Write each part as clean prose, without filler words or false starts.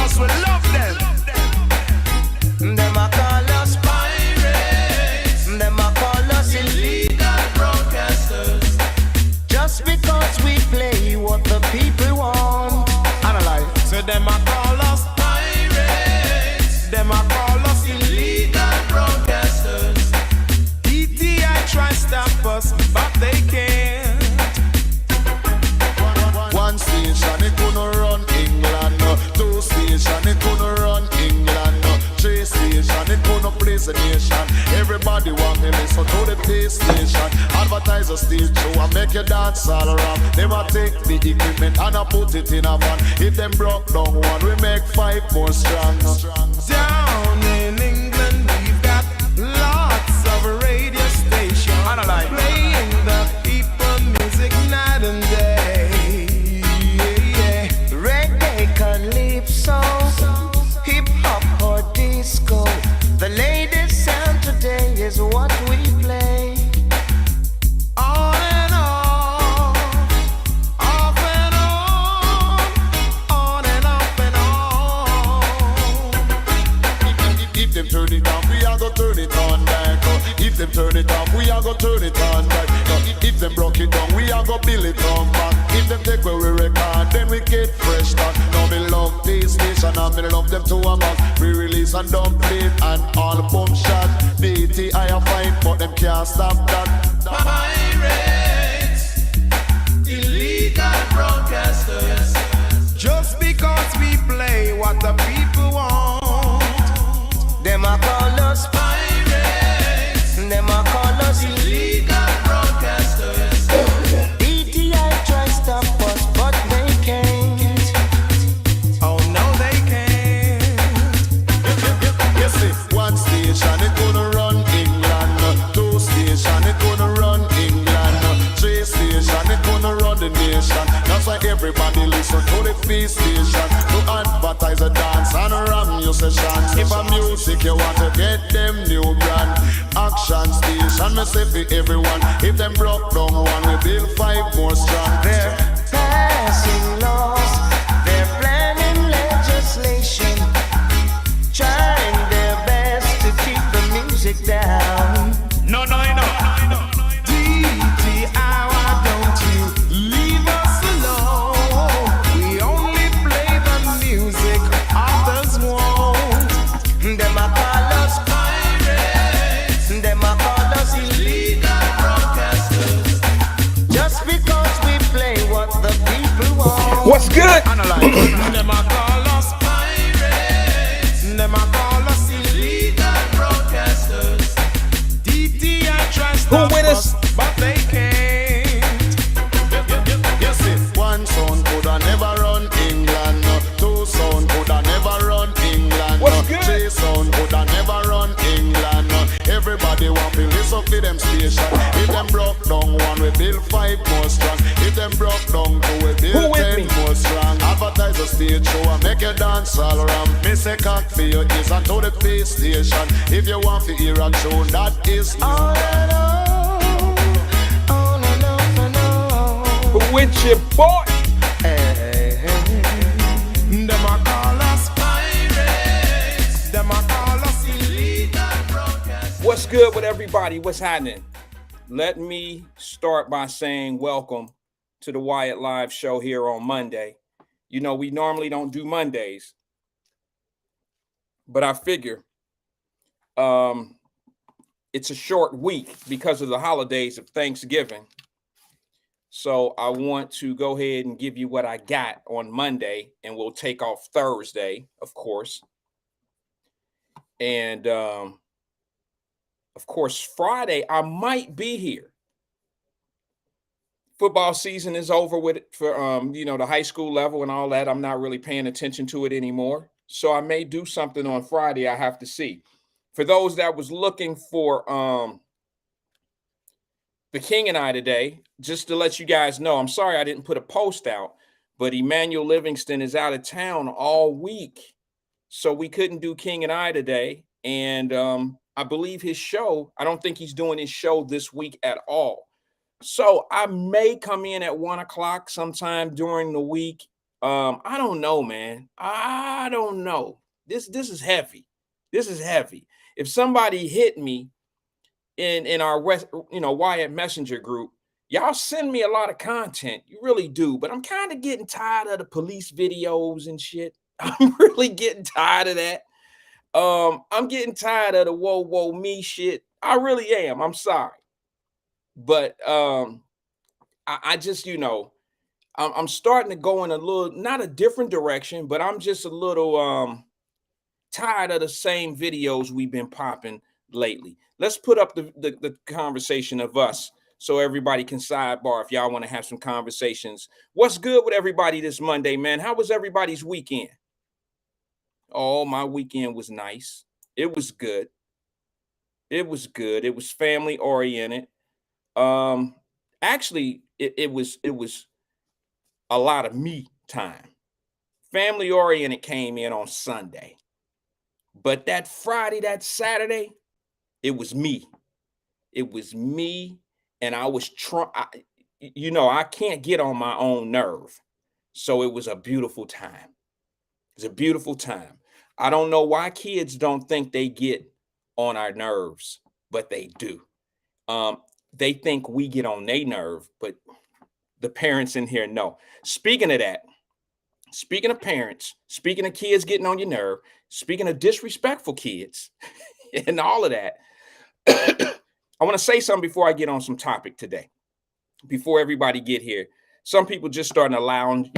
Cause we love them. Them a call us pirates. Them a call us illegal broadcasters. Just because we play what the people want. Analyze. So them a call us pirates. Them a call us illegal broadcasters. DTI try stop us, but they can't. One station it gonna run England. Two station it gonna run England. Three station it gonna place a nation. Everybody want me listen to the PlayStation. Advertise a stage show and make you dance all around. They want take the equipment and I put it in a van. If them broke down one, we make 5 more strong. Down in England we've got lots of radio stations playing the people music night and day. Reggae, calypso, hip hop or disco. The latest sound today is what we play. On and on, off and on and off and on. If them turn it on, we are gonna turn it on back. If them turn it on, we are gonna turn it on back. If them broke it down, we are gonna build it on back. If them take where we record, then we get fresh start. Now me love this station and me love them to a max. We release and dump it and all boom shot. DTI a fight, but them can't stop that. Pirates, illegal broadcasters. Just because we play what the people want. Them a call us pirates. Them a call us illegal broadcasters. DTI try stop us, but they can't. Oh no, they can't. You see, one station it gonna run England. Two station it gonna run England. Three station it gonna run the nation. That's why everybody listen to the P station. To advertise a dance and a ram you sessions. If a music you want to get them new brand. Action station me say for everyone. If them broke down one we build 5 more strong. They're passing laws. They're planning legislation. Trying their best to keep the music down. No. DTI, why don't you leave us alone? We only play the music others want. Them a call us pirates. Them a call us illegal broadcasters. Just because we play what the people want. What's good? Analyze. Them a call us pirates. Them a call us illegal broadcasters. DTI tries to Who with us? but they can't. You see, one sound coulda never run England. Two sound coulda never run England. What's good? Three sound coulda never run England. Everybody want to listen to them station. If them broke down one, we build 5 more strong. If them broke down two, we build 10 more strong. Advertise a stage show and make you dance all around. Me say cock for your ears and to the P station. If you want to hear a tune, that is all and on. Who with your boy? Them a call us pirates. Them a call us illegal broadcasters. What's good with everybody? What's happening? Let me start by saying welcome to the Wyatt Live show here on Monday. You know, we normally don't do Mondays, but I figure it's a short week because of the holidays of Thanksgiving. So I want to go ahead and give you what I got on Monday, and we'll take off Thursday, of course. And of course, Friday, I might be here. Football season is over with for the high school level and all that. I'm not really paying attention to it anymore. So I may do something on Friday. I have to see. For those that was looking for the King and I today, just to let you guys know, I'm sorry I didn't put a post out, but Emmanuel Livingston is out of town all week. So we couldn't do King and I today. And I believe his show, I don't think he's doing his show this week at all. So I may come in at 1 o'clock sometime during the week I don't know, man. I don't know. This is heavy. This is heavy. If somebody hit me in our Wyatt Messenger group, y'all send me a lot of content. You really do, but I'm kind of getting tired of the police videos and shit. I'm really getting tired of that. I'm getting tired of the whoa me shit. I really am. I'm sorry. But I just, I'm starting to go in a little, not a different direction, but I'm just a little tired of the same videos we've been popping lately. Let's put up the conversation of us so everybody can sidebar if y'all want to have some conversations. What's good with everybody this Monday, man? How was everybody's weekend? Oh, my weekend was nice. It was good. It was good. It was family oriented. Um, Actually, it was a lot of me time. Family oriented came in on Sunday. But that Friday, that Saturday, it was me. It was me, and I was trying. I can't get on my own nerve. So it was a beautiful time. It's a beautiful time. I don't know why kids don't think they get on our nerves, but they do. Um, they think we get on their nerve, but the parents in here know. Speaking of that, speaking of parents, speaking of kids getting on your nerve, speaking of disrespectful kids and all of that, I want to say something before I get on some topic today. Before everybody get here, some people just starting to lounge,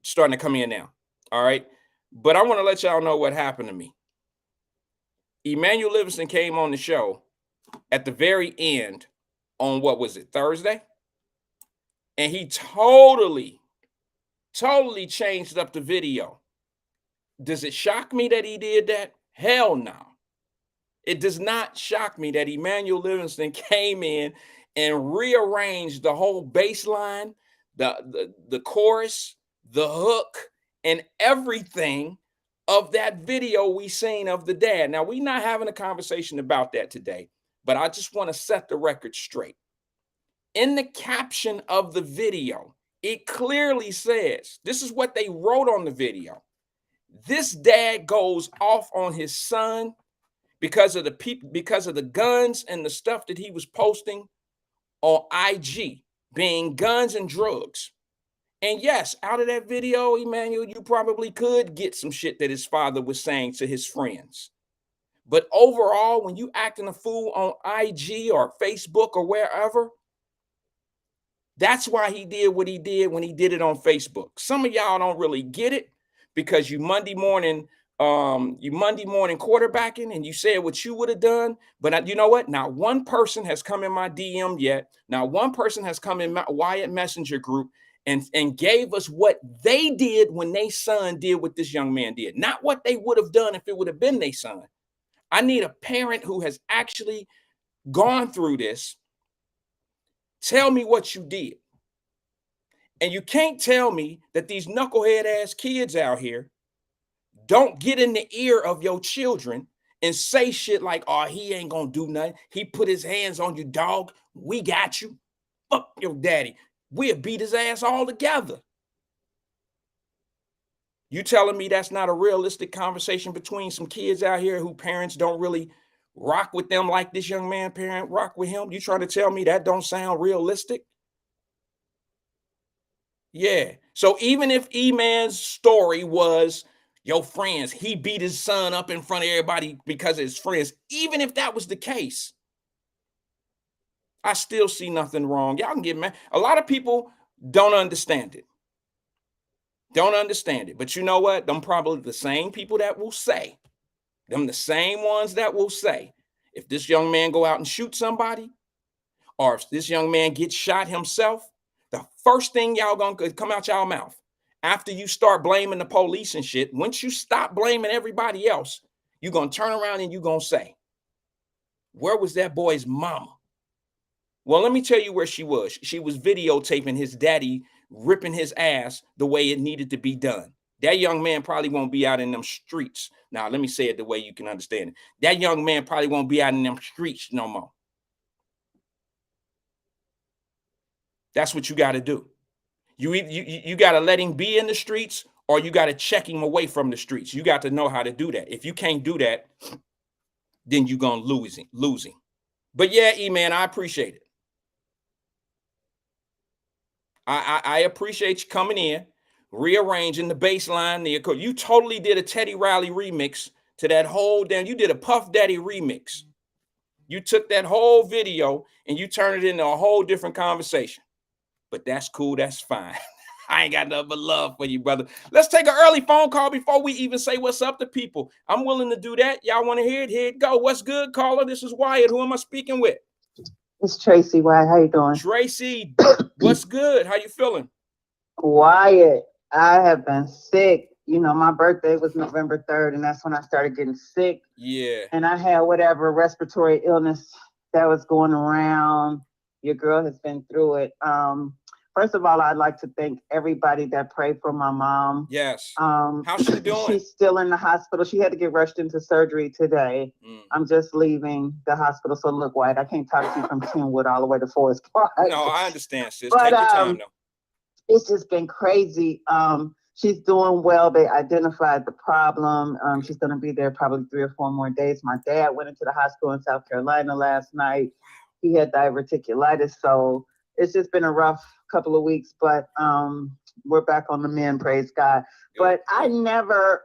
starting to come in now. All right, but I want to let y'all know what happened to me. Emmanuel Livingston came on the show at the very end on what was it, Thursday, and he totally changed up the video. Does it shock me that he did that? Hell no. It does not shock me that Emmanuel Livingston came in and rearranged the whole bass line, the chorus, the hook, and everything of that video we seen of the dad. Now, we're not having a conversation about that today, but I just want to set the record straight. In the caption of the video, it clearly says, this is what they wrote on the video. This dad goes off on his son because of the guns and the stuff that he was posting on IG, being guns and drugs. And yes, out of that video, Emmanuel, you probably could get some shit that his father was saying to his friends. But overall, when you acting a fool on IG or Facebook or wherever, that's why he did what he did when he did it on Facebook. Some of y'all don't really get it because you Monday morning quarterbacking and you said what you would have done. But you know what? Not one person has come in my DM yet. Not one person has come in my Wyatt Messenger group and gave us what they did when their son did what this young man did. Not what they would have done if it would have been their son. I need a parent who has actually gone through this. Tell me what you did. And you can't tell me that these knucklehead ass kids out here don't get in the ear of your children and say shit like, oh, he ain't gonna do nothing. He put his hands on you, dog. We got you. Fuck your daddy. We'll beat his ass all together. You telling me that's not a realistic conversation between some kids out here who parents don't really rock with them like this young man parent rock with him? You trying to tell me that don't sound realistic? Yeah. So even if E-Man's story was your friends, he beat his son up in front of everybody because of his friends, even if that was the case, I still see nothing wrong. Y'all can get mad. A lot of people don't understand it. Don't understand it. But you know what? Them probably the same people that will say, them the same ones that will say, if this young man go out and shoot somebody, or if this young man gets shot himself, the first thing y'all gonna come out y'all mouth after you start blaming the police and shit, once you stop blaming everybody else, you're gonna turn around and you're gonna say, where was that boy's mama? Well, let me tell you where she was. She was videotaping his daddy ripping his ass the way it needed to be done. That young man probably won't be out in them streets. Now, let me say it the way you can understand it. That young man probably won't be out in them streets no more. That's what you got to do. You got to let him be in the streets, or you got to check him away from the streets. You got to know how to do that. If you can't do that, then you're gonna lose him. But yeah, E-Man, I appreciate it. I appreciate you coming in, rearranging the bass line. You totally did a Teddy Riley remix to that whole damn. You did a Puff Daddy remix. You took that whole video and you turned it into a whole different conversation. But that's cool. That's fine. I ain't got nothing but love for you, brother. Let's take an early phone call before we even say what's up to people. I'm willing to do that. Y'all want to hear it? Here it go. What's good, caller? This is Wyatt. Who am I speaking with? It's Tracy. Wyatt. How you doing? Tracy, what's good? How you feeling? Wyatt, I have been sick. You know, my birthday was November 3rd, and that's when I started getting sick. Yeah. And I had whatever respiratory illness that was going around. Your girl has been through it. First of all, I'd like to thank everybody that prayed for my mom. Yes. How's she doing? She's still in the hospital. She had to get rushed into surgery today. I'm just leaving the hospital. So look, Wyatt, I can't talk to you from Kenwood all the way to Forest Park. No, I understand, sis. But, take your time, though. It's just been crazy. She's doing well. They identified the problem. She's going to be there probably 3 or 4 more days. My dad went into the hospital in South Carolina last night. He had diverticulitis. So it's just been a rough couple of weeks, but we're back on the mend, praise God. But I never,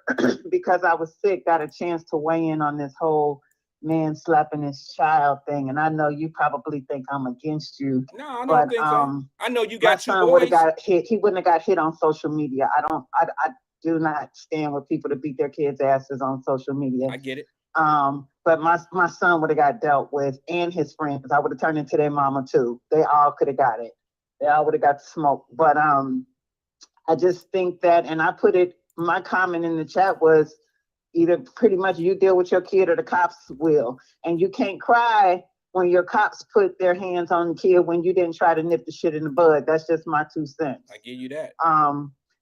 because I was sick, got a chance to weigh in on this whole man slapping his child thing. And I know you probably think I'm against you. No, I don't think so. I know you got 2 boys. Would have got hit. He wouldn't have got hit on social media. I do not stand with people to beat their kids' asses on social media. I get it. But my son would have got dealt with, and his friends. I would have turned into their mama too. They all could have got it. They all would have got smoked. But I just think that, and I put it, my comment in the chat was either pretty much you deal with your kid or the cops will. And you can't cry when your cops put their hands on the kid when you didn't try to nip the shit in the bud. That's just my 2 cents. I give you that.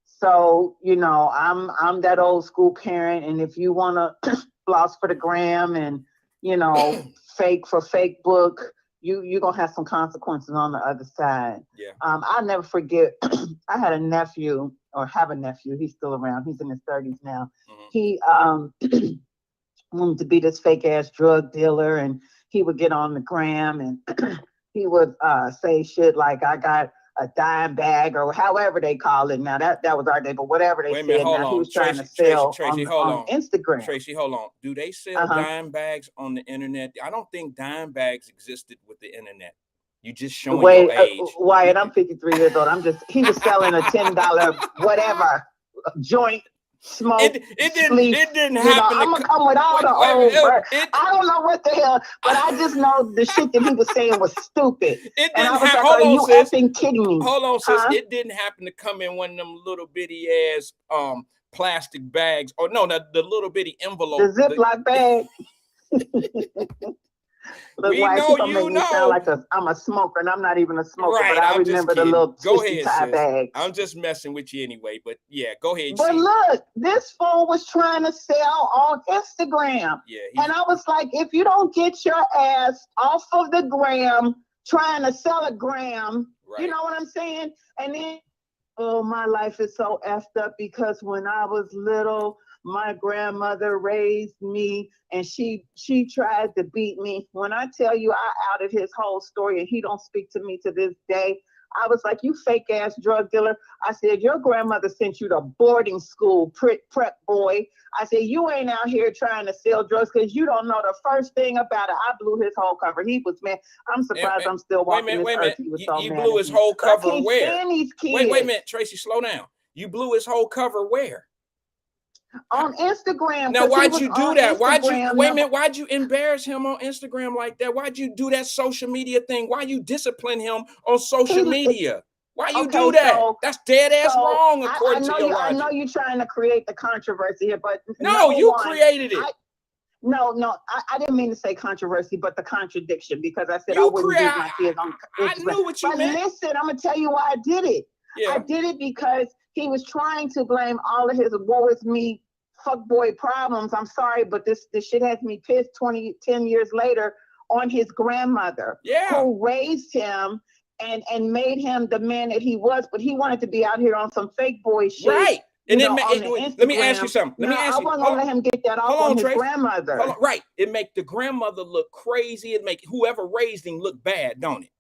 So, you know, I'm that old school parent, and if you want to floss for the gram and, you know, fake for fake book, you're going to have some consequences on the other side. Yeah. I'll never forget, I had a nephew, or have a nephew, he's still around, he's in his 30s now. He wanted to be this fake ass drug dealer, and he would get on the gram and he would say shit like, I got a dime bag, or however they call it now. That was our day, but whatever they said. Hold now on. He was trying to sell on Instagram. Tracy, hold on. Do they sell dime bags on the internet? I don't think dime bags existed with the internet. You just showing your age. Wyatt, I'm 53 years old. He was selling a $10 whatever joint. Smoke. It didn't happen. I'm gonna come with all the old. I don't know what the hell, but I just know the shit that he was saying was stupid. It didn't happen. Hold on, sis. Are you effing kidding me? Hold on, sis. It didn't happen to come in one of them little bitty ass plastic bags, or no, the little bitty envelope. The Ziploc bag. Look, we know you know. Sound like I'm a smoker, and I'm not even a smoker. Right, but I remember the little tie bags. I'm just messing with you anyway. But yeah, go ahead. But look, this fool was trying to sell on Instagram. Yeah. And I was like, if you don't get your ass off of the gram, trying to sell a gram, you know what I'm saying? And then, oh, my life is so effed up, because when I was little, my grandmother raised me, and she tried to beat me. When I tell you, I outed his whole story, and he don't speak to me to this day. I was like, you fake ass drug dealer. I said, your grandmother sent you to boarding school, prep boy. I said, you ain't out here trying to sell drugs because you don't know the first thing about it. I blew his whole cover. He was mad. I'm surprised I'm still walking this earth. He was so you mad. Blew his whole cover where? These kids. Wait a minute, Tracy, slow down. You blew his whole cover where? On Instagram. Now, why'd you do that? Why'd you embarrass him on Instagram like that? Why'd you do that social media thing? Why you discipline him on social media? Why you do that? That's dead ass wrong, according to your logic. I know you're trying to create the controversy here, but no, you created it. No, I didn't mean to say controversy, but the contradiction, because I said I wouldn't give my kids on Instagram. I knew what you meant. But listen, I'm gonna tell you why I did it. Yeah. I did it because he was trying to blame all of his woe is me fuckboy problems. I'm sorry, but this shit has me pissed 10 years later on his grandmother, who raised him and made him the man that he was, but he wanted to be out here on some fake boy shit. Right. And then let me ask you something. I wasn't gonna let him get that off on his grandmother. Right. It make the grandmother look crazy. It make whoever raised him look bad, don't it?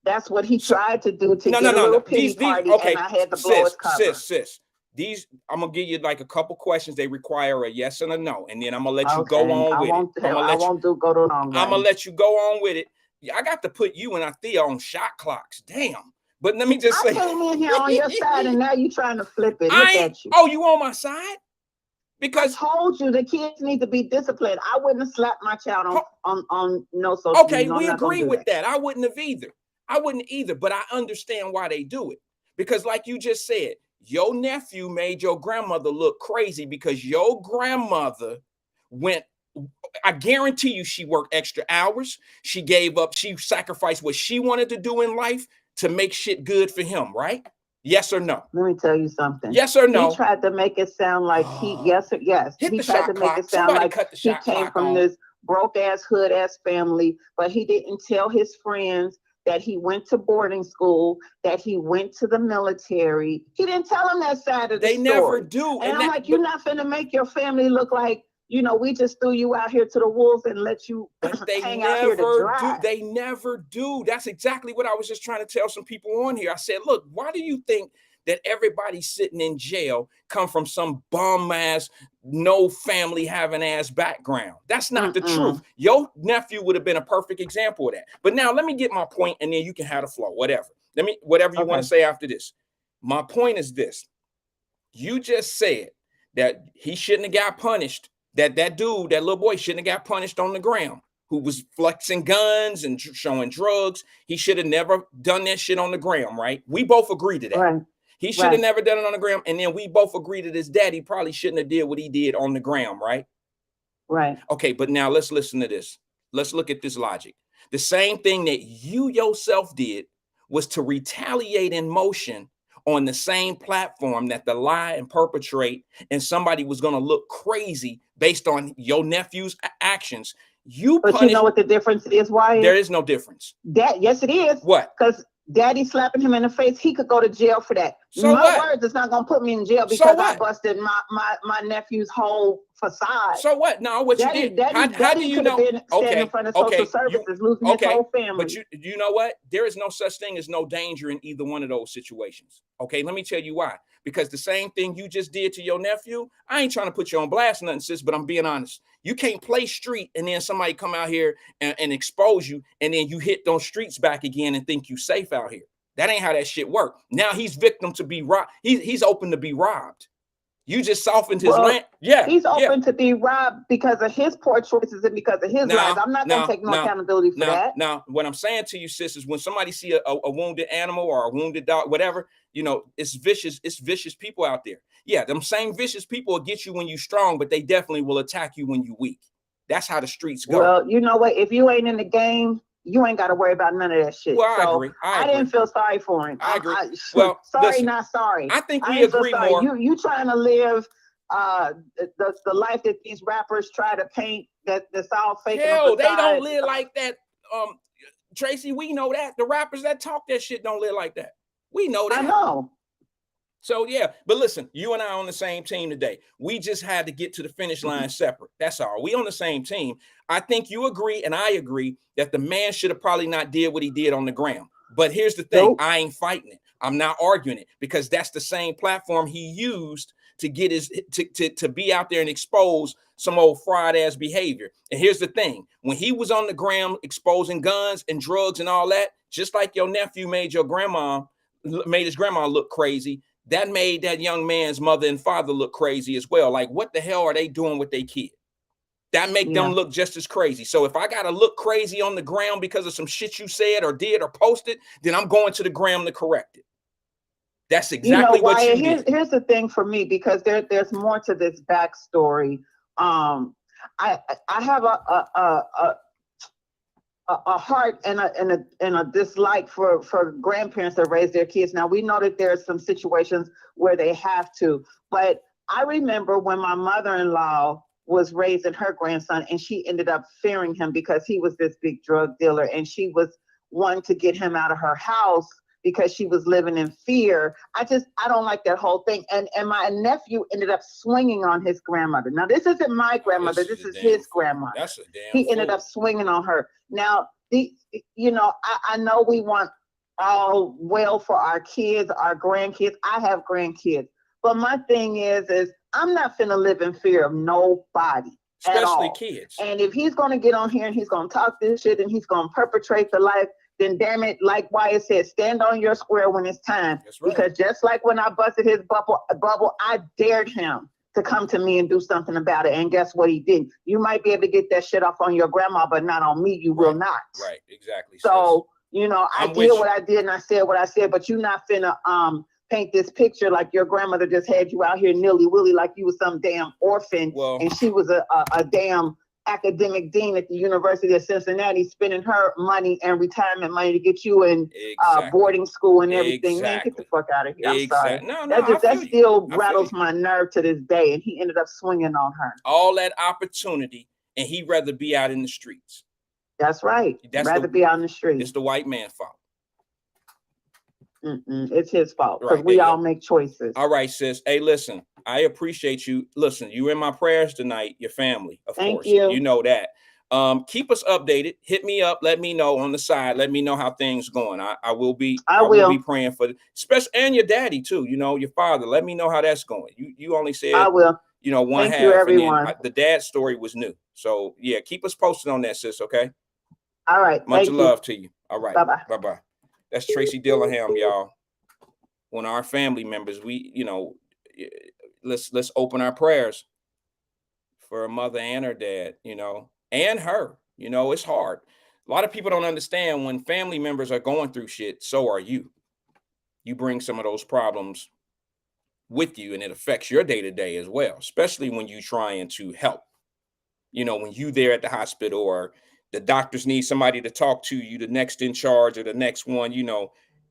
That's what he tried to do to get a little pity party, okay. And I had to blow his cover. Sis. These, I'm gonna give you like a couple questions. They require a yes and a no, and then I'm gonna let you go on with it. I'm gonna let you go on with it. I got to put you and Althea on shot clocks. Damn. But let me just say, I came in here on your side, and now you're trying to flip it. Look at you. Oh, you on my side? Because I told you the kids need to be disciplined. I wouldn't have slapped my child on no social media. Okay, we agree with that. I wouldn't have either. I wouldn't either, but I understand why they do it. Because like you just said, your nephew made your grandmother look crazy because your grandmother went, I guarantee you she worked extra hours. She gave up, she sacrificed what she wanted to do in life to make shit good for him, right? Yes or no? Let me tell you something. Yes or no? He tried to make it sound like yes. Hit he the tried shot to clock. make it sound Somebody like he came from this broke ass hood ass family, but he didn't tell his friends that he went to boarding school, that he went to the military. He didn't tell them that side of the story. They never do. And I'm like, you're not finna make your family look like, you know, we just threw you out here to the wolves and let you hang out here to dry. They never do. That's exactly what I was just trying to tell some people on here. I said, look, why do you think that everybody sitting in jail come from some bum ass, no family having ass background? That's not the truth. Your nephew would have been a perfect example of that. But now let me get my point, and then you can have the flow, whatever. Whatever you want to say after this. My point is this. You just said that he shouldn't have got punished. That dude, that little boy shouldn't have got punished on the ground, who was flexing guns and showing drugs. He should have never done that shit on the ground, right? We both agree to that. Right. He should have never done it on the ground. And then we both agree that his daddy probably shouldn't have did what he did on the ground, right? Right. Okay, but now let's listen to this. Let's look at this logic. The same thing that you yourself did was to retaliate in motion on the same platform that the lie and perpetrate, and somebody was going to look crazy based on your nephew's actions. But you know what the difference is, Wyatt? There is no difference. Yes, it is. What? Because daddy slapping him in the face, he could go to jail for that. So my words is not going to put me in jail because I busted my nephew's whole facade. So what? No, what daddy, you did. How do you know? Been standing in front of social services, losing his whole family. But you know what? There is no such thing as no danger in either one of those situations. Okay, let me tell you why. Because the same thing you just did to your nephew, I ain't trying to put you on blast or nothing, sis, but I'm being honest. You can't play street and then somebody come out here and expose you, and then you hit those streets back again and think you safe out here. That ain't how that shit work. Now he's victim to be robbed. He's open to be robbed. You just softened his land. Yeah, he's open to be robbed because of his poor choices and because of his lies. I'm not going to take no accountability for that. Now, what I'm saying to you, sis, is when somebody see a wounded animal or a wounded dog, whatever, you know, it's vicious. It's vicious people out there. Yeah, them same vicious people will get you when you're strong, but they definitely will attack you when you're weak. That's how the streets go. Well, you know what? If you ain't in the game, you ain't got to worry about none of that shit. Well, I agree. I didn't feel sorry for him. I agree. Sorry, listen, not sorry. I think we agree more. You trying to live the life that these rappers try to paint that's all fake. Hell, they don't live like that. Tracy, we know that. The rappers that talk that shit don't live like that. We know that. I know. So yeah, but listen, you and I are on the same team today. We just had to get to the finish line separate. That's all. We on the same team. I think you agree and I agree that the man should have probably not did what he did on the ground. But here's the thing. I ain't fighting it. I'm not arguing it because that's the same platform he used to get his to be out there and expose some old fraud ass behavior. And here's the thing. When he was on the ground exposing guns and drugs and all that, just like your nephew made his grandma look crazy, that made that young man's mother and father look crazy as well. Like, what the hell are they doing with their kid? That make them look just as crazy. So if I got to look crazy on the ground because of some shit you said or did or posted, then I'm going to the ground to correct it. That's exactly what you did. Here's the thing for me, because there's more to this backstory. I have a heart and a dislike for grandparents that raise their kids. Now, we know that there's some situations where they have to, but I remember when my mother-in-law was raising her grandson and she ended up fearing him because he was this big drug dealer, and she was wanting to get him out of her house because she was living in fear. I don't like that whole thing. And my nephew ended up swinging on his grandmother. Now, this isn't my grandmother. This is his grandmother. That's a damn He ended up swinging on her. Now, I know we want all well for our kids, our grandkids. I have grandkids. But my thing is I'm not finna live in fear of nobody. Especially kids. And if he's going to get on here and he's going to talk this shit and he's going to perpetrate the life, then damn it, like Wyatt said, stand on your square when it's time. That's right. Because just like when I busted his bubble, I dared him to come to me and do something about it. And guess what he did? You might be able to get that shit off on your grandma, but not on me. You will not. Right, exactly. So, I did what I did and I said what I said, but you're not finna paint this picture like your grandmother just had you out here nilly-willy like you was some damn orphan, and she was a damn academic dean at the University of Cincinnati spending her money and retirement money to get you in boarding school and everything. Man, get the fuck out of here. I'm sorry. That still rattles my nerve to this day, and he ended up swinging on her. All that opportunity, and he'd rather be out in the streets. That's right. Rather be out in the streets. It's the white man's fault. It's his fault because we all make choices. All right, sis. Hey, listen, I appreciate you. Listen, you in my prayers tonight, your family, of course. You know that. Keep us updated. Hit me up. Let me know on the side. Let me know how things going. I will be praying for especially and your daddy too. Your father. Let me know how that's going. You only said I will. One Thank half. You, everyone. And then the dad story was new. So yeah, keep us posted on that, sis. Okay. All right. Much love to you. All right. Bye-bye. Bye-bye. That's Tracy Dillingham, y'all. One of our family members. We, let's open our prayers for her mother and her dad, and her. It's hard. A lot of people don't understand when family members are going through shit, so are you. You bring some of those problems with you, and it affects your day-to-day as well, especially when you're trying to help. When you there at the hospital or the doctors need somebody to talk to, you the next in charge or the next one,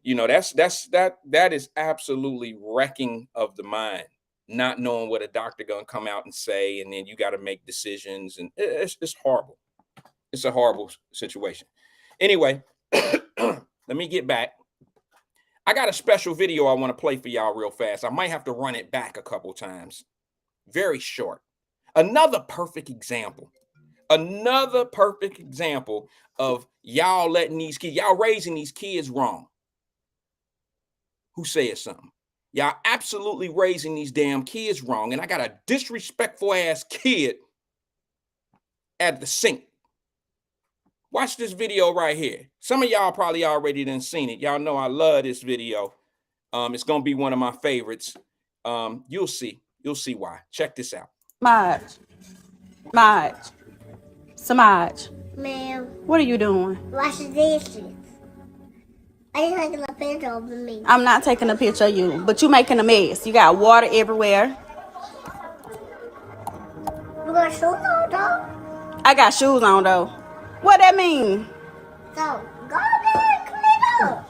that is absolutely wrecking of the mind, not knowing what a doctor gonna come out and say, and then you got to make decisions, and it's horrible. It's a horrible situation. Anyway, let me get back. I got a special video I want to play for y'all real fast. I might have to run it back a couple times. Very short. Another perfect example of y'all letting these kids, y'all raising these kids wrong. Who said something? Y'all absolutely raising these damn kids wrong. And I got a disrespectful ass kid at the sink. Watch this video right here. Some of y'all probably already done seen it. Y'all know I love this video. It's going to be one of my favorites. You'll see why. Check this out. Samaj. Ma'am. What are you doing? Washing dishes. I just taking a picture of me. I'm not taking a picture of you, but you making a mess. You got water everywhere. You got shoes on, though? I got shoes on, though. What that mean? So, go there and clean up.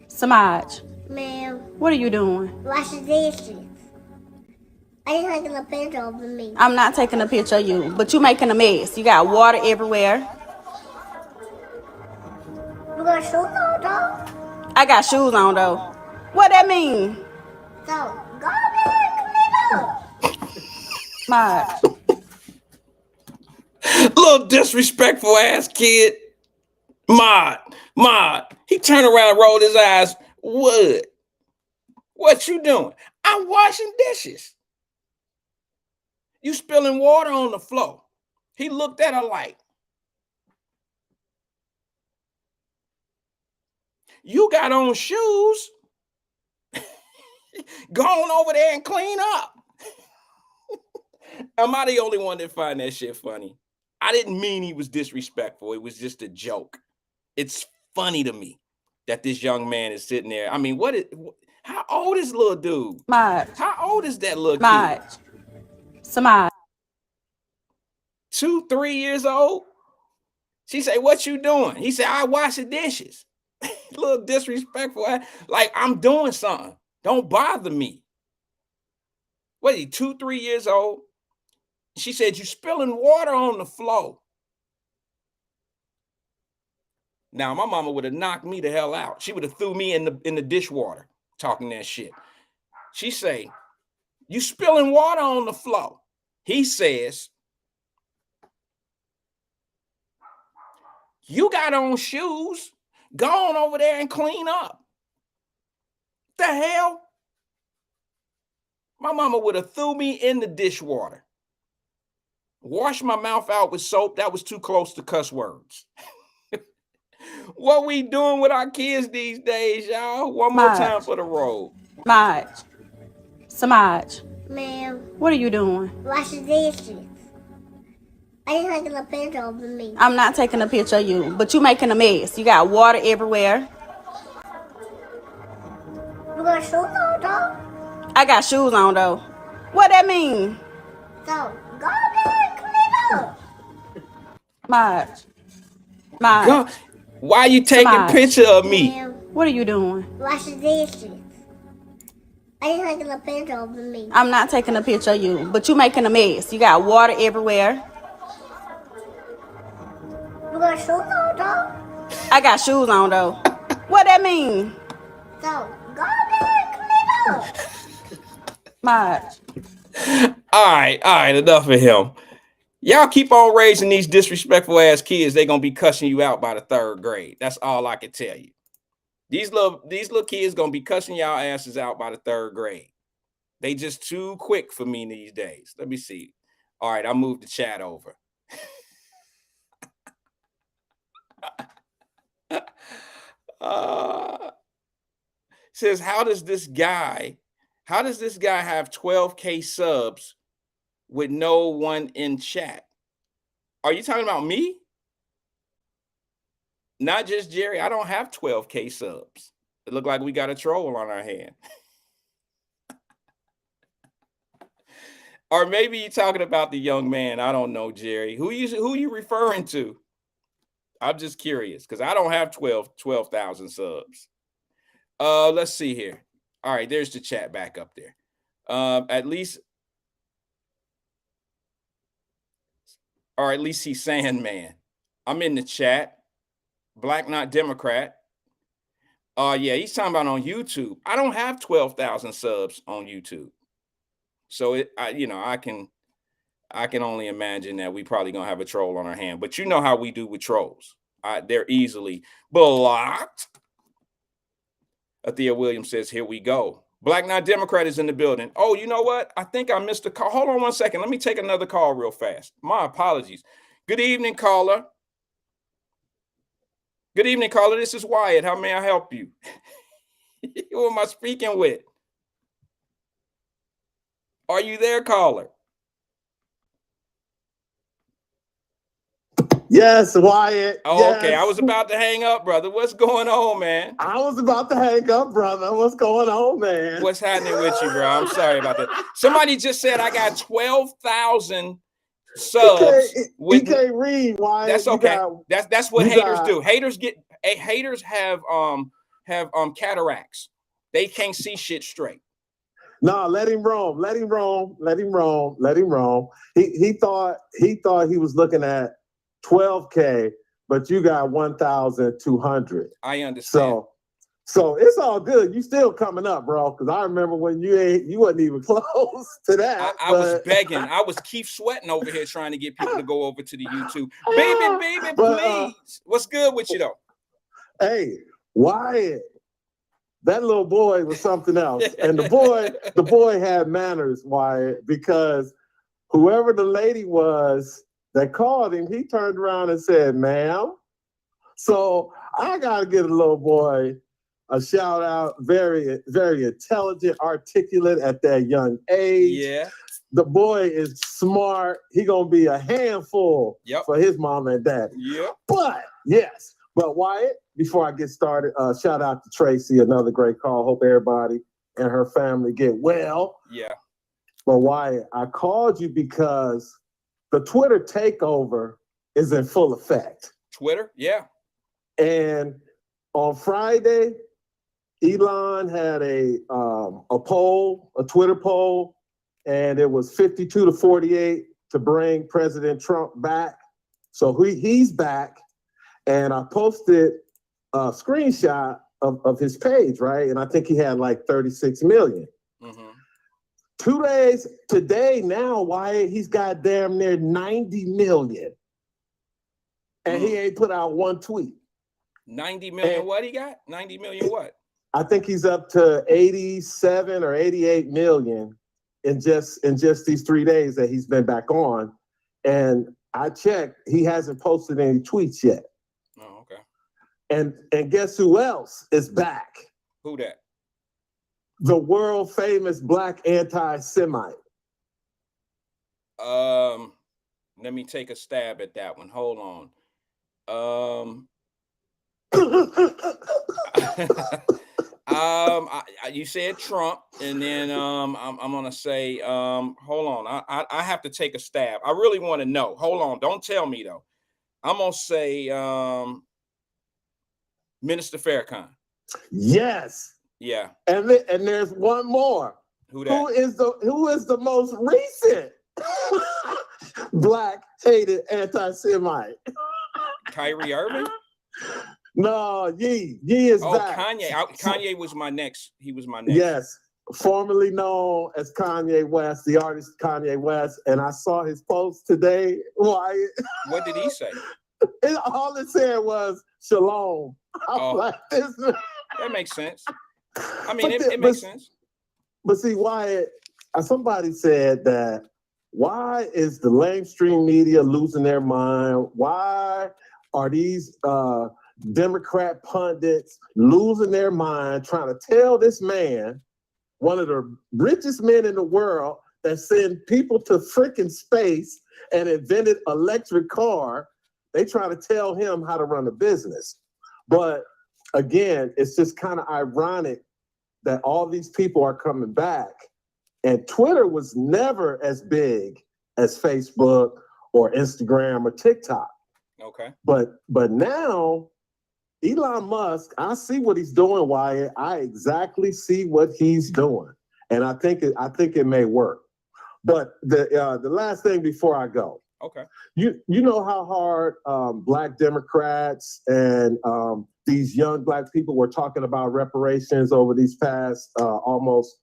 Samaj. Ma'am. What are you doing? Washing dishes. I just taking a picture of me. I'm not taking a picture of you, but you making a mess. You got water everywhere. You got shoes on, though? I got shoes on, though. What that mean? So, go there and clean up. Little disrespectful ass kid. Mod. He turned around and rolled his eyes. What you doing? I'm washing dishes. You spilling water on the floor. He looked at her like, you got on shoes. Go on over there and clean up. Am I the only one that find that shit funny? I didn't mean he was disrespectful. It was just a joke. It's funny to me that this young man is sitting there. I mean, how old is little dude? How old is that little kid? Samaj. 2-3 years old. She say, what you doing? He said, I wash the dishes. A little disrespectful. Like, I'm doing something. Don't bother me. What, he 2-3 years old? She said, you spilling water on the floor. Now, my mama would have knocked me the hell out. She would have threw me in the dishwater talking that shit. She say, you spilling water on the floor. He says, you got on shoes. Go on over there and clean up. The hell? My mama would have threw me in the dishwater. Wash my mouth out with soap. That was too close to cuss words. What we doing with our kids these days, y'all? One more time for the road. Samaj. Ma'am. What are you doing? Washing dishes. Are you taking a picture of me? I'm not taking a picture of you, but you making a mess. You got water everywhere. You got shoes on, though? I got shoes on, though. What that mean? So, go there and clean up. Marge. God, why you taking a picture of me? Ma'am. What are you doing? Washing dishes. Are you taking a picture of me? I'm not taking a picture of you, but you making a mess. You got water everywhere. You got shoes on, though? I got shoes on, though. What that mean? So, go there and clean up. Marge. All right, enough of him. Y'all keep on raising these disrespectful ass kids, they're gonna be cussing you out by the 3rd grade. That's all I can tell you. These little kids gonna be cussing y'all asses out by the 3rd grade. They just too quick for me these days. Let me see. All right, I'll move the chat over. Says, how does this guy have 12K subs with no one in chat? Are you talking about me? Not just Jerry. I don't have 12K subs. It look like we got a troll on our hand. Or maybe you're talking about the young man. I don't know, Jerry. Who you referring to? I'm just curious because I don't have 12,000 subs. Let's see here. All right, there's the chat back up there. At least he's saying, man. I'm in the chat. Black Not Democrat. Yeah, he's talking about on YouTube. I don't have 12,000 subs on YouTube. So I can only imagine that we probably gonna have a troll on our hand. But you know how we do with trolls. They're easily blocked. Athea Williams says, here we go. Black Not Democrat is in the building. Oh, you know what? I think I missed a call. Hold on one second. Let me take another call real fast. My apologies. Good evening, caller. Good evening, caller. This is Wyatt. How may I help you? Who am I speaking with? Are you there, caller? Yes, Wyatt. Oh, yes. Okay. I was about to hang up, brother. What's going on, man? I was about to hang up, brother. What's going on, man? What's happening with you, bro? I'm sorry about that. Somebody just said I got 12,000 subs. He can't read, Wyatt. That's okay. That's what haters do. Haters have cataracts. They can't see shit straight. No, let him roam. Let him roam. Let him roam. Let him roam. He thought he was looking at 12K, but you got 1,200. I understand. So it's all good. You still coming up, bro. Because I remember when you wasn't even close to that. I was begging. I was Keith sweating over here trying to get people to go over to the YouTube. Baby, please. What's good with you though? Hey, Wyatt. That little boy was something else. And the boy had manners, Wyatt, because whoever the lady was that called him, he turned around and said, ma'am. So I got to give the little boy a shout out. Very, very intelligent, articulate at that young age. Yeah. The boy is smart. He going to be a handful for his mom and dad. Yeah. But Wyatt, before I get started, shout out to Tracy, another great call. Hope everybody and her family get well. Yeah. But Wyatt, I called you because the Twitter takeover is in full effect. Twitter? Yeah. And on Friday, Elon had a poll, a Twitter poll, and it was 52 to 48 to bring President Trump back. So he's back. And I posted screenshot of his page, right? And I think he had like 36 million. Mm-hmm. 2 days today now, Wyatt, he's got damn near 90 million. And he ain't put out one tweet. 90 million and what he got? 90 million what? I think he's up to 87 or 88 million in just these 3 days that he's been back on. And I checked, he hasn't posted any tweets yet. Oh, okay. And guess who else is back? Who that? The world famous black anti-Semite. Let me take a stab at that one. Hold on. You said Trump, and then I'm gonna say hold on. I have to take a stab. I really want to know. Hold on, don't tell me though. I'm gonna say Minister Farrakhan. Yes. Yeah. And there's one more. Who that? Who is the most recent black hated anti-Semite? Kyrie Irving? No, Ye is back. Kanye. Kanye was my next. He was my next. Yes, formerly known as Kanye West, the artist Kanye West. And I saw his post today. Wyatt. What did he say? All it said was shalom. I'm like, that makes sense. I mean, it makes sense. But see, Wyatt, somebody said that why is the mainstream media losing their mind? Why are these Democrat pundits losing their mind trying to tell this man, one of the richest men in the world, that sent people to freaking space and invented electric car? They try to tell him how to run a business. But again, it's just kind of ironic that all these people are coming back. And Twitter was never as big as Facebook or Instagram or TikTok. Okay. But now, Elon Musk, I see what he's doing, Wyatt. I exactly see what he's doing. And I think it may work. But the last thing before I go. Okay. You know how hard Black Democrats and these young Black people were talking about reparations over these past almost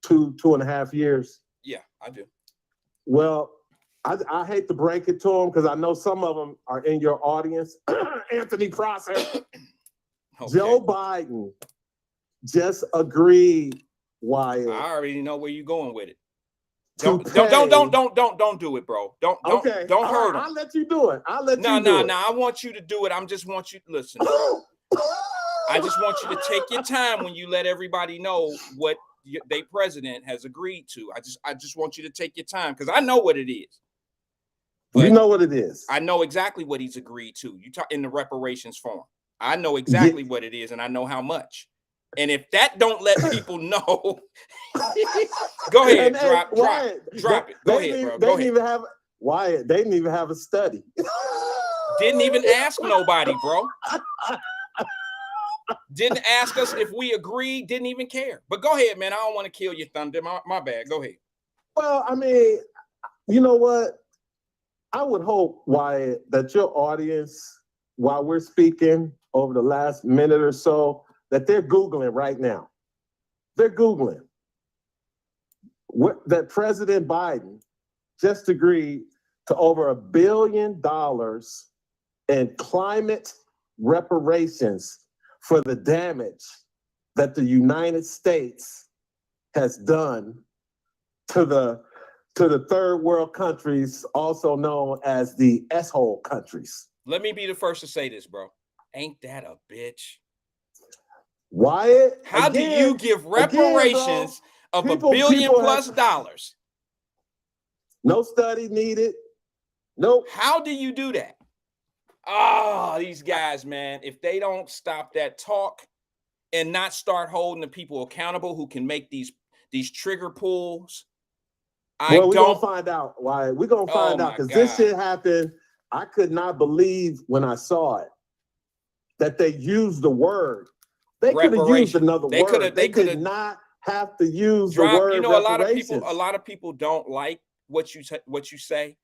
2.5 years? Yeah, I do. Well, I hate to break it to them because I know some of them are in your audience. Anthony Prosser. Okay. Joe Biden just agreed, Wyatt. I already know where you're going with it. Don't do it, bro. Don't hurt him. I'll let you do it. No. I want you to do it. I just want you to listen. I just want you to take your time when you let everybody know what their president has agreed to. I just want you to take your time because I know what it is. But you know what it is. I know exactly what he's agreed to. You talk in the reparations form. I know exactly what it is, and I know how much. And if that don't let people know, go ahead, drop it. Go ahead, bro. Go ahead. Wyatt, they didn't even have a study. Didn't even ask nobody, bro. Didn't ask us if we agreed. Didn't even care. But go ahead, man. I don't want to kill your thunder. My bad. Go ahead. Well, I mean, you know what? I would hope, Wyatt, that your audience, while we're speaking over the last minute or so, that they're Googling right now. They're Googling that President Biden just agreed to over $1 billion in climate reparations for the damage that the United States has done to the third world countries, also known as the S-hole countries. Let me be the first to say this, bro. Ain't that a bitch? Wyatt, how do you give reparations of $1 billion plus dollars? No study needed. Nope. How do you do that? Oh, these guys, man, if they don't stop that talk and not start holding the people accountable who can make these trigger pulls, we're gonna find out. Why? We're gonna find out because this shit happened. I could not believe when I saw it that they used the word. They could have used another word. They could not have to use the word. You know, a lot of people don't like what you say,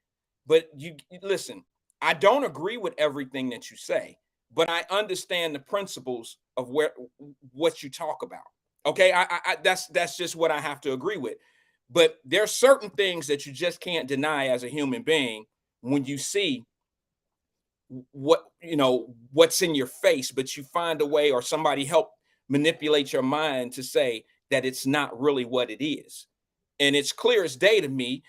but you listen. I don't agree with everything that you say, but I understand the principles of what you talk about. Okay, that's just what I have to agree with. But there's certain things that you just can't deny as a human being when you see what's in your face, but you find a way, or somebody help manipulate your mind to say that it's not really what it is. And it's clear as day to me,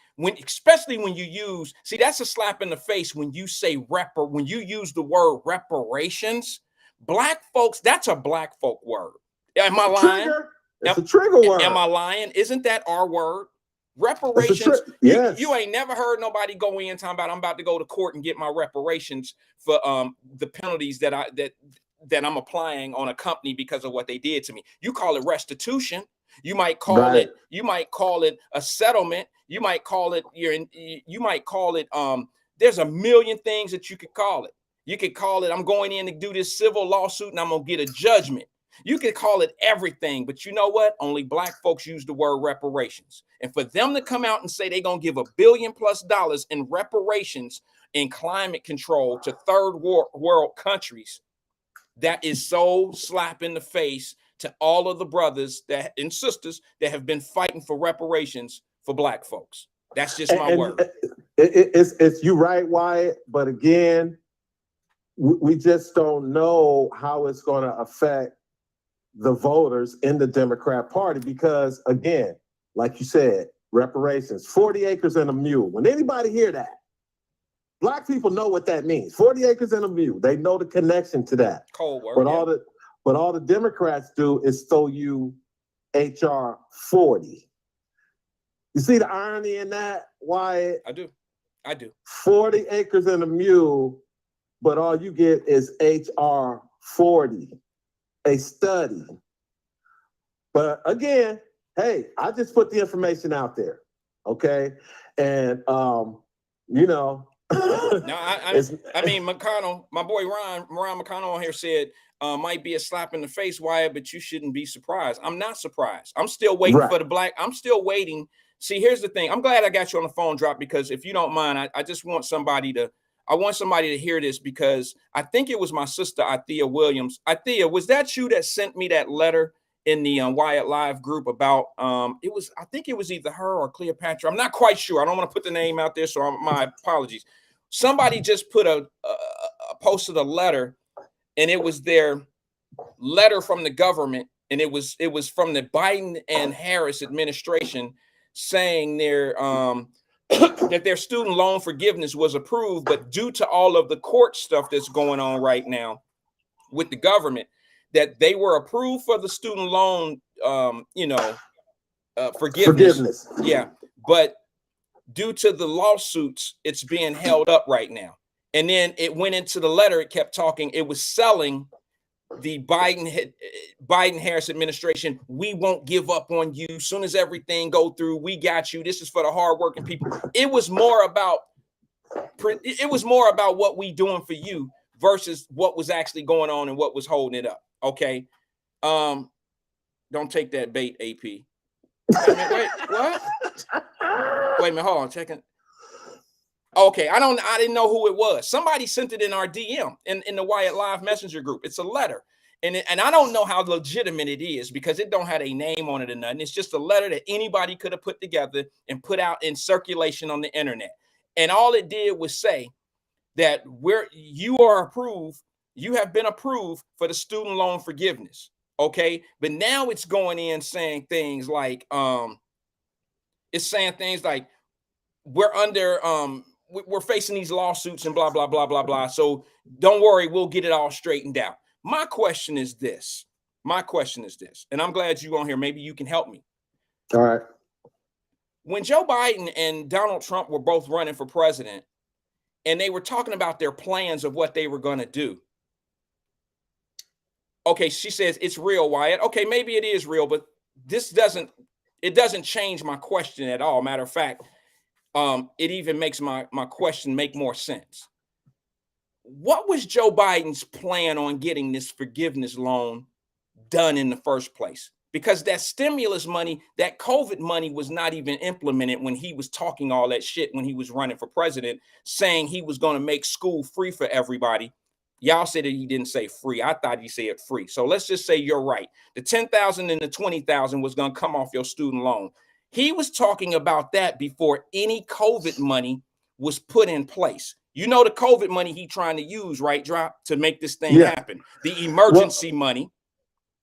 especially when you use, see, that's a slap in the face when you say when you use the word reparations. Black folks, that's a black folk word. Am I lying? Trigger. It's a trigger word. Am I lying? Isn't that our word? Reparations. Yes. You ain't never heard nobody go in talking about, I'm about to go to court and get my reparations for the penalties that I'm applying on a company because of what they did to me. You call it restitution. You might call it a settlement. You might call it there's a million things that you could call it. You could call it, I'm going in to do this civil lawsuit and I'm gonna get a judgment. You could call it everything, but you know what? Only black folks use the word reparations. And for them to come out and say they're going to give $1 billion+ in reparations in climate control to third world countries, that is so slap in the face to all of the brothers and sisters that have been fighting for reparations for black folks. That's just my word. It's you right, Wyatt. But again, we just don't know how it's going to affect the voters in the Democrat Party, because again, like you said, reparations, 40 acres and a mule. When anybody hear that, black people know what that means. 40 acres and a mule. They know the connection to that. Cold word. But all the Democrats do is throw you HR 40. You see the irony in that, Wyatt? I do. 40 acres and a mule, but all you get is HR 40. A study. But again, hey, I just put the information out there. Okay. And no, I mean, McConnell, my boy Ron McConnell on here said might be a slap in the face, Wyatt, but you shouldn't be surprised. I'm not surprised. I'm still waiting for the black. I'm still waiting. See, here's the thing. I'm glad I got you on the phone, Drop, because if you don't mind, I just want somebody to hear this, because I think it was my sister, Ithea Williams. Ithea, was that you that sent me that letter in the Wyatt Live group about, I think it was either her or Cleopatra. I'm not quite sure. I don't want to put the name out there, so my apologies. Somebody just put posted a letter, and it was their letter from the government, and it was from the Biden and Harris administration saying that their student loan forgiveness was approved, but due to all of the court stuff that's going on right now with the government, that they were approved for the student loan, forgiveness. Yeah, but due to the lawsuits, it's being held up right now. And then it went into the letter. It kept talking. It was selling the Biden-Harris administration. We won't give up on you. As soon as everything go through, we got you. This is for the hardworking people. It was more about what we doing for you versus what was actually going on and what was holding it up. Okay. Don't take that bait, AP. Wait, what? Wait a minute, hold on, checking. Okay, I didn't know who it was. Somebody sent it in our DM in the Wyatt Live Messenger group. It's a letter. And I don't know how legitimate it is, because it don't have a name on it or nothing. It's just a letter that anybody could have put together and put out in circulation on the internet. And all it did was say that you have been approved for the student loan forgiveness. Okay. But now it's going in saying things like, we're facing these lawsuits and blah, blah, blah, blah, blah. So don't worry, we'll get it all straightened out. My question is this, and I'm glad you're on here. Maybe you can help me. All right. When Joe Biden and Donald Trump were both running for president, and they were talking about their plans of what they were going to do. Okay, she says it's real, Wyatt. Okay, maybe it is real, but it doesn't change my question at all. Matter of fact, it even makes my question make more sense. What was Joe Biden's plan on getting this forgiveness loan done in the first place? Because that stimulus money, that COVID money, was not even implemented when he was talking all that shit when he was running for president, saying he was going to make school free for everybody. Y'all said that he didn't say free. I thought he said free. So let's just say you're right. The 10,000 and the 20,000 was going to come off your student loan. He was talking about that before any COVID money was put in place. You know the COVID money he trying to use, right, Drop, to make this thing happen. The emergency money.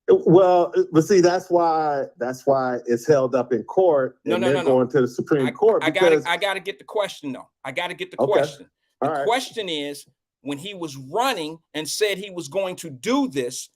Well, but see, that's why it's held up in court. No. Going to the Supreme Court. I gotta get the question though. I gotta get the question. The question is, when he was running and said he was going to do this,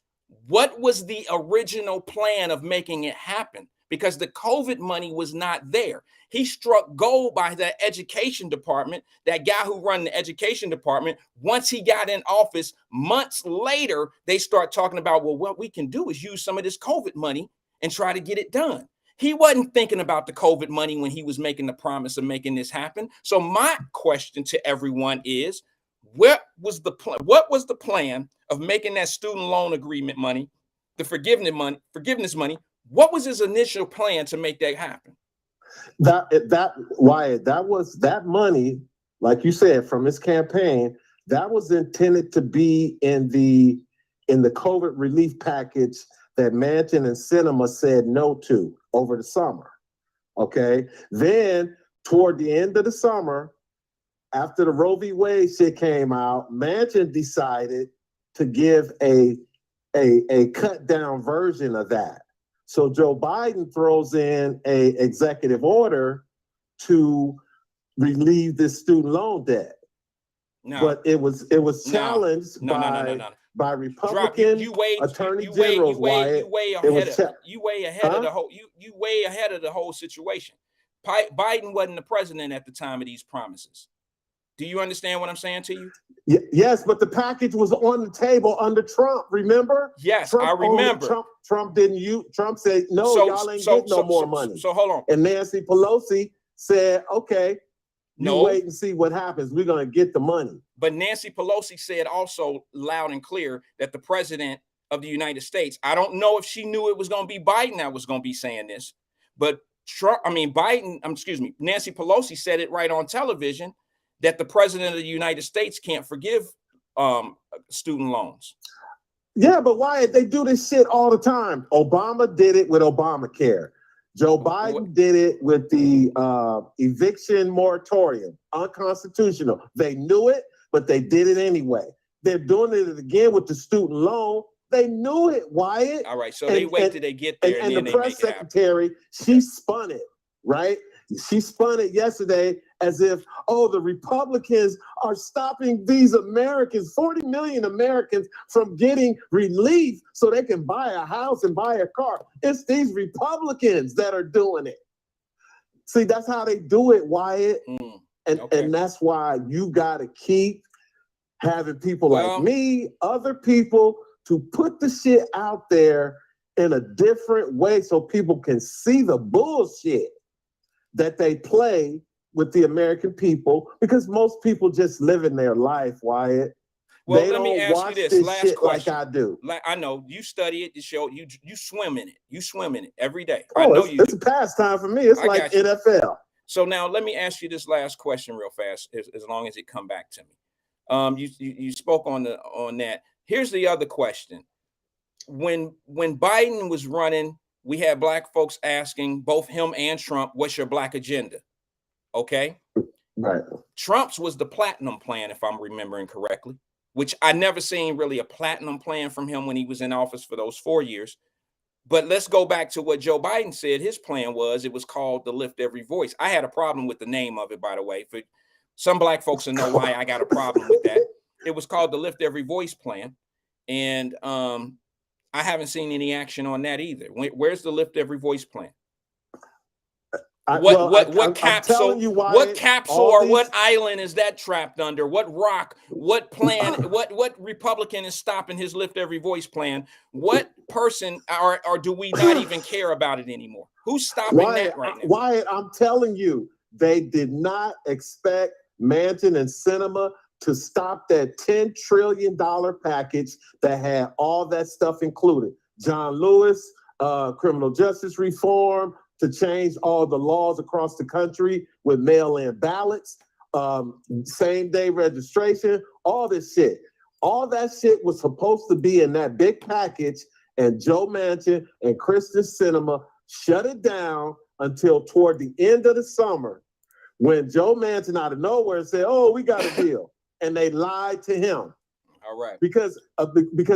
what was the original plan of making it happen? Because the COVID money was not there. He struck gold by the education department, that guy who ran the education department. Once he got in office, months later, they start talking about, well, what we can do is use some of this COVID money and try to get it done. He wasn't thinking about the COVID money when he was making the promise of making this happen. So my question to everyone is, what was the plan of making that student loan agreement money, the forgiveness money? What was his initial plan to make that happen? Wyatt, that money, like you said, from his campaign, that was intended to be in the COVID relief package that Manchin and Sinema said no to over the summer. Okay. Then toward the end of the summer, after the Roe v. Wade shit came out, Manchin decided to give a cut down version of that. So Joe Biden throws in a executive order to relieve this student loan debt. No. But it was challenged by Republican attorney generals. You way ahead of the whole situation. Biden wasn't the president at the time of these promises. Do you understand what I'm saying to you? Yes, but the package was on the table under Trump, remember? Yes, Trump I remember. Trump didn't Trump said, no, y'all ain't getting no more money. So hold on. And Nancy Pelosi said, okay, wait and see what happens. We're going to get the money. But Nancy Pelosi said also loud and clear that the president of the United States, I don't know if she knew it was going to be Biden that was going to be saying this, but Nancy Pelosi said it right on television, that the president of the United States can't forgive student loans. Yeah, but Wyatt, they do this shit all the time. Obama did it with Obamacare. Joe Biden did it with the eviction moratorium, unconstitutional. They knew it, but they did it anyway. They're doing it again with the student loan. They knew it, Wyatt. All right, so they wait till they get there, and then the press secretary, she spun it, right? She spun it yesterday as if, the Republicans are stopping these Americans, 40 million Americans, from getting relief so they can buy a house and buy a car. It's these Republicans that are doing it. See, that's how they do it, Wyatt. And that's why you got to keep having people like me, other people, to put the shit out there in a different way so people can see the bullshit that they play with the American people, because most people just live in their life, Wyatt. Well, let me ask you this last question. Like I do. I know you study it, you show you swim in it. You swim in it every day. I know it's a pastime for me. It's like NFL. So now let me ask you this last question real fast, as long as it come back to me. You spoke on that. Here's the other question. When Biden was running, we had black folks asking both him and Trump, what's your black agenda? Okay. Right. Trump's was the platinum plan, if I'm remembering correctly, which I never seen really a platinum plan from him when he was in office for those 4 years. But let's go back to what Joe Biden said his plan was. It was called the Lift Every Voice. I had a problem with the name of it, by the way. For some black folks to know why I got a problem with that. It was called the Lift Every Voice plan. And I haven't seen any action on that either. Where's the Lift Every Voice plan? What capsule or what island is that trapped under? What rock? What plan? what Republican is stopping his Lift Every Voice plan? What person or do we not even care about it anymore? Who's stopping that right now? Wyatt, I'm telling you, they did not expect Manchin and Sinema to stop that $10 trillion package that had all that stuff included. John Lewis, criminal justice reform, to change all the laws across the country with mail-in ballots, same-day registration, all this shit. All that shit was supposed to be in that big package, and Joe Manchin and Kristen Sinema shut it down until toward the end of the summer, when Joe Manchin out of nowhere said, "Oh, we got a deal," and they lied to him. All right. Because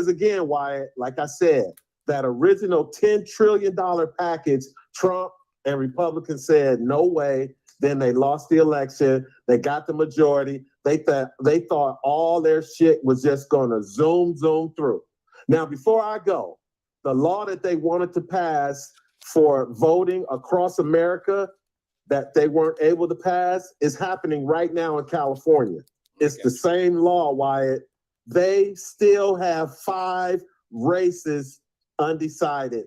again, Wyatt, like I said, that original $10 trillion package, Trump and Republicans said no way. Then they lost the election. They got the majority. They thought all their shit was just gonna zoom through. Now, before I go, the law that they wanted to pass for voting across America that they weren't able to pass is happening right now in California. It's the same law, Wyatt. They still have 5 races undecided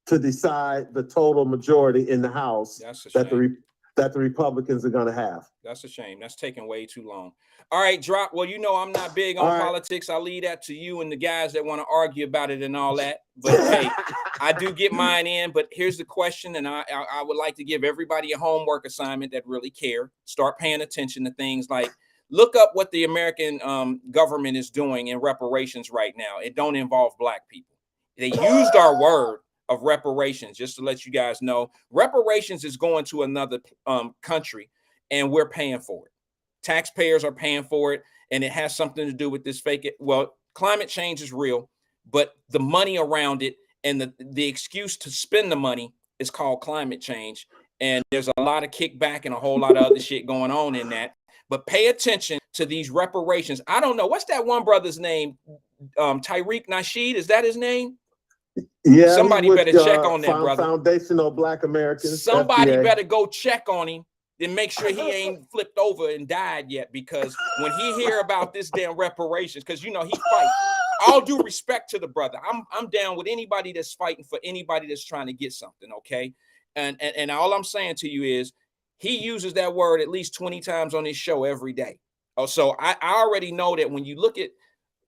to decide the total majority in the House that the Republicans are going to have. That's a shame. That's taking way too long. All right, Drop. Well, you know I'm not big on politics. I'll leave that to you and the guys that want to argue about it and all that. But hey, I do get mine in. But here's the question, and I would like to give everybody a homework assignment that really care. Start paying attention to things like look up what the American government is doing in reparations right now. It don't involve Black people. They used our word of reparations, just to let you guys know. Reparations is going to another country, and we're paying for it. Taxpayers are paying for it, and it has something to do with this climate change is real, but the money around it and the excuse to spend the money is called climate change. And there's a lot of kickback and a whole lot of other shit going on in that. But pay attention to these reparations. I don't know. What's that one brother's name? Tariq Nasheed, is that his name? Yeah. Somebody better check on that, brother. Foundational Black Americans. Somebody FBA. better go check on him and make sure he ain't flipped over and died yet, because when he hear about this damn reparations, because you know he fight. All due respect to the brother, I'm down with anybody that's fighting for anybody that's trying to get something, okay? And all I'm saying to you is he uses that word at least 20 times on his show every day. Oh, so I already know that when you look at,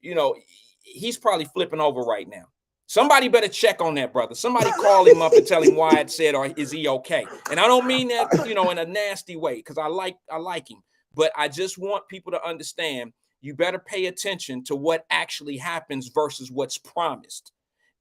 you know, he's probably flipping over right now. Somebody better check on that brother. Somebody call him up and tell him why it said, or is he okay? And I don't mean that, you know, in a nasty way, because I like him, but I just want people to understand you better pay attention to what actually happens versus what's promised.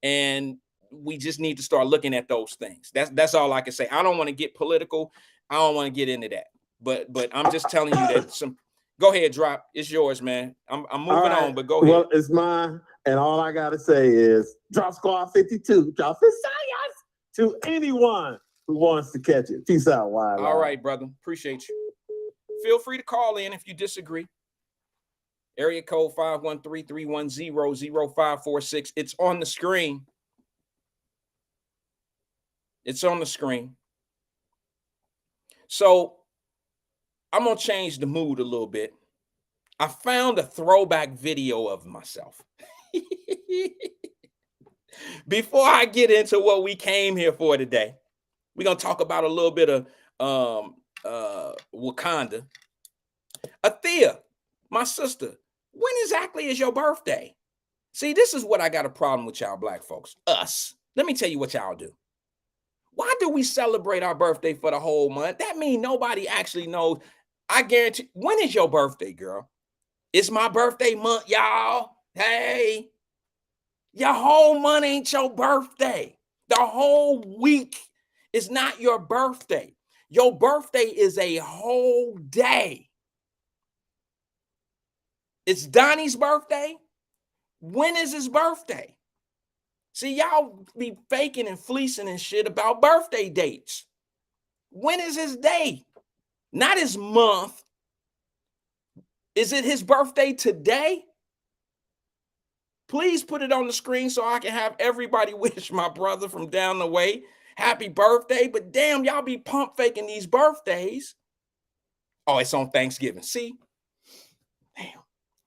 And we just need to start looking at those things. That's all I can say. I don't want to get political. I don't want to get into that, but I'm just telling you that go ahead, Drop. It's yours, man. I'm moving on, but go ahead. Well, it's mine. And all I got to say is Drop Squad 52. Drop his science to anyone who wants to catch it. Peace out, Wyatt. All right, brother. Appreciate you. Feel free to call in if you disagree. Area code 513-310-0546. It's on the screen. It's on the screen. So I'm going to change the mood a little bit. I found a throwback video of myself. Before I get into what we came here for today, we're going to talk about a little bit of Wakanda. Athea, my sister, when exactly is your birthday? See, this is what I got a problem with y'all Black folks. Us. Let me tell you what y'all do. Why do we celebrate our birthday for the whole month? That means nobody actually knows. I guarantee. When is your birthday, girl? It's my birthday month, y'all. Hey, your whole month ain't your birthday. The whole week is not your birthday. Your birthday is a whole day. It's Donnie's birthday. When is his birthday? See, y'all be faking and fleecing and shit about birthday dates. When is his day? Not his month. Is it his birthday today? Please put it on the screen so I can have everybody wish my brother from down the way happy birthday. But damn, y'all be pump faking these birthdays. Oh, it's on Thanksgiving. See? Damn.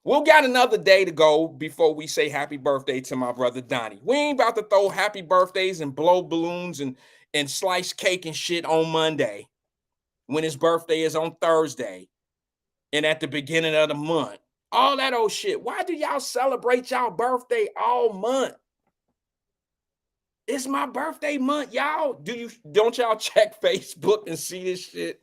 We'll got another day to go before we say happy birthday to my brother Donnie. We ain't about to throw happy birthdays and blow balloons and slice cake and shit on Monday when his birthday is on Thursday and at the beginning of the month. All that old shit. Why do y'all celebrate y'all birthday all month? It's my birthday month, y'all. Don't y'all check Facebook and see this shit?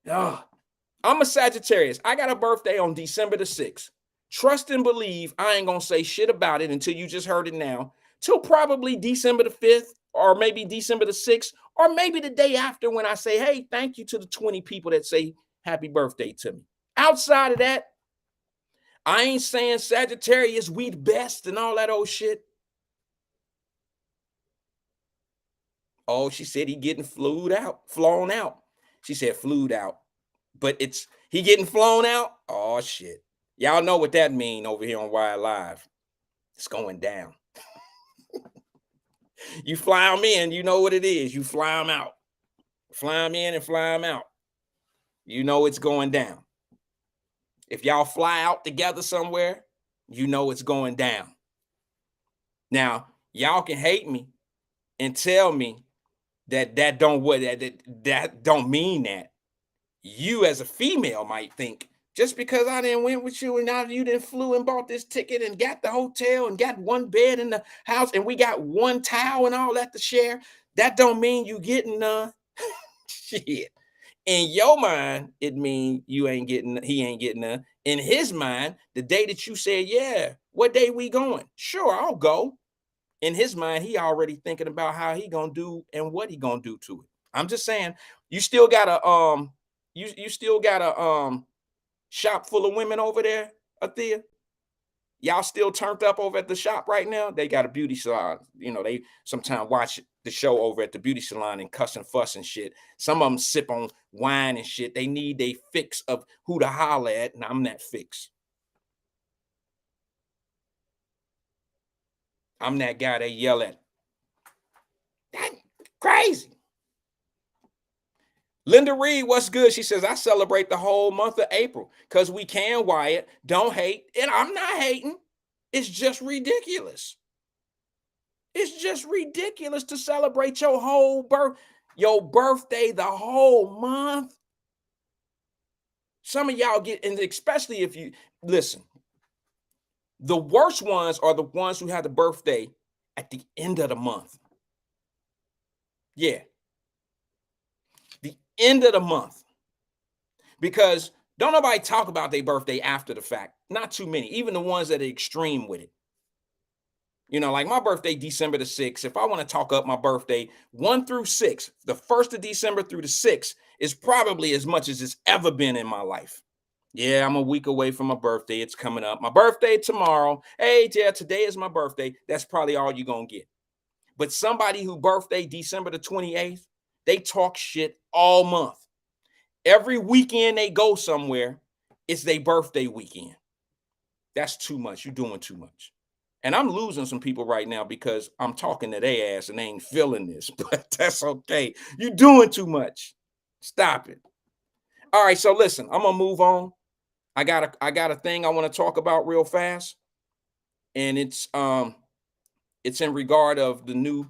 I'm a Sagittarius. I got a birthday on December the 6th. Trust and believe I ain't gonna say shit about it until you just heard it now, till probably December the 5th, or maybe December the 6th, or maybe the day after when I say, hey, thank you to the 20 people that say happy birthday to me. Outside of that, I ain't saying Sagittarius, we the best and all that old shit. Oh, she said he getting flown out. She said flued out, but he getting flown out. Oh shit. Y'all know what that mean over here on Wyatt Live. It's going down. You fly them in, you know what it is. You fly them out. Fly them in and fly them out. You know it's going down. If y'all fly out together somewhere, you know it's going down. Now, y'all can hate me and tell me that don't mean that. You as a female might think, just because I didn't went with you and now you didn't flew and bought this ticket and got the hotel and got one bed in the house and we got one towel and all that to share, that don't mean you getting none. Shit. In your mind, it means he ain't getting none. In his mind, the day that you said, yeah, what day we going? Sure, I'll go. In his mind, he already thinking about how he gonna do and what he gonna do to it. I'm just saying, you still got a you still got a shop full of women over there, Athea? Y'all still turned up over at the shop right now? They got a beauty salon. You know, they sometimes watch the show over at the beauty salon and cuss and fuss and shit. Some of them sip on wine and shit. They need a fix of who to holler at, and I'm that fix. I'm that guy they yell at. That's crazy. Linda Reed, what's good? She says, I celebrate the whole month of April because we can, Wyatt. Don't hate. And I'm not hating. It's just ridiculous. It's just ridiculous to celebrate your birthday the whole month. Some of y'all get, and especially if you, listen, the worst ones are the ones who have the birthday at the end of the month. Yeah. The end of the month. Because don't nobody talk about their birthday after the fact. Not too many. Even the ones that are extreme with it. You know, like my birthday, December the 6th. If I want to talk up my birthday, 1 through 6, the 1st of December through the 6th is probably as much as it's ever been in my life. Yeah, I'm a week away from my birthday. It's coming up. My birthday tomorrow. Hey, yeah, today is my birthday. That's probably all you're going to get. But somebody who birthday December the 28th, they talk shit all month. Every weekend they go somewhere, it's their birthday weekend. That's too much. You're doing too much. And I'm losing some people right now because I'm talking to their ass and they ain't feeling this. But that's okay. You're doing too much. Stop it. All right, so listen, I'm going to move on. I got a thing I want to talk about real fast. And it's in regard of the new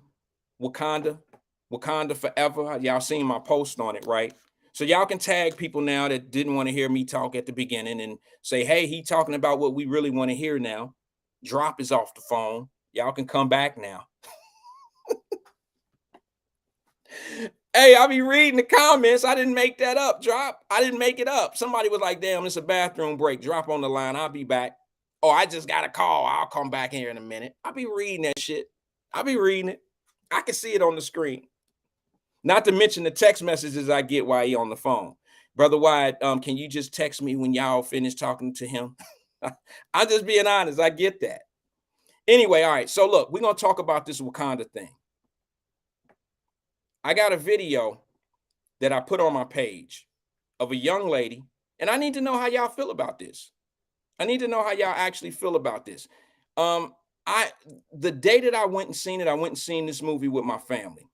Wakanda Forever. Y'all seen my post on it, right? So y'all can tag people now that didn't want to hear me talk at the beginning and say, hey, he talking about what we really want to hear now. Drop is off the phone. Y'all can come back now. Hey, I'll be reading the comments. I didn't make that up, Drop. I didn't make it up. Somebody was like, damn, it's a bathroom break. Drop on the line. I'll be back. Oh, I just got a call. I'll come back here in a minute. I'll be reading that shit. I'll be reading it. I can see it on the screen. Not to mention the text messages I get while he on the phone. Brother Wyatt, can you just text me when y'all finish talking to him? I'm just being honest. I get that. Anyway, all right. So look, we're going to talk about this Wakanda thing. I got a video that I put on my page of a young lady, and I need to know how y'all feel about this. I need to know how y'all actually feel about this. The day that I went and seen this movie with my family.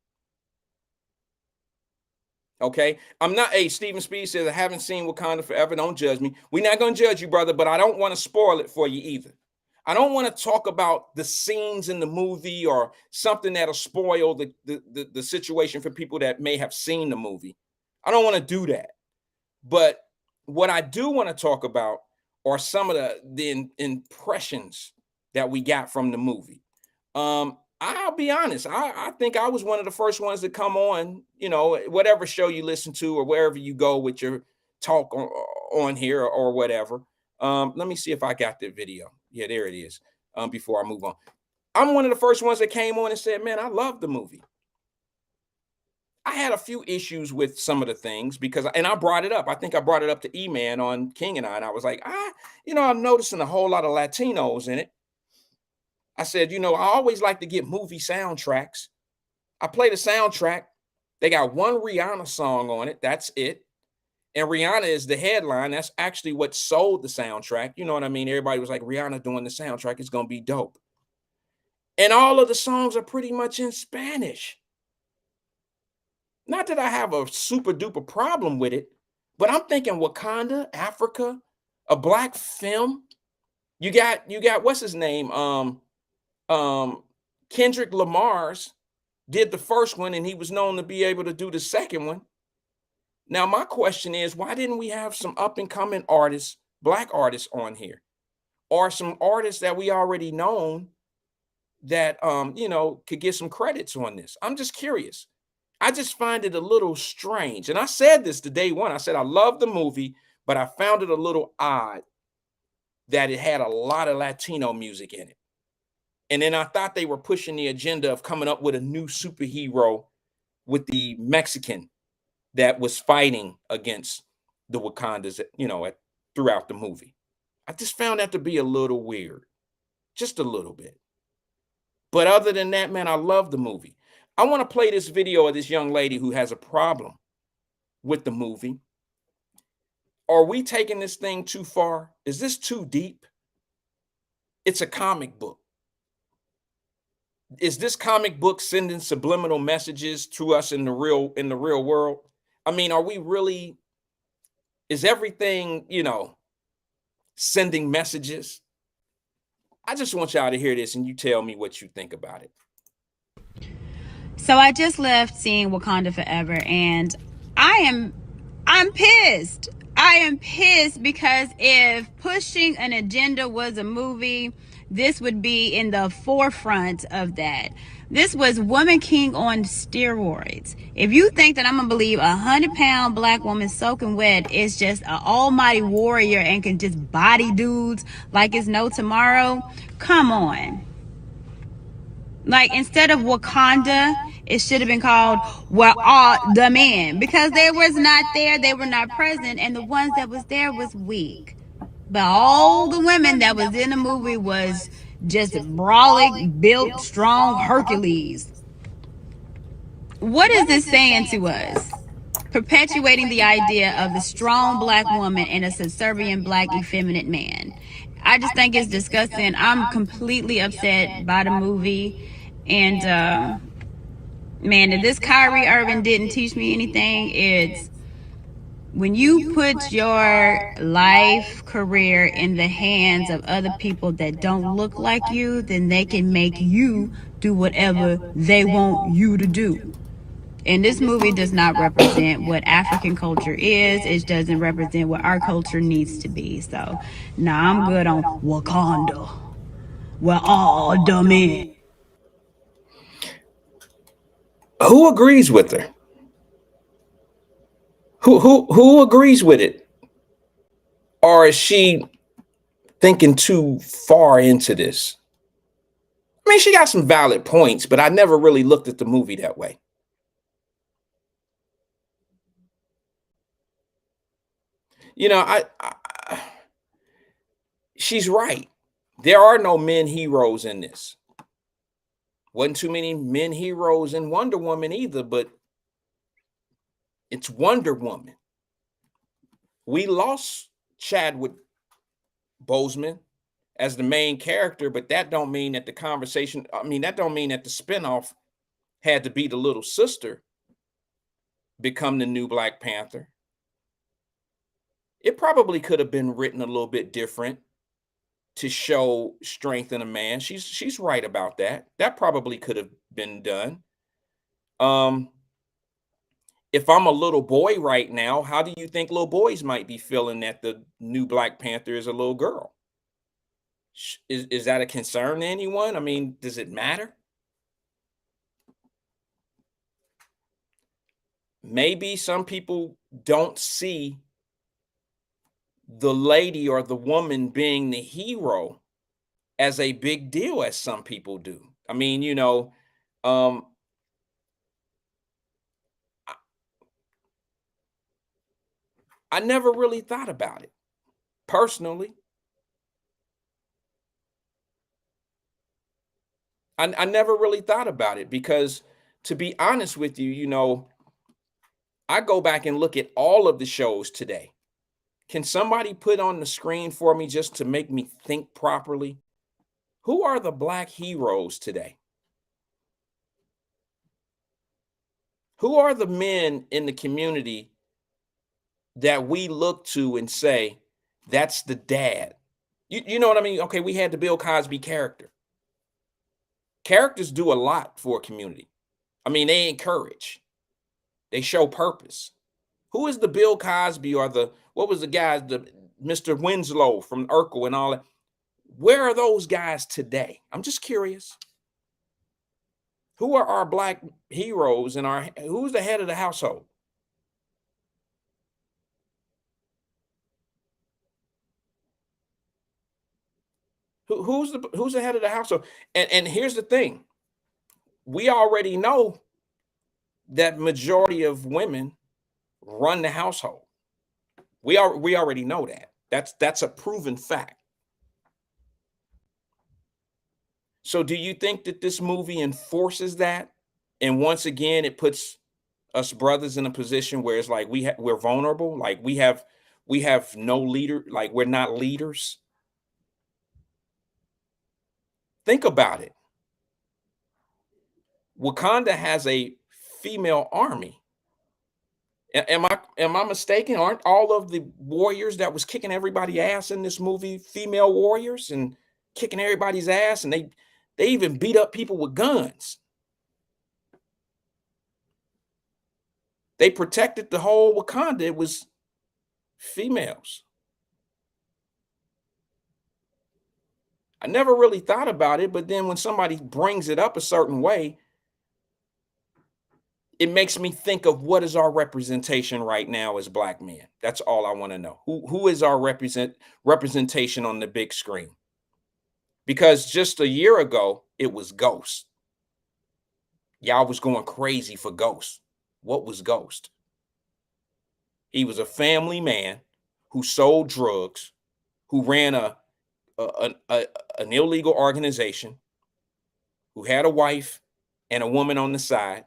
Okay. I'm not, Stephen Speed says, I haven't seen Wakanda Forever. Don't judge me. We're not going to judge you, brother, but I don't want to spoil it for you either. I don't want to talk about the scenes in the movie or something that'll spoil the situation for people that may have seen the movie. I don't want to do that. But what I do want to talk about are some of the impressions that we got from the movie. I'll be honest. I think I was one of the first ones to come on, you know, whatever show you listen to or wherever you go with your talk on here or whatever. Let me see if I got the video. Yeah, there it is. Before I move on, I'm one of the first ones that came on and said, man, I love the movie. I had a few issues with some of the things and I brought it up. I think I brought it up to E-Man on King and I was like, I'm noticing a whole lot of Latinos in it. I said, I always like to get movie soundtracks. I play the soundtrack. They got one Rihanna song on it. That's it. And Rihanna is the headline. That's actually what sold the soundtrack. You know what I mean? Everybody was like, Rihanna doing the soundtrack is going to be dope. And all of the songs are pretty much in Spanish. Not that I have a super duper problem with it, but I'm thinking Wakanda, Africa, a black film. You got what's his name? Kendrick Lamar's did the first one, and he was known to be able to do the second one. Now, my question is, why didn't we have some up and coming artists, black artists on here, or some artists that we already known that could get some credits on this? I'm just curious. I just find it a little strange. And I said this to day one. I said, I love the movie, but I found it a little odd that it had a lot of Latino music in it. And then I thought they were pushing the agenda of coming up with a new superhero with the Mexican that was fighting against the Wakandas, throughout the movie. I just found that to be a little weird, just a little bit. But other than that, man, I love the movie. I want to play this video of this young lady who has a problem with the movie. Are we taking this thing too far? Is this too deep? It's a comic book. Is this comic book sending subliminal messages to us in the real world? I mean, is everything, sending messages? I just want y'all to hear this and you tell me what you think about it. So I just left seeing Wakanda Forever, and I'm pissed. I am pissed because if pushing an agenda was a movie, this would be in the forefront of that. This was Woman King on steroids. If you think that I'm gonna believe 100-pound black woman soaking wet is just an almighty warrior and can just body dudes like it's no tomorrow, come on. Like, instead of Wakanda, it should have been called All the Men, because they was not there, they were not present, and the ones that was there was weak. But all the women that was in the movie was just brolic, built, strong Hercules. What is this saying to us? Perpetuating the idea of the strong black woman and a subservient black effeminate man. I just think it's disgusting. I'm completely upset by the movie. And man, if this Kyrie Irving didn't teach me anything, it's when you put your life career in the hands of other people that don't look like you, then they can make you do whatever they want you to do. And this movie does not represent what African culture is. It doesn't represent what our culture needs to be. So, nah, I'm good on Wakanda. We're all the men. Who agrees with her? Who agrees with it? Or is she thinking too far into this? I mean, she got some valid points, but I never really looked at the movie that way. She's right. There are no men heroes in this. Wasn't too many men heroes in Wonder Woman either, but it's Wonder Woman. We lost Chadwick Boseman as the main character, but that don't mean that that don't mean that the spinoff had to be the little sister become the new Black Panther. It probably could have been written a little bit different to show strength in a man. She's right about that. That probably could have been done. If I'm a little boy right now, how do you think little boys might be feeling that the new Black Panther is a little girl? Is that a concern to anyone? I mean, does it matter? Maybe some people don't see the lady or the woman being the hero as a big deal as some people do. I mean, I never really thought about it personally. I never really thought about it because, to be honest with you, I go back and look at all of the shows today. Can somebody put on the screen for me just to make me think properly? Who are the Black heroes today? Who are the men in the community that we look to and say, that's the dad? You know what I mean? Okay, we had the Bill Cosby character. Characters do a lot for a community. I mean, they encourage, they show purpose. Who is the Bill Cosby or what was the guy, the Mr. Winslow from Urkel and all that? Where are those guys today? I'm just curious. Who are our Black heroes and who's the head of the household? Who's the head of the household? And here's the thing. We already know that majority of women run the household. We already know that. That's a proven fact. So do you think that this movie enforces that? And once again, it puts us brothers in a position where it's like we're vulnerable, like we have no leader, like we're not leaders. Think about it. Wakanda has a female army. Am I mistaken? Aren't all of the warriors that was kicking everybody's ass in this movie female warriors and kicking everybody's ass, and they even beat up people with guns? They protected the whole Wakanda. It was females. I never really thought about it, but then when somebody brings it up a certain way, it makes me think of what is our representation right now as Black men. That's all I want to know. Who is our representation on the big screen? Because just a year ago, it was Ghost. Y'all was going crazy for Ghost. What was Ghost? He was a family man who sold drugs, who ran an illegal organization, who had a wife and a woman on the side.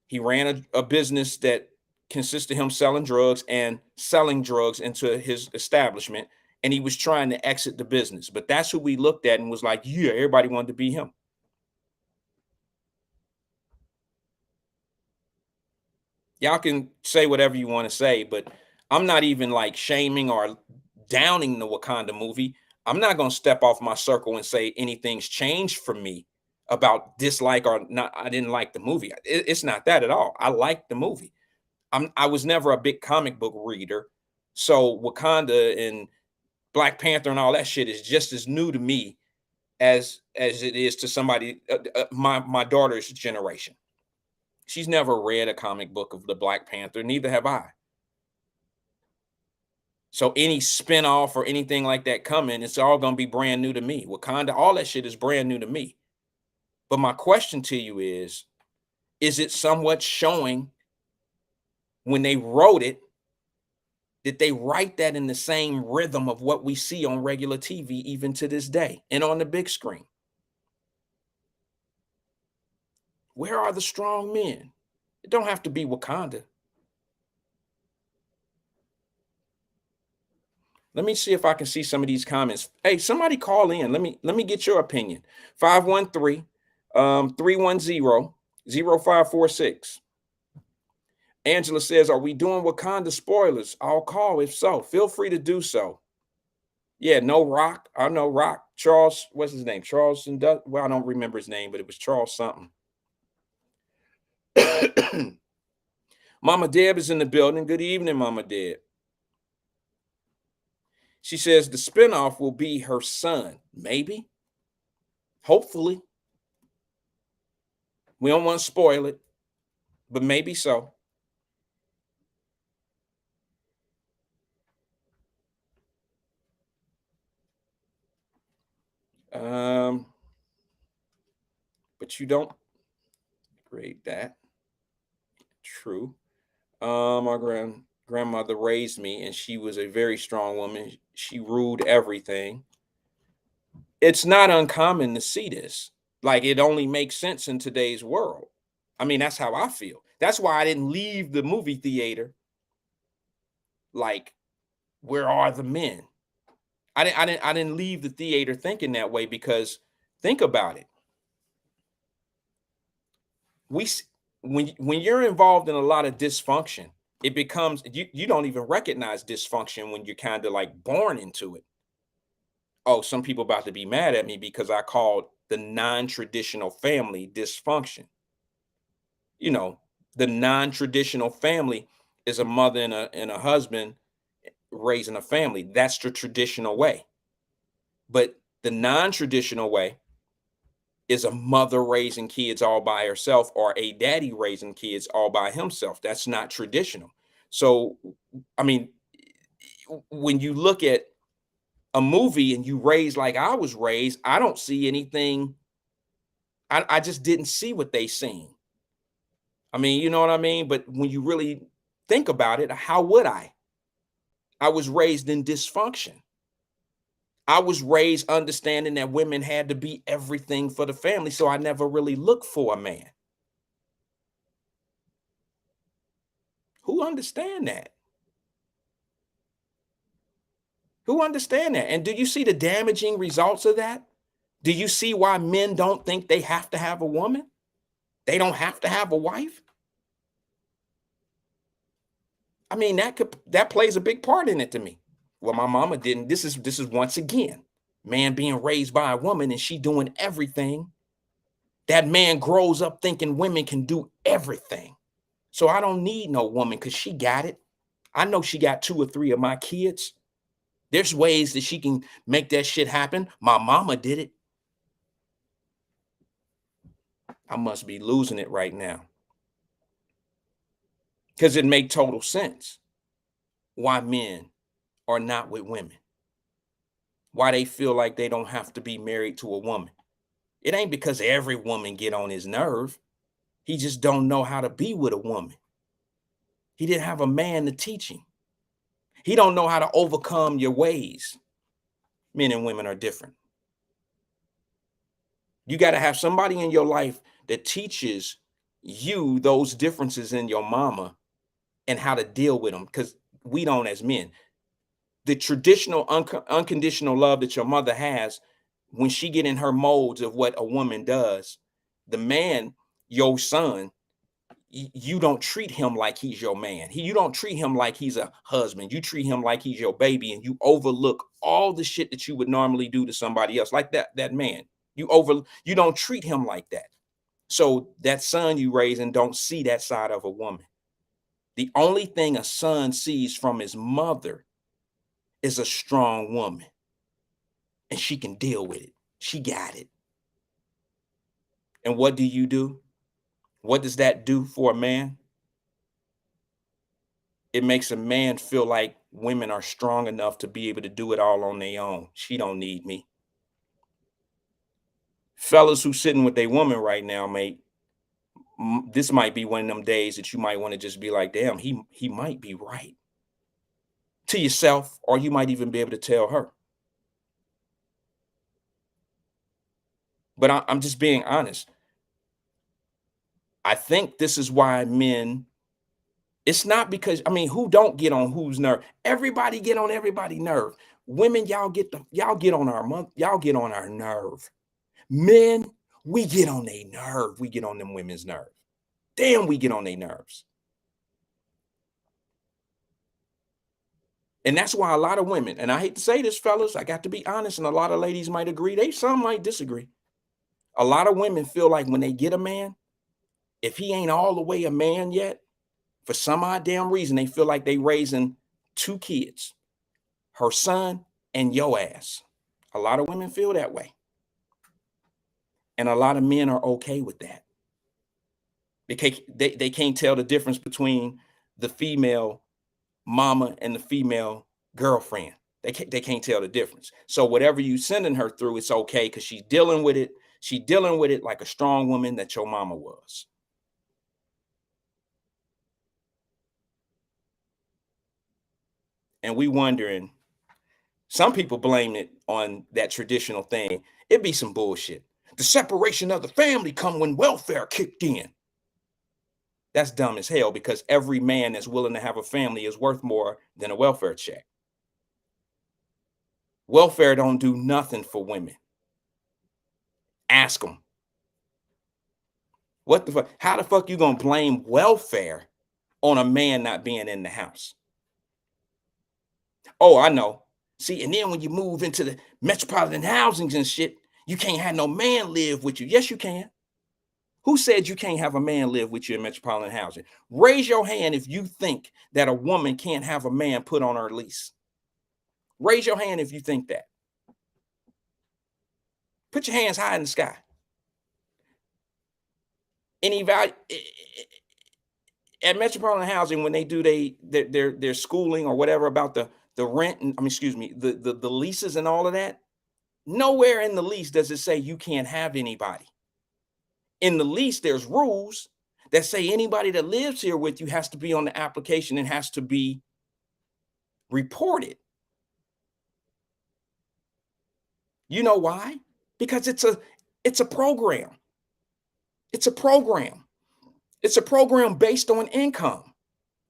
He ran a business that consisted of him selling drugs and selling drugs into his establishment, and he was trying to exit the business. But that's who we looked at and was like, yeah, everybody wanted to be him. Y'all can say whatever you want to say, but I'm not even like shaming or downing the Wakanda movie. I'm not going to step off my circle and say anything's changed for me about dislike or not. I didn't like the movie. It's not that at all. I liked the movie. I was never a big comic book reader. So Wakanda and Black Panther and all that shit is just as new to me as it is to somebody, my daughter's generation. She's never read a comic book of the Black Panther, neither have I. So any spinoff or anything like that coming, it's all going to be brand new to me. Wakanda, all that shit is brand new to me. But my question to you is it somewhat showing when they wrote it, did they write that in the same rhythm of what we see on regular TV even to this day and on the big screen? Where are the strong men? It don't have to be Wakanda. Let me see if I can see some of these comments. Hey, somebody call in. Let me get your opinion. 513-310-0546. Angela says, are we doing Wakanda spoilers? I'll call if so. Feel free to do so. Yeah, no Rock. I know Rock. Charles, what's his name? Charles, well, I don't remember his name, but it was Charles something. Mama Deb is in the building. Good evening, Mama Deb. She says the spinoff will be her son. Maybe. Hopefully. We don't want to spoil it, but maybe so. But you don't grade that. True. My grandmother raised me, and she was a very strong woman. She ruled everything. It's not uncommon to see this. Like, it only makes sense in today's world. I mean, that's how I feel. That's why I didn't leave the movie theater like, where are the men? I didn't leave the theater thinking that way, because think about it. When you're involved in a lot of dysfunction, it becomes, you don't even recognize dysfunction when you're kind of like born into it. Oh, some people about to be mad at me because I called the non-traditional family dysfunction. You know, the non-traditional family is a mother and a husband raising a family. That's the traditional way. But the non-traditional way is a mother raising kids all by herself, or a daddy raising kids all by himself. That's not traditional. So, I mean, when you look at a movie and you raise like I was raised, I don't see anything. I just didn't see what they seen. I mean, you know what I mean? But when you really think about it, how would I? I was raised in dysfunction. I was raised understanding that women had to be everything for the family, so I never really looked for a man. Who understand that? Who understand that? And do you see the damaging results of that? Do you see why men don't think they have to have a woman? They don't have to have a wife? I mean, that plays a big part in it to me. Well, my mama didn't. This is once again, man being raised by a woman and she doing everything. That man grows up thinking women can do everything. So I don't need no woman because she got it. I know she got 2 or 3 of my kids. There's ways that she can make that shit happen. My mama did it. I must be losing it right now. Because it makes total sense why men are not with women. Why they feel like they don't have to be married to a woman. It ain't because every woman get on his nerve. He just don't know how to be with a woman. He didn't have a man to teach him. He don't know how to overcome your ways. Men and women are different. You got to have somebody in your life that teaches you those differences in your mama and how to deal with them, because we don't as men. The traditional unconditional love that your mother has, when she get in her molds of what a woman does, the man, your son, you don't treat him like he's your man. You don't treat him like he's a husband. You treat him like he's your baby, and you overlook all the shit that you would normally do to somebody else, like that man. You don't treat him like that. So that son you raising don't see that side of a woman. The only thing a son sees from his mother is a strong woman, and she can deal with it. She got it. And what do? What does that do for a man? It makes a man feel like women are strong enough to be able to do it all on their own. She don't need me. Fellas who sitting with their woman right now, mate, this might be one of them days that you might want to just be like, damn, he might be right. To yourself, or you might even be able to tell her. But I'm just being honest. I think this is why men, it's not because, I mean, who don't get on whose nerve? Everybody get on everybody's nerve. Women, y'all get on our nerve. Men, we get on their nerve. We get on them women's nerve. Damn, we get on their nerves. And that's why a lot of women, and I hate to say this, fellas, I got to be honest, and a lot of ladies might agree. Some might disagree. A lot of women feel like when they get a man, if he ain't all the way a man yet, for some odd damn reason, they feel like they raising 2 kids, her son and your ass. A lot of women feel that way. And a lot of men are okay with that. They can't tell the difference between the female mama and the female girlfriend. They can't tell the difference. So whatever you sending her through, it's okay because she's dealing with it. She's dealing with it like a strong woman that your mama was. And we wondering, some people blame it on that traditional thing. It be some bullshit. The separation of the family come when welfare kicked in. That's dumb as hell because every man that's willing to have a family is worth more than a welfare check. Welfare don't do nothing for women. Ask them. What the fuck? How the fuck you gonna blame welfare on a man not being in the house? Oh, I know. See, and then when you move into the metropolitan housings and shit, you can't have no man live with you. Yes, you can. Who said you can't have a man live with you in metropolitan housing? Raise your hand if you think that a woman can't have a man put on her lease. Raise your hand if you think that. Put your hands high in the sky. At metropolitan housing, when they do their schooling or whatever about the rent, and the leases and all of that, nowhere in the lease does it say you can't have anybody. In the lease, there's rules that say anybody that lives here with you has to be on the application and has to be reported. You know why? Because it's a program. It's a program. It's a program based on income.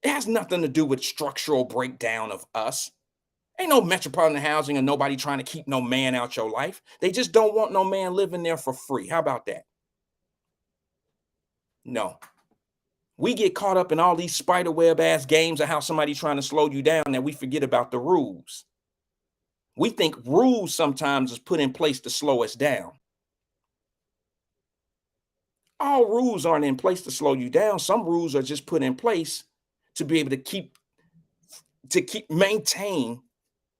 It has nothing to do with structural breakdown of us. Ain't no metropolitan housing and nobody trying to keep no man out your life. They just don't want no man living there for free. How about that? No. We get caught up in all these spiderweb ass games of how somebody's trying to slow you down that we forget about the rules. We think rules sometimes is put in place to slow us down. All rules aren't in place to slow you down. Some rules are just put in place to be able to maintain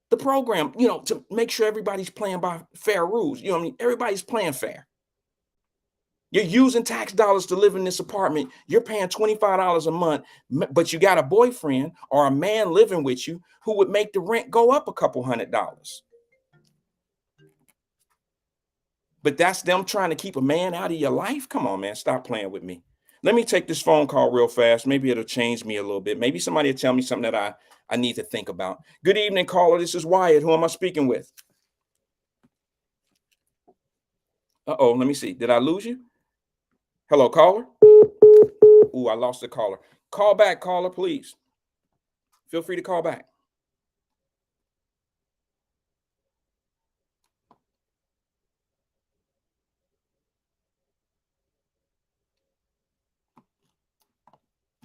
the program, to make sure everybody's playing by fair rules. Everybody's playing fair. You're using tax dollars to live in this apartment. You're paying $25 a month, but you got a boyfriend or a man living with you who would make the rent go up a couple $100. But that's them trying to keep a man out of your life. Come on, man, stop playing with me. Let me take this phone call real fast. Maybe it'll change me a little bit. Maybe somebody will tell me something that I need to think about. Good evening, caller. This is Wyatt. Who am I speaking with? Uh-oh, let me see. Did I lose you? Hello, caller. Ooh, I lost the caller. Call back, caller, please. Feel free to call back.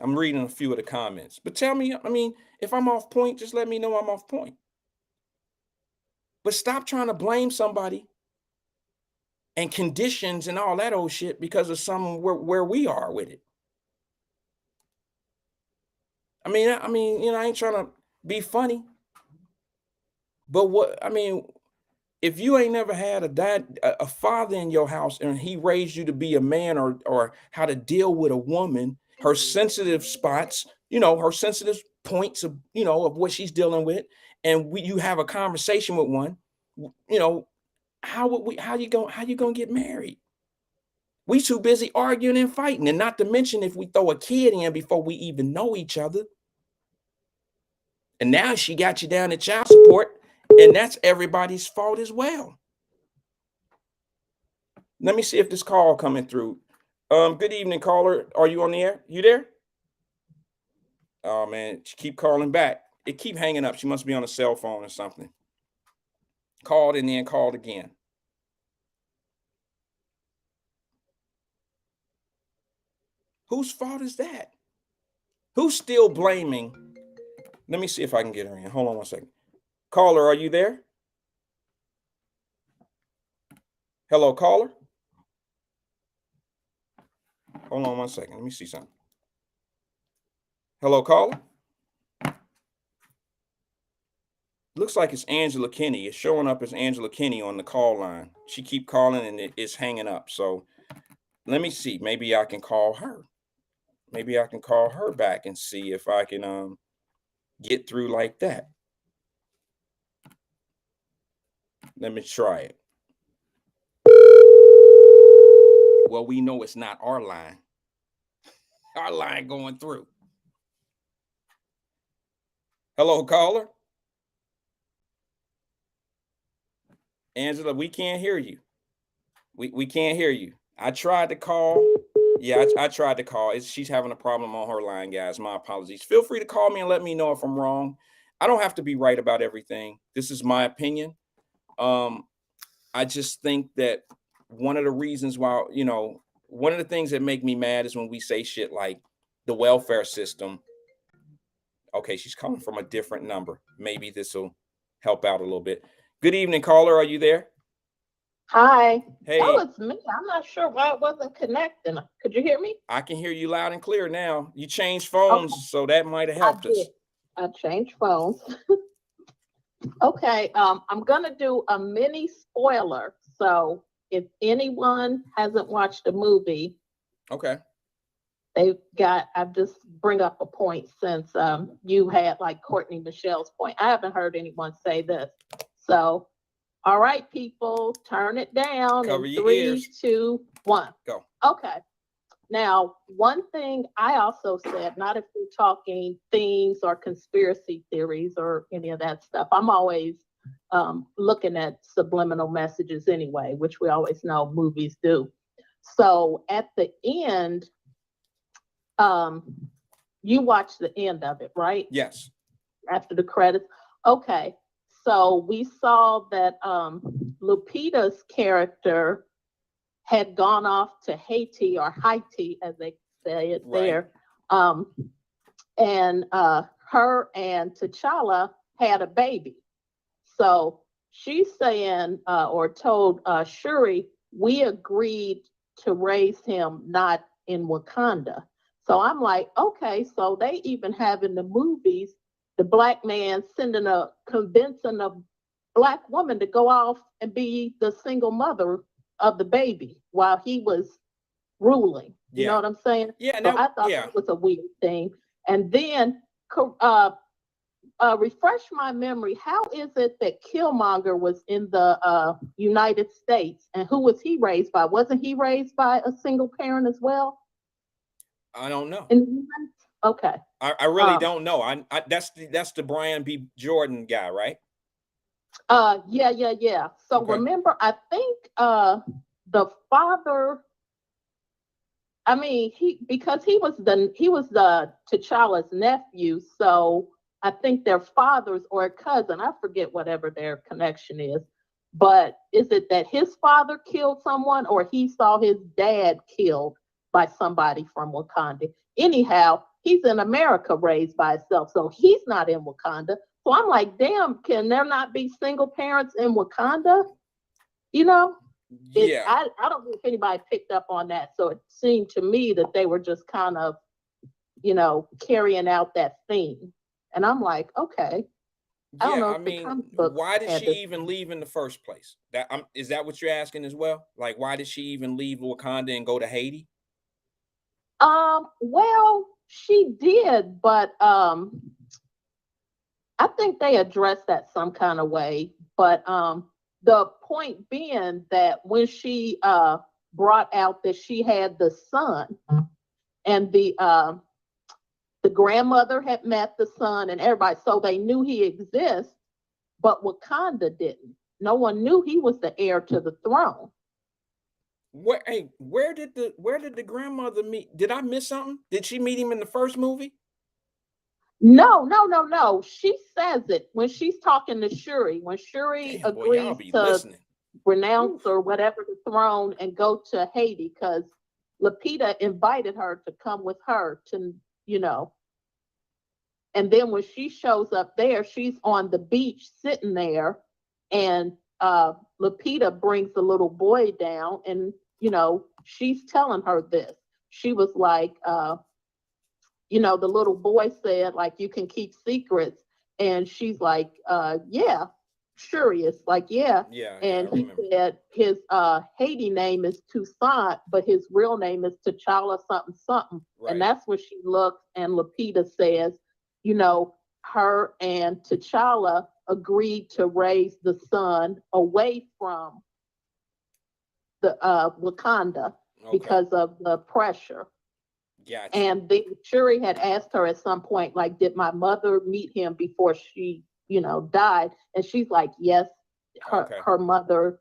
I'm reading a few of the comments. But tell me, if I'm off point, just let me know I'm off point. But stop trying to blame somebody and conditions and all that old shit because of where we are with it. I ain't trying to be funny. But if you ain't never had a father in your house and he raised you to be a man or how to deal with a woman, her sensitive spots, her sensitive points of what she's dealing with, and you have a conversation with one, how you gonna get married? We too busy arguing and fighting, and not to mention if we throw a kid in before we even know each other. And now she got you down to child support, and that's everybody's fault as well. Let me see if this call coming through. Good evening, caller. Are you on the air? You there? Oh man, she keep calling back. It keep hanging up. She must be on a cell phone or something. Called and then called again. Whose fault is that? Who's still blaming? Let me see if I can get her in. Hold on one second. Caller, are you there? Hello, caller. Hold on one second. Let me see something. Hello, caller. Looks like it's Angela Kinney. It's showing up as Angela Kinney on the call line. She keep calling and it's hanging up. So let me see. Maybe I can call her. Maybe I can call her back and see if I can get through like that. Let me try it. Well, we know it's not our line. Our line going through. Hello, caller. Angela, we can't hear you. We can't hear you. I tried to call. Yeah, I tried to call. She's having a problem on her line, guys. My apologies. Feel free to call me and let me know if I'm wrong. I don't have to be right about everything. This is my opinion. I just think that one of the reasons why, one of the things that make me mad is when we say shit like the welfare system. Okay, she's calling from a different number. Maybe this will help out a little bit. Good evening, caller. Are you there? Hi. Hey. That was me. I'm not sure why it wasn't connecting. Could you hear me? I can hear you loud and clear now. You changed phones, so that might have helped us. I changed phones. Okay, I'm gonna do a mini spoiler. So if anyone hasn't watched the movie, okay, I just bring up a point since you had like Courtney Michelle's point. I haven't heard anyone say this. So, all right, people, turn it down. Cover in your 3, ears. 2, 1. Go. Okay. Now, one thing I also said, not if we're talking themes or conspiracy theories or any of that stuff. I'm always looking at subliminal messages anyway, which we always know movies do. So at the end, you watched the end of it, right? Yes. After the credits. Okay. So we saw that Lupita's character had gone off to Haiti, or Haiti, as they say it there. And her and T'Challa had a baby. So she's saying, or told Shuri, we agreed to raise him not in Wakanda. So I'm like, okay, so they even have in the movies, the black man convincing a black woman to go off and be the single mother of the baby while he was ruling. You know what I'm saying? Yeah. So I thought that was a weird thing. And then refresh my memory. How is it that Killmonger was in the United States, and who was he raised by? Wasn't he raised by a single parent as well? I don't know. Okay. I really don't know. That's the Brian B. Jordan guy, right? Yeah. So remember, I think the father, I mean, because he was the T'Challa's nephew, so I think their fathers or a cousin, I forget whatever their connection is. But is it that his father killed someone, or he saw his dad killed by somebody from Wakanda? Anyhow, he's in America raised by himself, so he's not in Wakanda. So I'm like, damn, can there not be single parents in Wakanda? Yeah. I don't know if anybody picked up on that. So it seemed to me that they were just kind of, carrying out that theme. And I'm like, okay. I don't know. I mean, why did she even leave in the first place? Is that what you're asking as well? Like, why did she even leave Wakanda and go to Haiti? Well, she did, but I think they addressed that some kind of way. But the point being that when she brought out that she had the son, and the grandmother had met the son and everybody, so they knew he exists, but Wakanda didn't. No one knew he was the heir to the throne. Where did the grandmother meet? Did I miss something? Did she meet him in the first movie? No. She says it when she's talking to Shuri. When Shuri agrees to renounce or whatever the throne and go to Haiti, because Lupita invited her to come with her to, And then when she shows up there, she's on the beach sitting there, and Lupita brings the little boy down, and she's telling her this. She was like, the little boy said, like, you can keep secrets. And she's like, yeah, Shurious, like, yeah. And he said his Haiti name is Toussaint, but his real name is T'Challa something. Right. And that's when she looks, and Lupita says, her and T'Challa agreed to raise the son away from the Wakanda because of the pressure. Gotcha. And the jury had asked her at some point, like, did my mother meet him before she, died? And she's like, yes, her mother,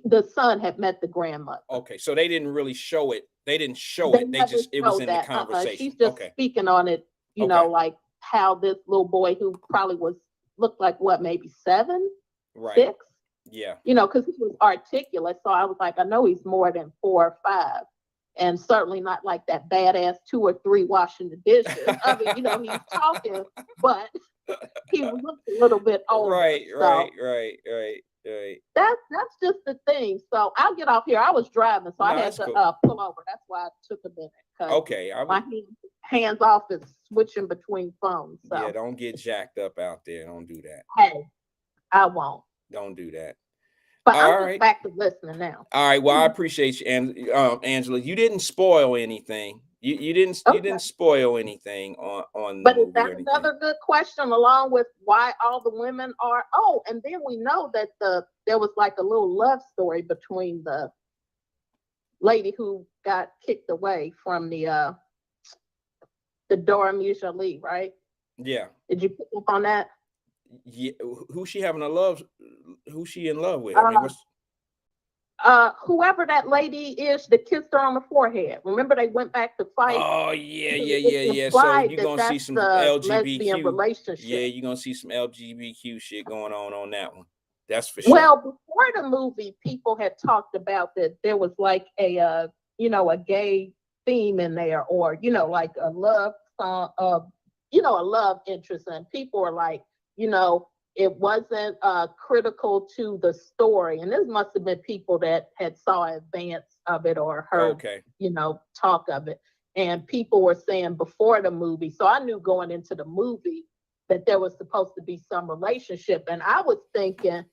the son had met the grandmother. Okay, so they didn't really show it. They didn't show it. They just, it was in the conversation. She's just speaking on it, like how this little boy who probably looked like what, maybe 7, right. 6? Yeah. Because he was articulate. So I was like, I know he's more than 4 or 5. And certainly not like that badass 2 or 3 washing the dishes. I mean, he's talking, but he looked a little bit older. Right. That's just the thing. So I'll get off here. I was driving, so I had to pull over. That's why it took a minute. Okay. My hands off is switching between phones. So. Yeah, don't get jacked up out there. Don't do that. Hey, I won't. Don't do that. But I'm just back to listening now. All right. Well, I appreciate you, and Angela. You didn't spoil anything. You didn't spoil anything on. But is that another good question, along with why all the women are? Oh, and then we know that there was like a little love story between the lady who got kicked away from the Dora Mijolie, right? Yeah. Did you pick up on that? Yeah. Who's she in love with? I mean, whoever that lady is that kissed her on the forehead. Remember, they went back to fight. Oh yeah. So you're gonna see some LGBTQ relationship. Yeah, you're gonna see some LGBTQ shit going on that one. That's for sure. Well, before the movie, people had talked about that there was like a gay theme in there, or like a love song, a love interest, and people are like, it wasn't critical to the story. And this must have been people that had saw advance of it or heard, talk of it. And people were saying before the movie, so I knew going into the movie that there was supposed to be some relationship. And I was thinking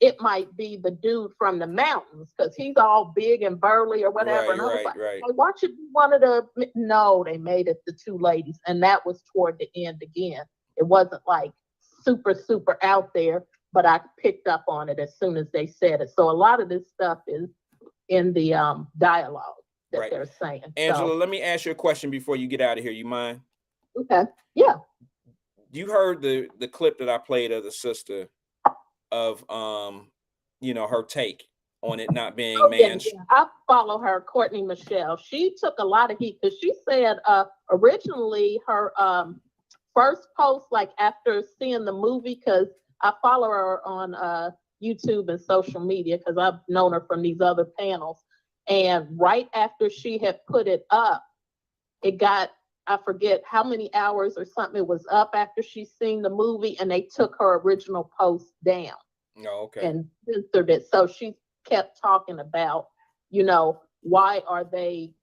it might be the dude from the mountains because he's all big and burly or whatever. Right, and I was like, right. hey, why should be one of the, no, they made it the 2 ladies. And that was toward the end again. It wasn't like super out there, but I picked up on it as soon as they said it. So a lot of this stuff is in the dialogue that they're saying. Angela, let me ask you a question before you get out of here. You mind? Okay. Yeah. You heard the clip that I played of the sister of her take on it not being man's. Yeah. I follow her, Courtney Michelle. She took a lot of heat because she said originally her first post, like after seeing the movie, because I follow her on YouTube and social media because I've known her from these other panels. And right after she had put it up, it got, I forget how many hours or something it was up after she seen the movie, and they took her original post down. Oh, okay. And censored it. So she kept talking about, why are they,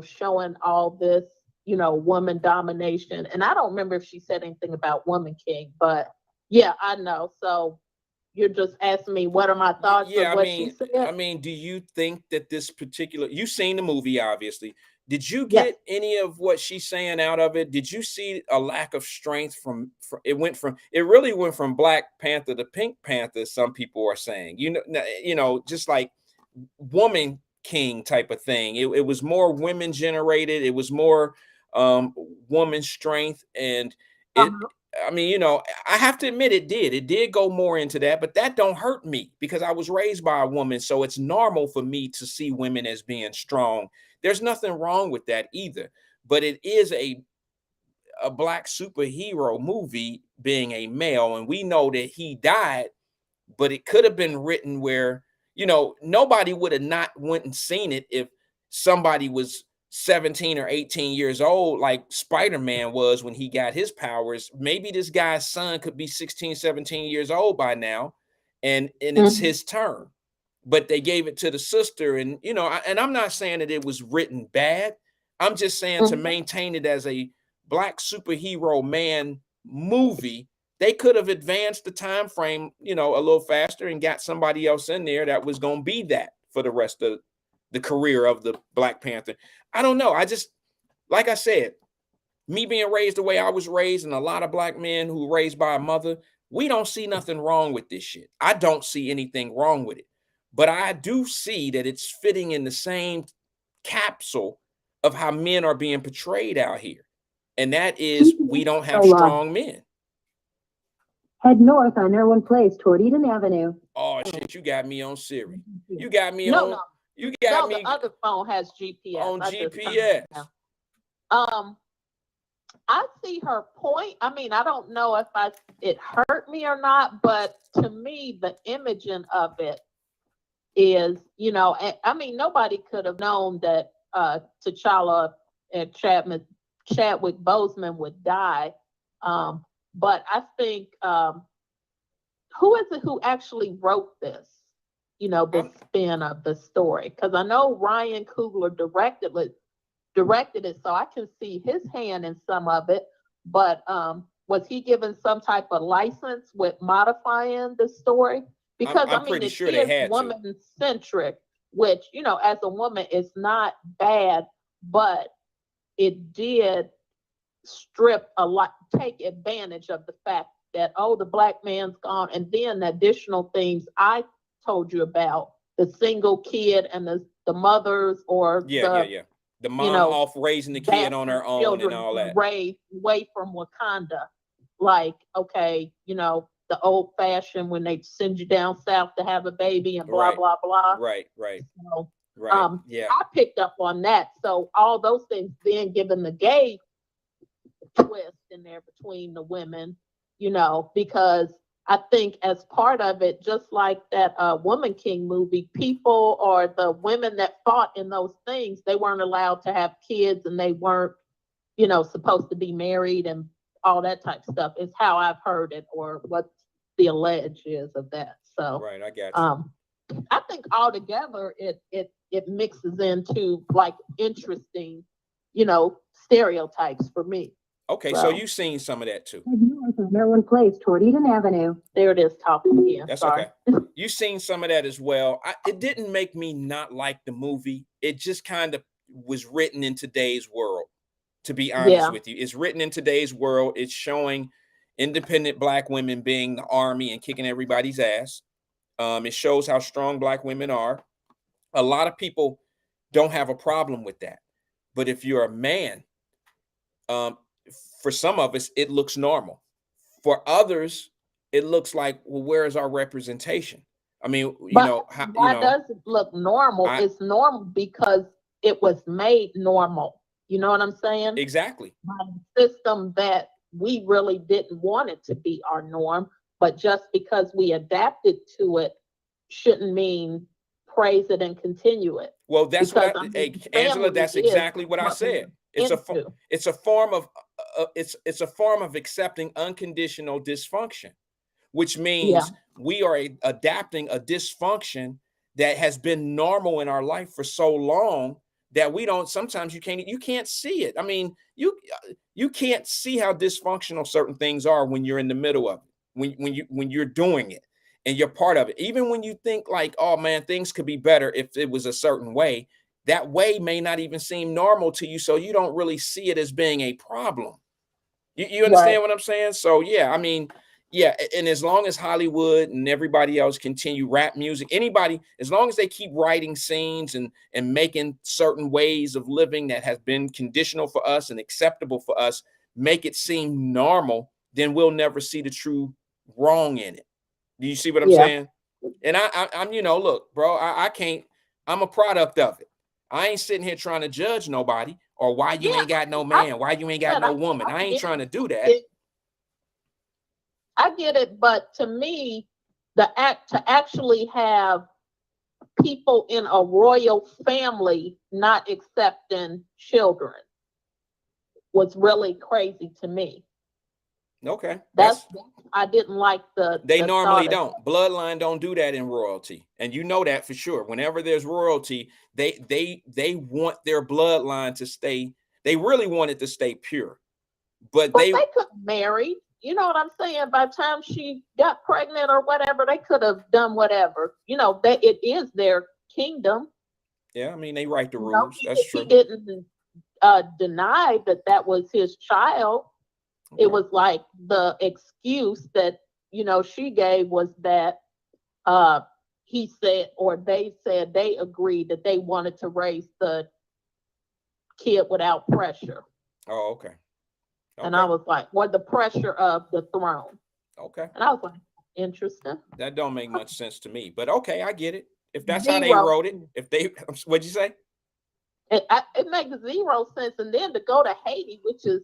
showing all this, woman domination. And I don't remember if she said anything about woman king, but yeah, I know. So you're just asking me what are my thoughts of what she said? I mean, do you think that this particular, you've seen the movie, obviously. Did you get any of what she's saying out of it? Did you see a lack of strength from it really went from Black Panther to Pink Panther, some people are saying, just like woman king type of thing. It was more women generated. It was more woman strength. And I mean, I have to admit it did go more into that, but that don't hurt me because I was raised by a woman. So it's normal for me to see women as being strong. There's nothing wrong with that either, but it is a Black superhero movie being a male. And we know that he died, but it could have been written where, nobody would have not went and seen it if somebody was 17 or 18 years old, like Spider-Man was when he got his powers. Maybe this guy's son could be 16, 17 years old by now, and it's his turn. But they gave it to the sister, and and I'm not saying that it was written bad. I'm just saying to maintain it as a Black superhero man movie, they could have advanced the time frame, a little faster and got somebody else in there that was going to be that for the rest of the career of the Black Panther. I don't know. I just, like I said, me being raised the way I was raised, and a lot of Black men who were raised by a mother, We don't see nothing wrong with this shit. I don't see anything wrong with it. But I do see that it's fitting in the same capsule of how men are being portrayed out here. And that is, we don't have strong men. Head north on Irwin Place toward Eden Avenue. Oh shit, you got me on Siri. You got me on. You got me. The other phone has GPS. On GPS. I see her point. I mean, I don't know if it hurt me or not, but to me, the imaging of it is, you know, I mean, nobody could have known that T'Challa and Chadwick Boseman would die. But I think, who is it who actually wrote this? You know, the spin of the story? Because I know Ryan Coogler directed it, so I can see his hand in some of it. But was he given some type of license with modifying the story? Because I'm pretty sure they had woman centric, which, you know, as a woman, it's not bad, but it did take advantage of the fact that, oh, the black man's gone, and then the additional things I told you about, the single kid and the mothers or the mom off raising the kid on her own and all that. Raised away from Wakanda. Like, okay, you know, the old fashioned when they send you down south to have a baby and blah, blah, blah. Right. So, I picked up on that. So all those things, then given the gay twist in there between the women, you know, because I think as part of it, just like that Woman King movie, people or the women that fought in those things, they weren't allowed to have kids and they weren't, you know, supposed to be married and all that type of stuff is how I've heard it, or what the allege is of that. So right, I got you. I think altogether it mixes into like interesting, you know, stereotypes for me. Okay, so you've seen some of that too. Maryland Place toward Eden Avenue. There it is talking again. That's sorry. Okay. You've seen some of that as well. It didn't make me not like the movie. It just kind of was written in today's world, to be honest with you. It's written in today's world. It's showing independent black women being the army and kicking everybody's ass. It shows how strong black women are. A lot of people don't have a problem with that. But if you're a man, for some of us, it looks normal. For others, it looks like, well, where is our representation? I mean, why does it look normal? It's normal because it was made normal. You know what I'm saying? Exactly. By the system that we really didn't want it to be our norm, but just because we adapted to it shouldn't mean praise it and continue it. Well, that's what Angela, that's exactly what I said. It's a form of accepting unconditional dysfunction, which means we are adapting a dysfunction that has been normal in our life for so long that sometimes you can't see it. I mean, you can't see how dysfunctional certain things are when you're in the middle of it, when you're doing it and you're part of it. Even when you think like, oh man, things could be better if it was a certain way, that way may not even seem normal to you. So you don't really see it as being a problem. You understand what I'm saying? So yeah, I mean, yeah. And as long as Hollywood and everybody else continue rap music, anybody, as long as they keep writing scenes and making certain ways of living that has been conditional for us and acceptable for us, make it seem normal, then we'll never see the true wrong in it. Do you see what I'm saying? And I'm, look, bro, I can't, I'm a product of it. I ain't sitting here trying to judge nobody or why you ain't got no man, why you ain't got no woman. I ain't trying to do that. I get it, but to me, to actually have people in a royal family not accepting children was really crazy to me. Okay. I didn't like they normally don't. Bloodline don't do that in royalty. And you know that for sure. Whenever there's royalty, they want their bloodline to stay, they really want it to stay pure. But they could marry. You know what I'm saying? By the time she got pregnant or whatever, they could have done whatever. You know, it is their kingdom. Yeah, I mean, they write the rules. That's true. He didn't deny that was his child. Okay. It was like the excuse that she gave was that he said, or they said, they agreed that they wanted to raise the kid without pressure. Oh, okay. And I was like, or the pressure of the throne. Okay. And I was like, interesting. That don't make much sense to me, but okay, I get it. If that's how they wrote it, what'd you say? It makes zero sense. And then to go to Haiti, which is,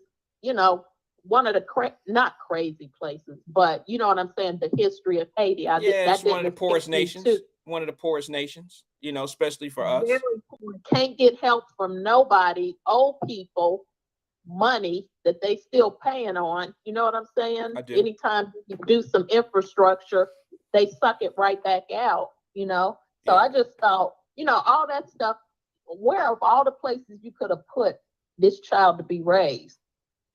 one of the not crazy places, but you know what I'm saying, the history of Haiti. It's one of the poorest nations. One of the poorest nations, especially for us. Very poor. Can't get help from nobody. Old people, money that they still paying on. You know what I'm saying? I do. Anytime you do some infrastructure, they suck it right back out. So I just thought, all that stuff. Where of all the places you could have put this child to be raised?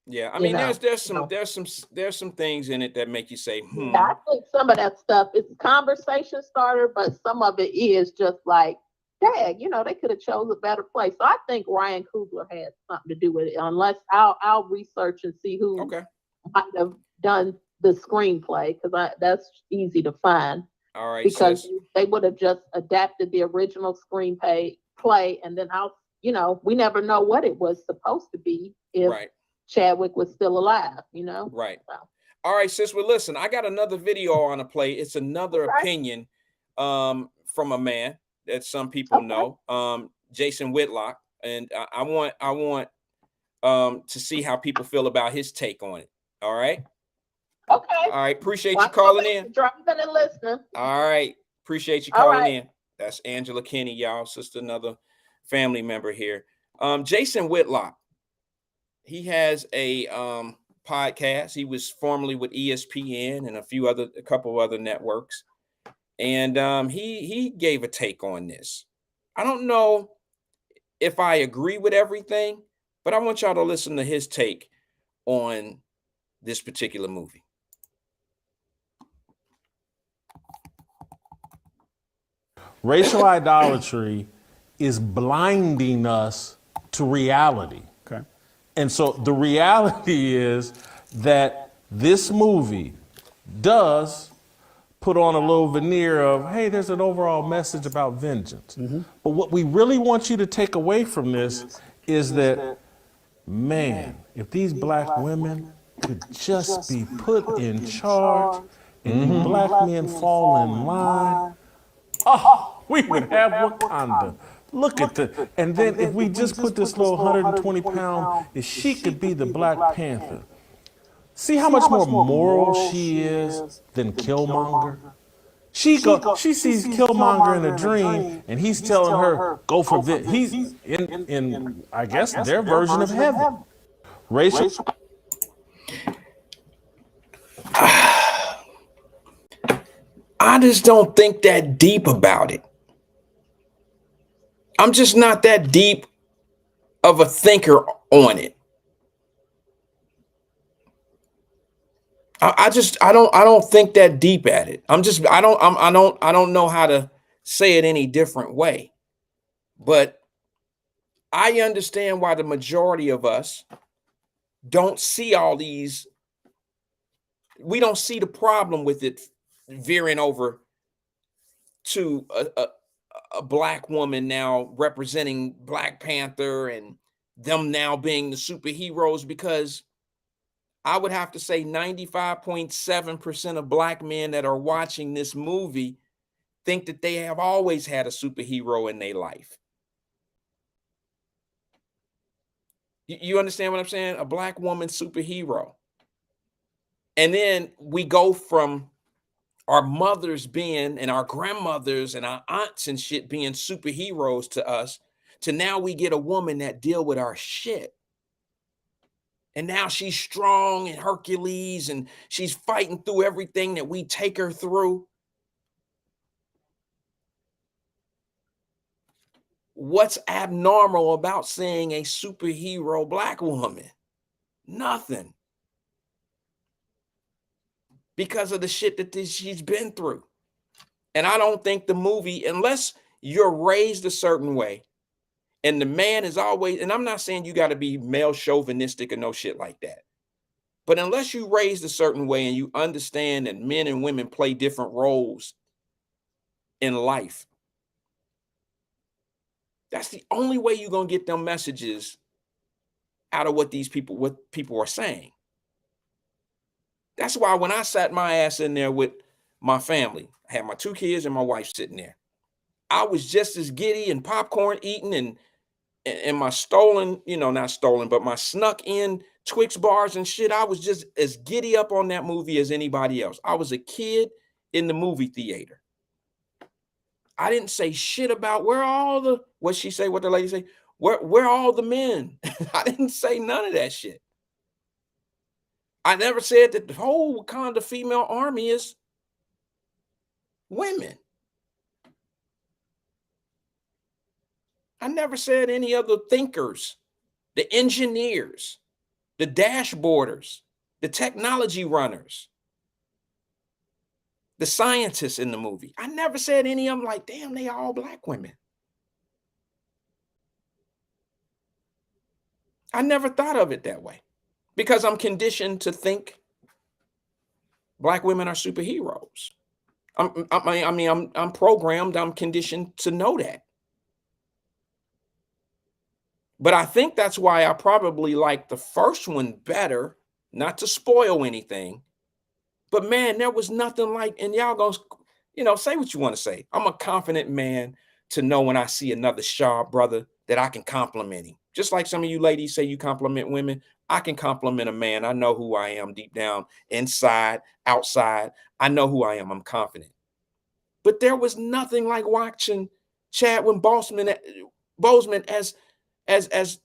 Yeah, I mean, there's some things in it that make you say, Yeah, I think some of that stuff is a conversation starter, but some of it is just like, dang, they could have chose a better place. So I think Ryan Coogler had something to do with it. Unless I'll research and see who might have done the screenplay, because that's easy to find. All right, because they would have just adapted the original screenplay, and then we never know what it was supposed to be if Chadwick was still alive, Right. So. All right, sis. Well, listen, I got another video on a play. It's another opinion from a man that some people know, Jason Whitlock, and I want to see how people feel about his take on it. All right. Okay. All right. Appreciate you calling in. Driving and listening. All right. Appreciate you calling in. That's Angela Kinney, y'all. Sister, another family member here. Jason Whitlock. He has a podcast. He was formerly with ESPN and a couple other networks. And he gave a take on this. I don't know if I agree with everything, but I want y'all to listen to his take on this particular movie. Racial idolatry is blinding us to reality. Okay. And so the reality is that this movie does put on a little veneer of, hey, there's an overall message about vengeance. Mm-hmm. But what we really want you to take away from this is that, man, if these black women could just be put in charge and the black men fall in line, we would have Wakanda. Look at the, and then if we just put this little 120-pound, if she could be the Black Panther. See how much more moral she is than Killmonger? She sees Killmonger in a dream, and he's telling her, go for this. He's in I guess, their version of heaven. Racial. I just don't think that deep about it. I'm just not that deep of a thinker on it. I don't think that deep at it. I don't know how to say it any different way. But I understand why the majority of us don't see all these. We don't see the problem with it veering over to a black woman now representing Black Panther and them now being the superheroes, because I would have to say 95.7% of black men that are watching this movie think that they have always had a superhero in their life. You understand what I'm saying? A black woman superhero. And then we go from our mothers being, and our grandmothers and our aunts and shit being superheroes to us, to now we get a woman that deal with our shit. And now she's strong and Hercules, and she's fighting through everything that we take her through. What's abnormal about seeing a superhero black woman? Nothing. Because of the shit that she's been through. And I don't think the movie, unless you're raised a certain way, and the man is always, and I'm not saying you got to be male chauvinistic or no shit like that. But unless you raised a certain way and you understand that men and women play different roles in life, that's the only way you're going to get them messages out of what people are saying. That's why when I sat my ass in there with my family, I had my 2 kids and my wife sitting there, I was just as giddy and popcorn eating and my stolen, not stolen, but my snuck in Twix bars and shit. I was just as giddy up on that movie as anybody else. I was a kid in the movie theater. I didn't say shit about what the lady say, where all the men? I didn't say none of that shit. I never said that the whole Wakanda female army is women. I never said any other thinkers, the engineers, the dashboarders, the technology runners, the scientists in the movie. I never said any of them like, damn, they all Black women. I never thought of it that way because I'm conditioned to think Black women are superheroes. I'm programmed, I'm conditioned to know that. But I think that's why I probably like the first one better, not to spoil anything. But man, there was nothing like, and y'all gonna, say what you want to say. I'm a confident man to know when I see another sharp brother that I can compliment him. Just like some of you ladies say you compliment women, I can compliment a man. I know who I am deep down, inside, outside. I know who I am. I'm confident. But there was nothing like watching Chadwick Boseman as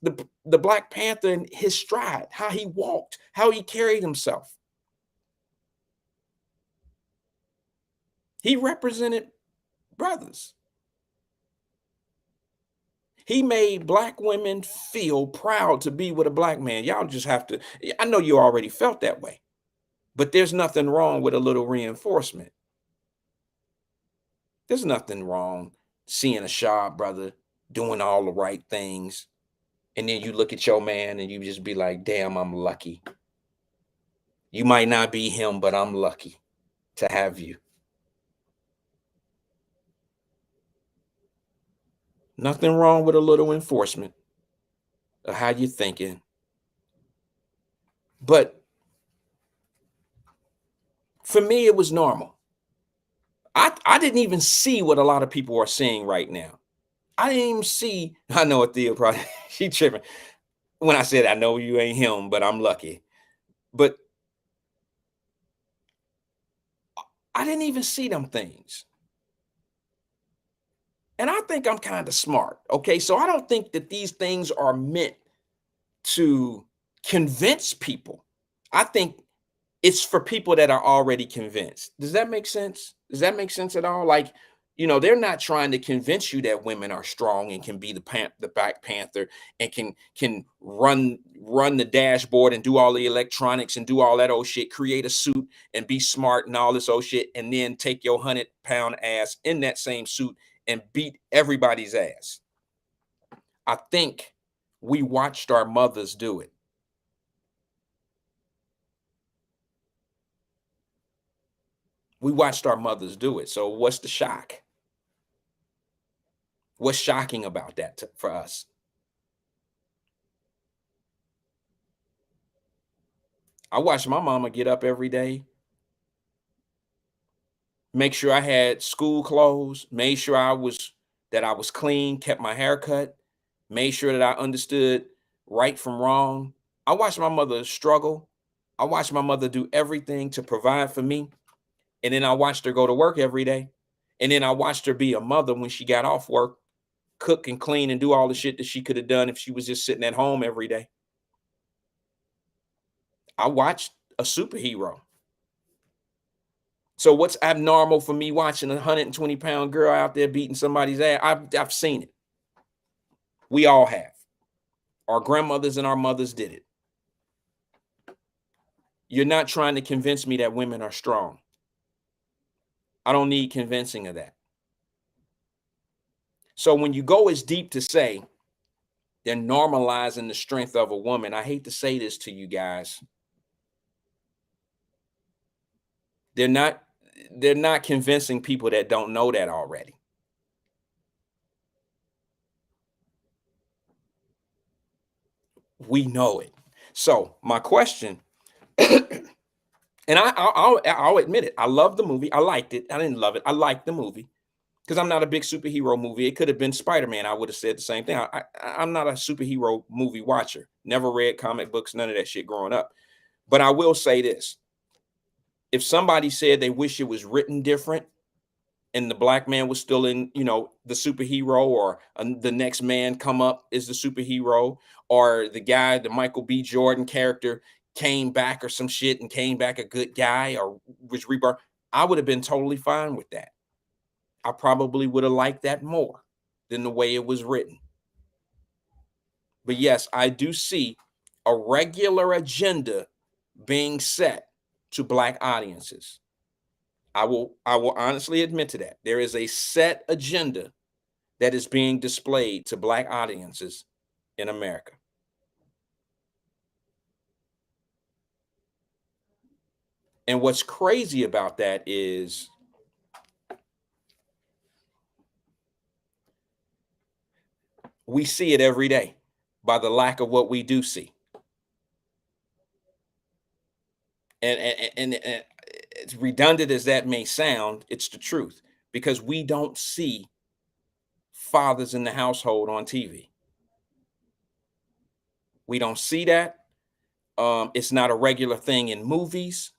the Black Panther in his stride, how he walked, how he carried himself. He represented brothers. He made Black women feel proud to be with a Black man. Y'all just have to, I know you already felt that way, but there's nothing wrong with a little reinforcement. There's nothing wrong seeing a sharp brother doing all the right things. And then you look at your man and you just be like, damn, I'm lucky. You might not be him, but I'm lucky to have you. Nothing wrong with a little enforcement of how you're thinking. But for me, it was normal. I didn't even see what a lot of people are seeing right now. I didn't even see, I know Thea probably, she tripping. When I said, I know you ain't him, but I'm lucky. But I didn't even see them things. And I think I'm kind of smart. Okay. So I don't think that these things are meant to convince people. I think it's for people that are already convinced. Does that make sense? Does that make sense at all? Like, they're not trying to convince you that women are strong and can be the Black Panther and can run the dashboard and do all the electronics and do all that old shit, create a suit and be smart and all this old shit, and then take your 100-pound ass in that same suit and beat everybody's ass. I think we watched our mothers do it. We watched our mothers do it. So what's the shock? What's shocking about that for us? I watched my mama get up every day, make sure I had school clothes, made sure I was clean, kept my hair cut, made sure that I understood right from wrong. I watched my mother struggle. I watched my mother do everything to provide for me. And then I watched her go to work every day. And then I watched her be a mother when she got off work, cook and clean and do all the shit that she could have done if she was just sitting at home every day. I watched a superhero. So what's abnormal for me watching a 120-pound girl out there beating somebody's ass? I've seen it. We all have. Our grandmothers and our mothers did it. You're not trying to convince me that women are strong. I don't need convincing of that. So when you go as deep to say they're normalizing the strength of a woman, I hate to say this to you guys, They're not convincing people that don't know that already. We know it. So my question, and I'll admit it, I love the movie. I liked it. I didn't love it. I liked the movie because I'm not a big superhero movie. It could have been Spider-Man. I would have said the same thing. I'm not a superhero movie watcher. Never read comic books, none of that shit growing up. But I will say this. If somebody said they wish it was written different and the black man was still in, the superhero, or the next man come up is the superhero, or the Michael B. Jordan character came back or some shit and came back a good guy or was rebirth, I would have been totally fine with that. I probably would have liked that more than the way it was written. But yes, I do see a regular agenda being set to black audiences. I will honestly admit to that. There is a set agenda that is being displayed to black audiences in America. And what's crazy about that is we see it every day by the lack of what we do see. And it's redundant as that may sound, it's the truth, because we don't see fathers in the household on TV. We don't see that. It's not a regular thing in movies.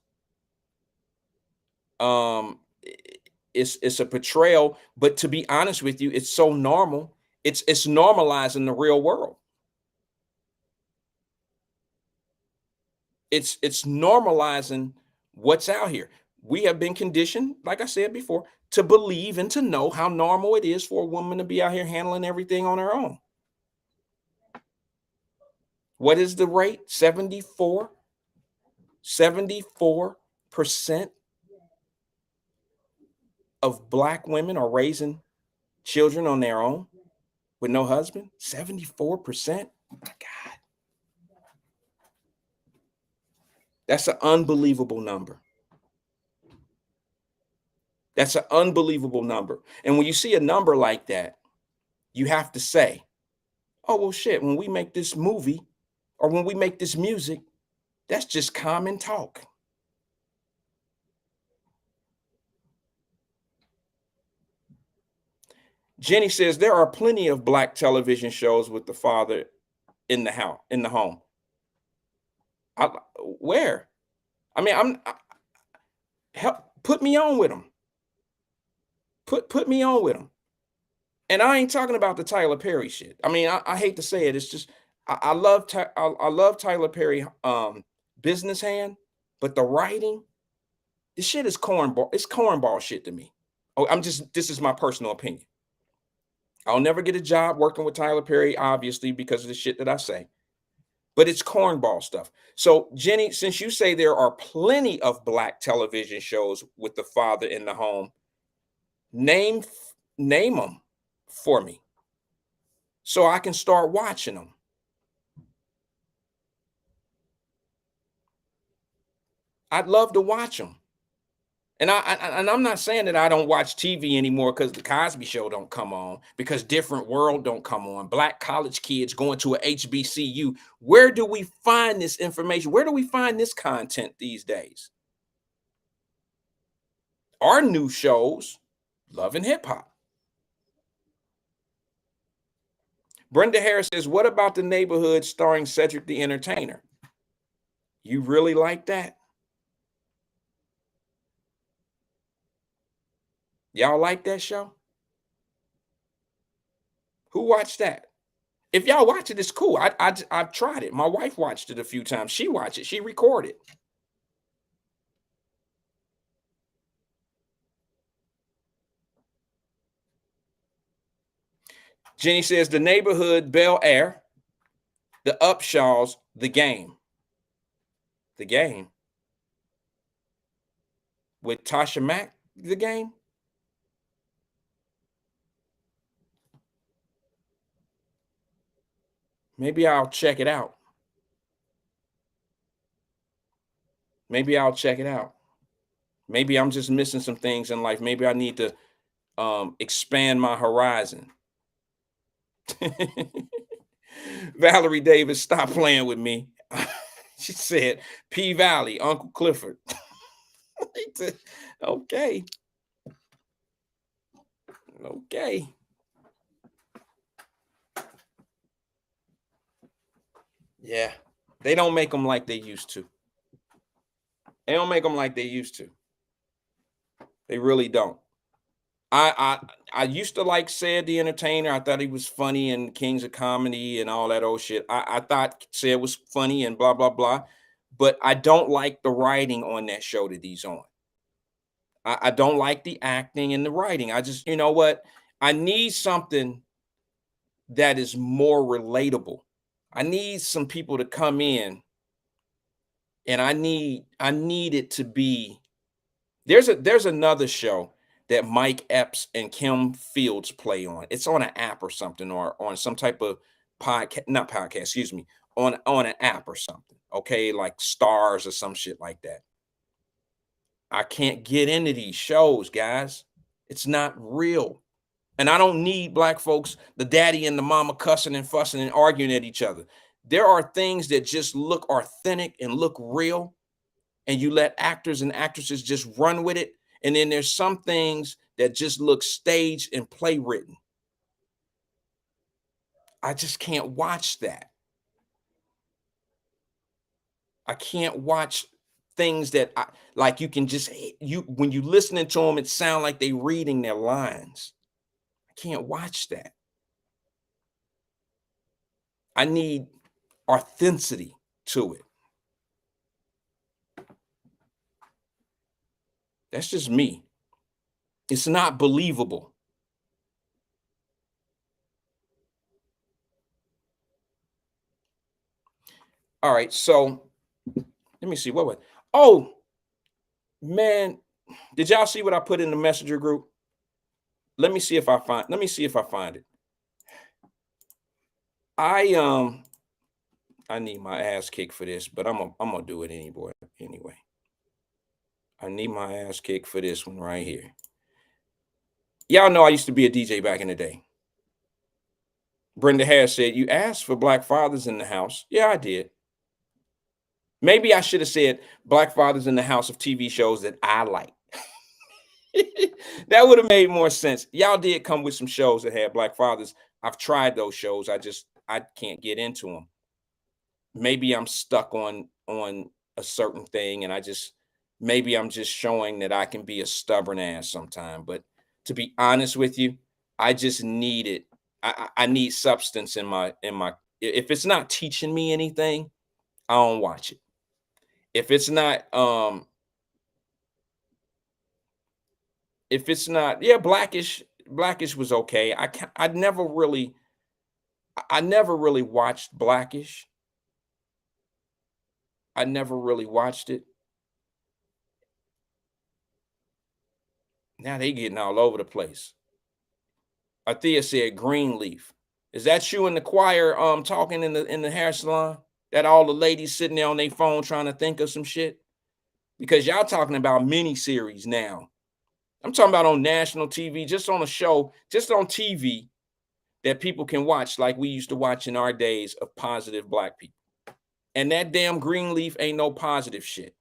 It's a portrayal, but to be honest with you, it's so normal. It's normalized in the real world. It's normalizing what's out here. We have been conditioned, like I said before, to believe and to know how normal it is for a woman to be out here handling everything on her own. What is the rate? 74% of black women are raising children on their own with no husband. 74%. Oh my God. That's an unbelievable number. That's an unbelievable number. And when you see a number like that, you have to say, oh, well, shit, when we make this movie or when we make this music, that's just common talk. Jenny says there are plenty of black television shows with the father in the house, in the home. Where? I mean, put me on with them. Put me on with them. And I ain't talking about the Tyler Perry shit. I mean, I hate to say it. It's just I love Tyler Perry business hand, but the writing, this shit is cornball. It's cornball shit to me. Oh, this is my personal opinion. I'll never get a job working with Tyler Perry, obviously, because of the shit that I say. But it's cornball stuff. So, Jenny, since you say there are plenty of black television shows with the father in the home, name them for me so I can start watching them. I'd love to watch them. And I'm not saying that I don't watch TV anymore because the Cosby Show don't come on, because Different World don't come on, black college kids going to a HBCU. Where do we find this information? Where do we find this content these days? Our new shows, Love and Hip Hop. Brenda Harris says, what about The Neighborhood starring Cedric the Entertainer? You really like that? Y'all like that show? Who watched that? If y'all watch it, it's cool. I've tried it. My wife watched it a few times. She watched it. She recorded. Jenny says, The Neighborhood, Bel Air, The Upshaws, The Game. The Game? With Tasha Mack, The Game? Maybe I'll check it out. Maybe I'll check it out. Maybe I'm just missing some things in life. Maybe I need to expand my horizon. Valerie Davis, stop playing with me. She said, P Valley, Uncle Clifford. Okay. Okay. Yeah. They don't make them like they used to. They don't make them like they used to. They really don't. I used to like Said the Entertainer. I thought he was funny and Kings of Comedy and all that old shit. I thought Said was funny and blah, blah, blah. But I don't like the writing on that show that he's on. I don't like the acting and the writing. I just, you know what? I need something that is more relatable. I need some people to come in, and I need it to be. There's another show that Mike Epps and Kim Fields play on. It's on an app or something, or on some type of podcast, not podcast, excuse me, on an app or something. Okay, like Stars or some shit like that. I can't get into these shows, guys. It's not real. And I don't need black folks, the daddy and the mama cussing and fussing and arguing at each other. There are things that just look authentic and look real, and you let actors and actresses just run with it. And then there's some things that just look staged and play written. I just can't watch that. I can't watch things that like you can just when you listening to them, it sound like they reading their lines. I can't watch that. I need authenticity to it. That's just me. It's not believable. All right, so let me see what was. Oh man, did y'all see what I put in the messenger group? Let me see if I find. Let me see if I find it. I need my ass kicked for this, but I'm gonna do it anyway. I need my ass kicked for this one right here. Y'all know I used to be a DJ back in the day. Brenda Harris said, "You asked for black fathers in the house." Yeah, I did. Maybe I should have said black fathers in the house of TV shows that I like. That would have made more sense. Y'all did come with some shows that had black fathers. I've tried those shows. I can't get into them. Maybe I'm stuck on a certain thing, and maybe I'm just showing that I can be a stubborn ass sometime. But to be honest with you, I just need it. I need substance in my. If it's not teaching me anything, I don't watch it. If it's not yeah, Blackish was okay. I never really watched Blackish. I never really watched it. Now they getting all over the place. Althea said Greenleaf. Is that you in the choir talking in the hair salon? That all the ladies sitting there on their phone trying to think of some shit? Because y'all talking about miniseries now. I'm talking about on national TV, just on a show, just on TV that people can watch like we used to watch in our days of positive black people. And that damn Greenleaf ain't no positive shit.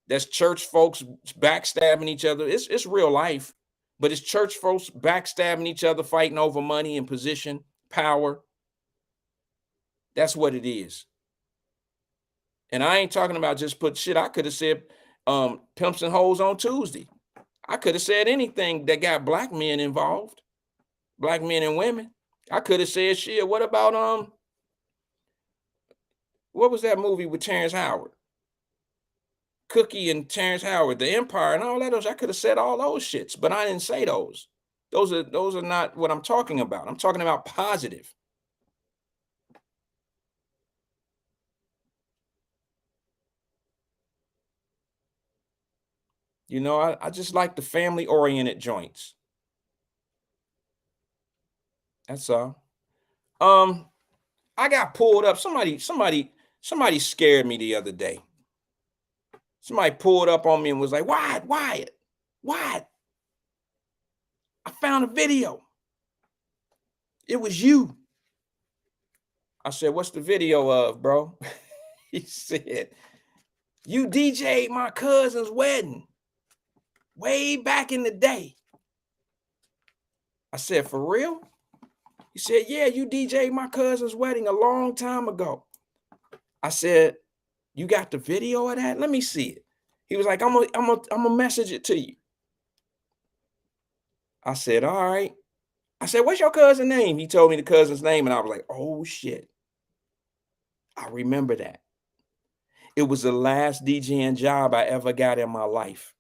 That's church folks backstabbing each other. It's real life, but it's church folks backstabbing each other, fighting over money and position, power. That's what it is. And I ain't talking about just put shit. I could have said pimps and hoes on Tuesday. I could have said anything that got black men involved, black men and women. I could have said shit. What about what was that movie with Terrence Howard? Cookie and Terrence Howard, The Empire, and all that. I could have said all those shits, but I didn't say those. Those are not what I'm talking about. I'm talking about positive. You know, I just like the family-oriented joints. That's all. I got pulled up. Somebody scared me the other day. Somebody pulled up on me and was like, Wyatt, I found a video. It was you. I said, what's the video of, bro? He said, you DJ'd my cousin's wedding way back in the day. I said, for real? He said, yeah, you DJ'd my cousin's wedding a long time ago. I said, you got the video of that? Let me see it. He was like, I'm gonna message it to you. I said, all right. I said, what's your cousin's name? He told me the cousin's name, and I was like, oh shit. I remember that. It was the last DJing job I ever got in my life.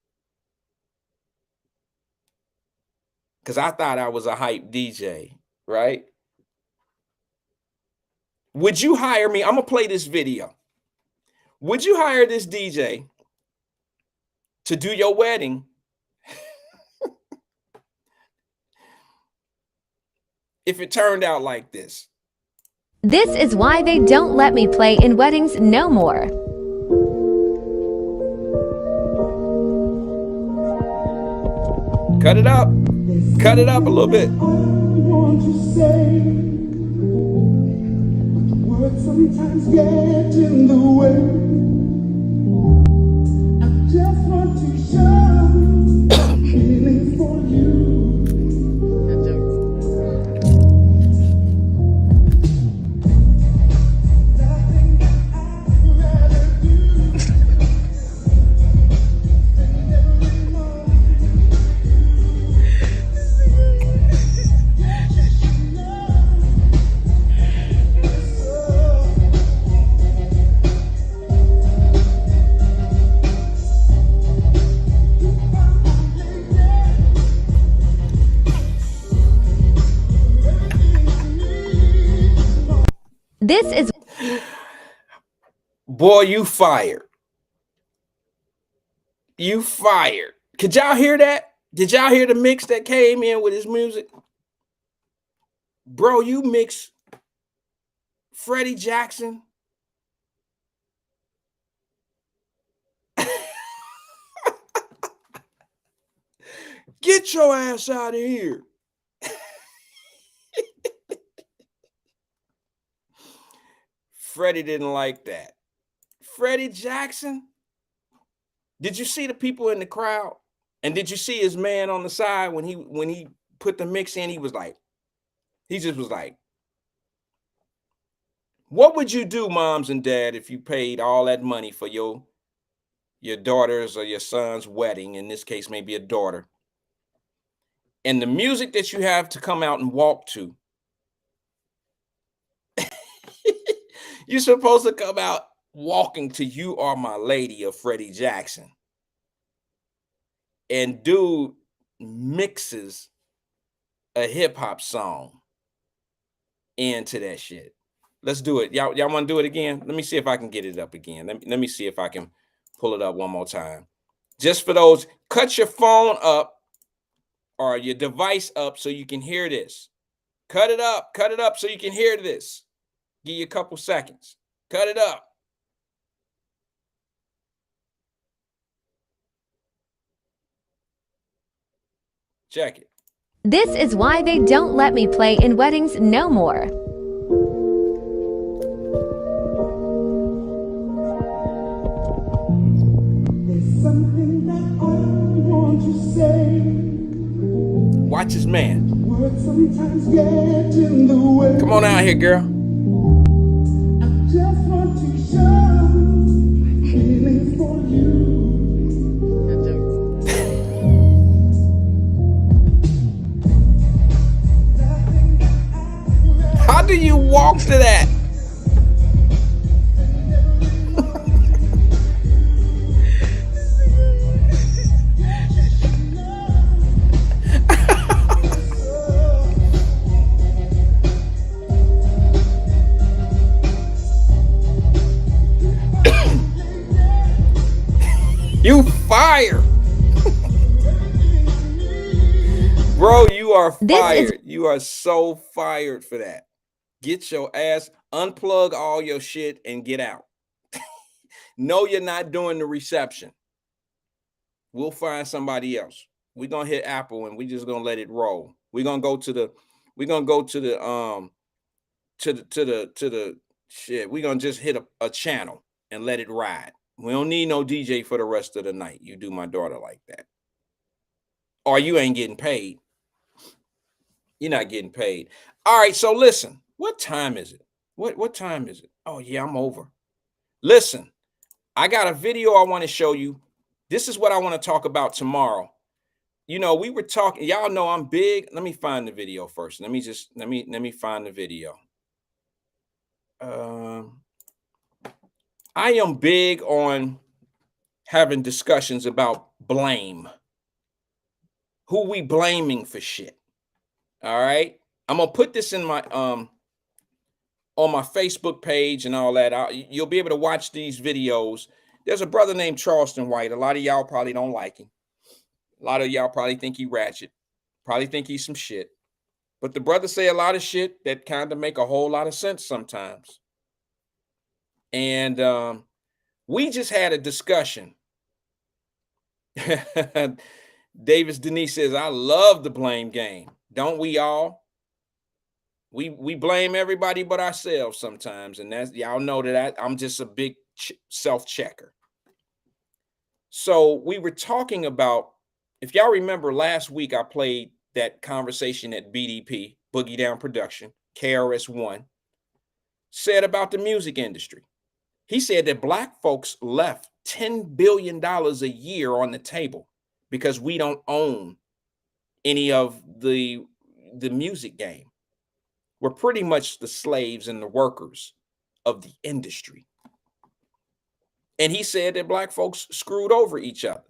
Because I thought I was a hype DJ, right? Would you hire me? I'm going to play this video. Would you hire this DJ to do your wedding if it turned out like this? This is why they don't let me play in weddings no more. Cut it up. Cut it up a little bit. Sometimes get in the way. I just want to show feeling for you. Nothing I'd rather do than every moment This is boy, you fired. You fired. Could y'all hear that? Did y'all hear the mix that came in with his music? Bro, you mix Freddie Jackson. Get your ass out of here. Freddie didn't like that. Freddie Jackson. Did you see the people in the crowd? And did you see his man on the side when he put the mix in? He just was like, what would you do, moms and dad, if you paid all that money for your daughter's or your son's wedding? In this case, maybe a daughter. And the music that you have to come out and walk to, you're supposed to come out walking to You Are My Lady of Freddie Jackson. And dude mixes a hip hop song into that shit. Let's do it. Y'all want to do it again? Let me see if I can get it up again. Let me see if I can pull it up one more time. Just for those, cut your phone up or your device up so you can hear this. Cut it up so you can hear this. Give you a couple seconds. Cut it up. Check it. This is why they don't let me play in weddings no more. There's something that I want to say. Watch his man. Words sometimes get in the way. Come on out here, girl. Just want to show feelings for you. How do you walk to that? You fired. Bro, you are fired. You are so fired for that. Get your ass, unplug all your shit and get out. No, you're not doing the reception. We'll find somebody else. We're gonna hit Apple and we're just gonna let it roll. We're gonna go to the shit. We're gonna just hit a channel and let it ride. We don't need no DJ for the rest of the night. You do my daughter like that. Or you ain't getting paid. You're not getting paid. All right, so listen, what time is it? What time is it? Oh yeah, I'm over. Listen, I got a video I want to show you. This is what I want to talk about tomorrow. You know, we were talking, y'all know I'm big. Let me find the video first. Let me find the video. I am big on having discussions about blame. Who we blaming for shit. All right. I'm gonna put this in my on my Facebook page and all that. You'll be able to watch these videos. There's a brother named Charleston White. A lot of y'all probably don't like him. A lot of y'all probably think he ratchet. Probably think he's some shit. But the brother say a lot of shit that kind of make a whole lot of sense sometimes. And we just had a discussion. Davis Denise says, I love the blame game. Don't we all? We blame everybody but ourselves sometimes. And that's, y'all know that I'm just a big self-checker. So we were talking about, if y'all remember last week, I played that conversation at BDP, Boogie Down Production, KRS-One, said about the music industry. He said that black folks left $10 billion a year on the table because we don't own any of the music game. We're pretty much the slaves and the workers of the industry. And he said that black folks screwed over each other.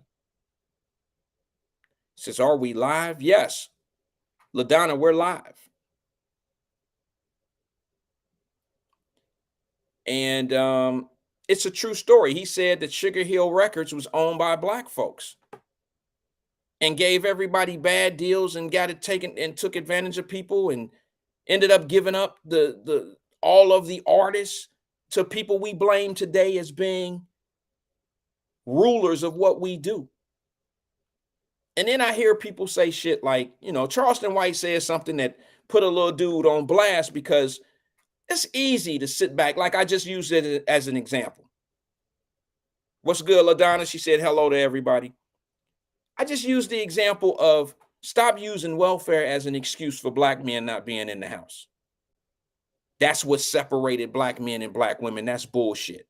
He says, are we live? Yes. LaDonna, we're live. And it's a true story. He said that Sugar Hill Records was owned by black folks and gave everybody bad deals and got it taken and took advantage of people and ended up giving up all of the artists to people we blame today as being rulers of what we do. And then I hear people say shit like, you know, Charleston White says something that put a little dude on blast because it's easy to sit back. Like I just used it as an example. What's good, LaDonna? She said hello to everybody. I just used the example of stop using welfare as an excuse for black men not being in the house. That's what separated black men and black women. That's bullshit.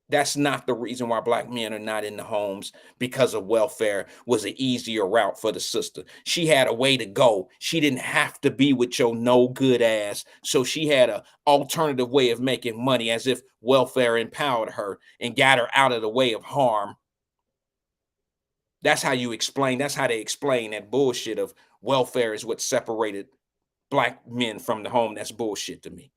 That's not the reason why black men are not in the homes, because of welfare was an easier route for the sister. She had a way to go. She didn't have to be with your no good ass. So she had an alternative way of making money, as if welfare empowered her and got her out of the way of harm. That's how you explain. That's how they explain that bullshit of welfare is what separated black men from the home. That's bullshit to me.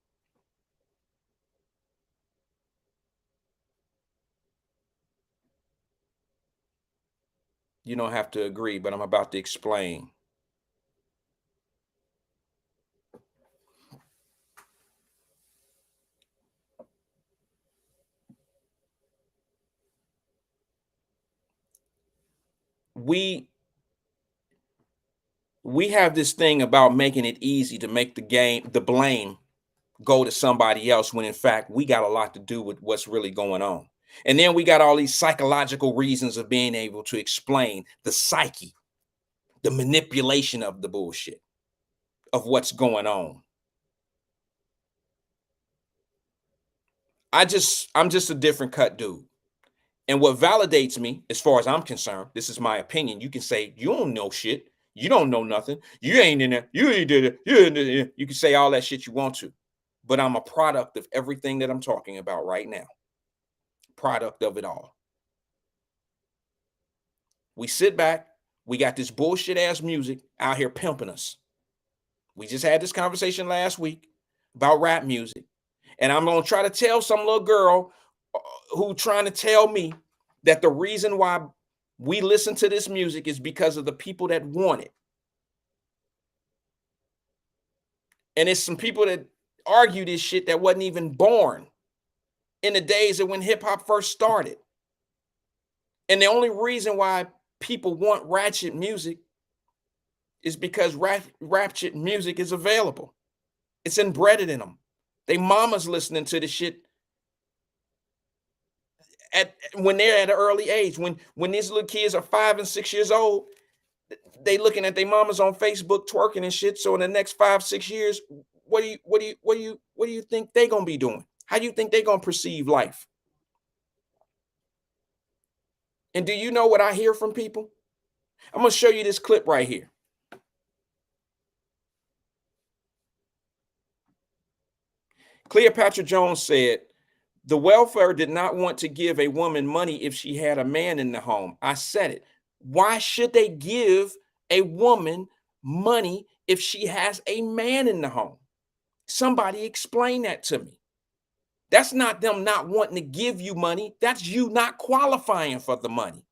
You don't have to agree, but I'm about to explain. We have this thing about making it easy to make the blame go to somebody else, when in fact we got a lot to do with what's really going on. And then we got all these psychological reasons of being able to explain the psyche, the manipulation of the bullshit, of what's going on. I'm just a different cut dude. And what validates me, as far as I'm concerned, this is my opinion. You can say, you don't know shit. You don't know nothing. You ain't in there. You ain't did it. You can say all that shit you want to. But I'm a product of everything that I'm talking about right now. Product of it all. We sit back. We got this bullshit ass music out here pimping us. We just had this conversation last week about rap music. And I'm going to try to tell some little girl who trying to tell me that the reason why we listen to this music is because of the people that want it. And it's some people that argue this shit that wasn't even born in the days of when hip hop first started. And the only reason why people want ratchet music is because ratchet music is available. It's embedded in them. They mamas listening to the shit when they're at an early age. When these little kids are 5 and 6 years old, they looking at their mamas on Facebook twerking and shit. So in the next 5-6 years, what do you think they gonna be doing? How do you think they gonna perceive life? And do you know what I hear from people? I'm gonna show you this clip right here. Cleopatra Jones said, "The welfare did not want to give a woman money if she had a man in the home. I said it. Why should they give a woman money if she has a man in the home? Somebody explain that to me. That's not them not wanting to give you money. That's you not qualifying for the money.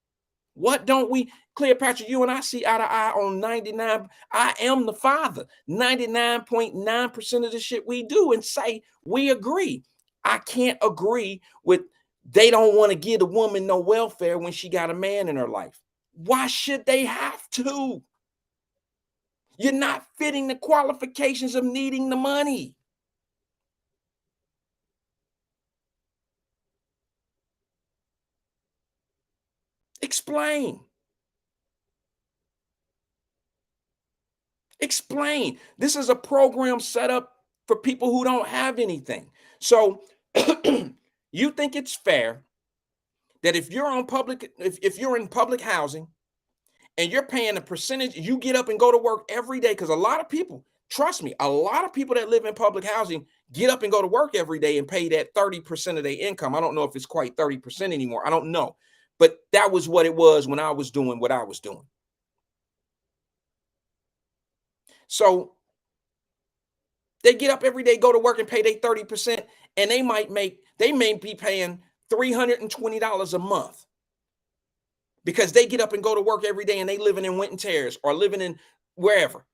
What don't we, Cleopatra, you and I see eye to eye on 99. I am the father. 99.9% of the shit we do and say we agree. I can't agree with they don't want to give the woman no welfare when she got a man in her life. Why should they have to? You're not fitting the qualifications of needing the money. Explain. Explain. This is a program set up for people who don't have anything. So you think it's fair that if you're on public, if you're in public housing and you're paying a percentage, you get up and go to work every day? Because a lot of people, trust me, a lot of people that live in public housing get up and go to work every day and pay that 30% of their income. I don't know if it's quite 30% anymore. I don't know. But that was what it was when I was doing what I was doing. So they get up every day, go to work and pay their 30%, and they may be paying $320 a month because they get up and go to work every day and they living in Winton Terrace or living in wherever.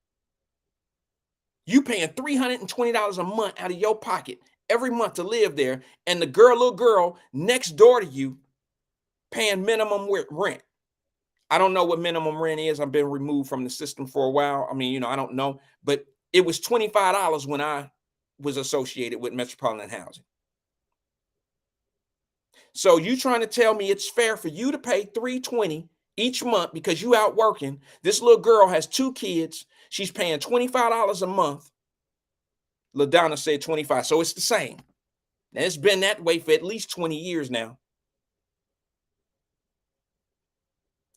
You paying $320 a month out of your pocket every month to live there, and the little girl next door to you paying minimum rent. I don't know what minimum rent is. I've been removed from the system for a while. I mean, I don't know, but it was $25 when I was associated with Metropolitan Housing. So you trying to tell me it's fair for you to pay $320 each month because you out working? This little girl has 2 kids. She's paying $25 a month. LaDonna said 25. So it's the same. And it's been that way for at least 20 years now.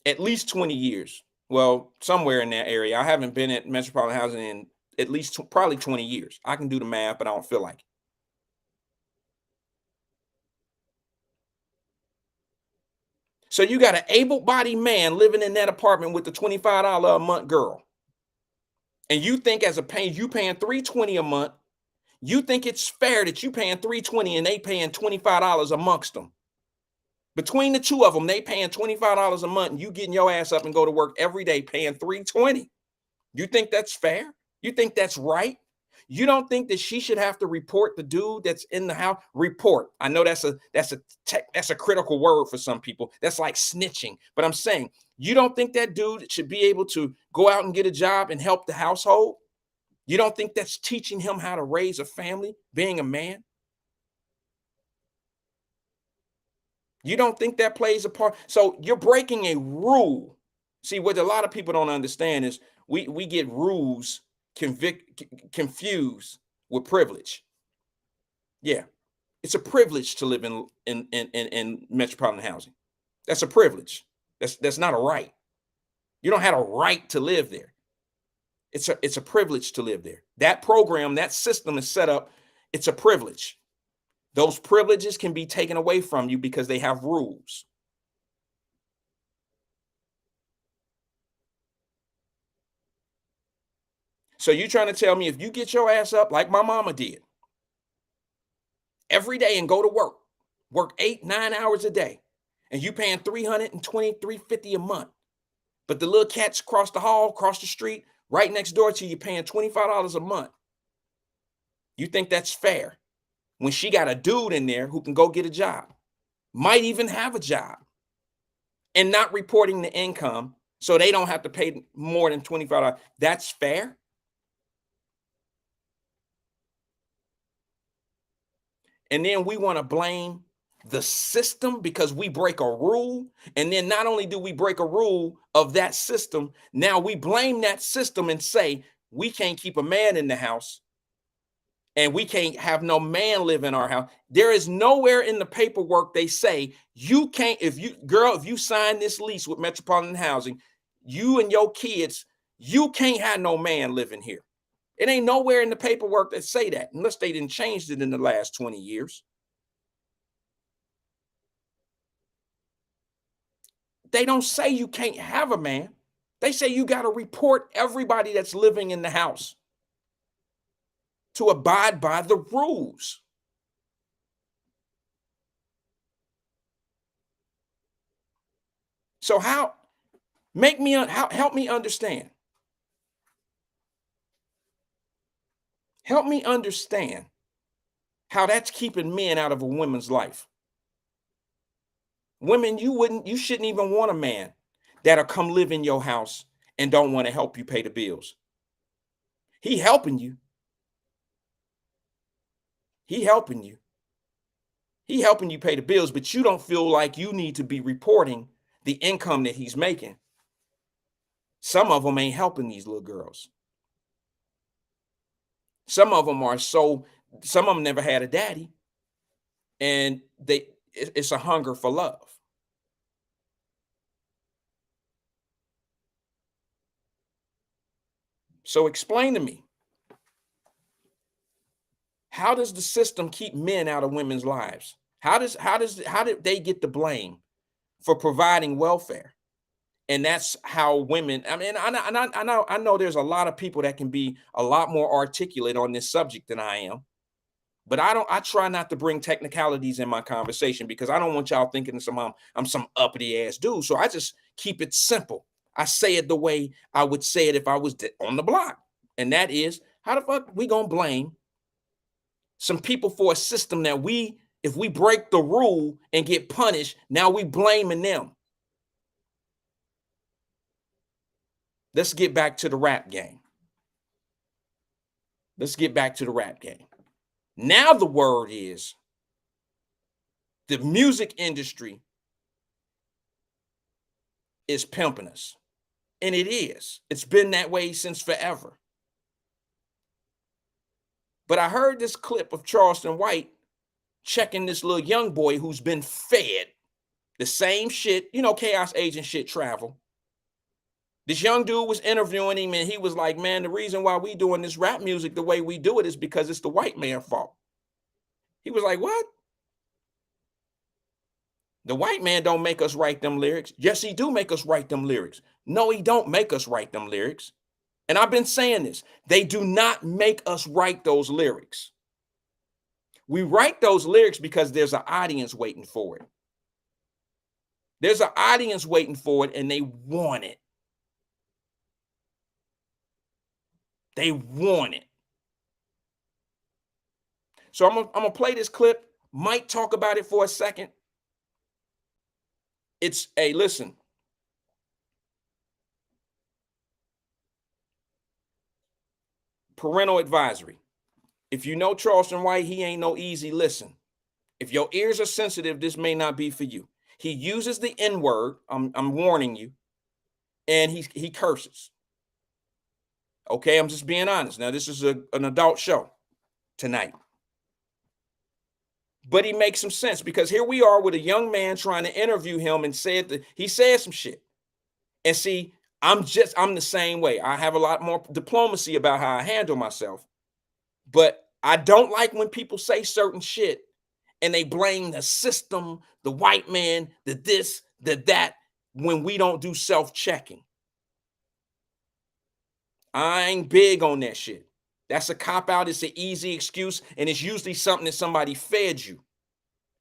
At least 20 years. Well, somewhere in that area. I haven't been at Metropolitan Housing in at least probably 20 years. I can do the math, but I don't feel like it. So you got an able-bodied man living in that apartment with the $25 a month girl. And you think as a paying, you paying $320 a month. You think it's fair that you paying $320 and they paying $25 amongst them. Between the two of them, they paying $25 a month and you getting your ass up and go to work every day paying $320. You think that's fair? You think that's right? You don't think that she should have to report the dude that's in the house? Report. I know that's a critical word for some people. That's like snitching. But I'm saying, you don't think that dude should be able to go out and get a job and help the household? You don't think that's teaching him how to raise a family, being a man? You don't think that plays a part? So you're breaking a rule. See, what a lot of people don't understand is we get rules confused with privilege. Yeah, it's a privilege to live in metropolitan housing. That's a privilege. That's not a right. You don't have a right to live there. It's a privilege to live there. That program, that system is set up. It's a privilege. Those privileges can be taken away from you because they have rules. So you're trying to tell me if you get your ass up like my mama did every day and go to work 8-9 hours a day, and you paying $320, $350 a month, but the little cats across the hall, across the street, right next door to you, paying $25 a month. You think that's fair? when she got a dude in there who can go get a job, might even have a job, and not reporting the income so they don't have to pay more than $25. That's fair? And then we want to blame the system because we break a rule. And then not only do we break a rule of that system, now we blame that system and say we can't keep a man in the house and we can't have no man live in our house. There is nowhere in the paperwork they say you can't, if you sign this lease with Metropolitan Housing, you and your kids, you can't have no man living here. It ain't nowhere in the paperwork that say that, unless they didn't change it in the last 20 years. They don't say you can't have a man. They say you got to report everybody that's living in the house to abide by the rules. So help me understand. Help me understand how that's keeping men out of a woman's life. Women, you shouldn't even want a man that'll come live in your house and don't want to help you pay the bills. He helping you. He helping you. He helping you pay the bills, but you don't feel like you need to be reporting the income that he's making. Some of them ain't helping these little girls. Some of them never had a daddy, and it's a hunger for love. So explain to me, how does the system keep men out of women's lives? How did they get the blame for providing welfare? And that's how women, I mean, I know there's a lot of people that can be a lot more articulate on this subject than I am, but I try not to bring technicalities in my conversation because I don't want y'all thinking I'm some uppity ass dude. So I just keep it simple. I say it the way I would say it if I was on the block. And that is, how the fuck we gonna blame some people for a system that if we break the rule and get punished, now we blaming them. Let's get back to the rap game. Now the word is the music industry is pimping us. And it is. It's been that way since forever. But I heard this clip of Charleston White checking this little young boy who's been fed the same shit, chaos agent shit travel. This young dude was interviewing him and he was like, man, the reason why we doing this rap music the way we do it is because it's the white man's fault. He was like, what? The white man don't make us write them lyrics. Yes, he do make us write them lyrics. No, he don't make us write them lyrics. And I've been saying this. They do not make us write those lyrics. We write those lyrics because there's an audience waiting for it. There's an audience waiting for it and they want it. They want it. So I'm gonna play this clip. Might talk about it for a second. Listen. Parental advisory. If you know Charleston White, he ain't no easy listen. If your ears are sensitive, this may not be for you. He uses the N-word. I'm warning you. And he curses. Okay, I'm just being honest. Now, this is an adult show tonight. But he makes some sense because here we are with a young man trying to interview him and he said some shit. And see, I'm the same way. I have a lot more diplomacy about how I handle myself. But I don't like when people say certain shit and they blame the system, the white man, the this, the that, when we don't do self-checking. I ain't big on that shit. That's a cop-out. It's an easy excuse. And it's usually something that somebody fed you.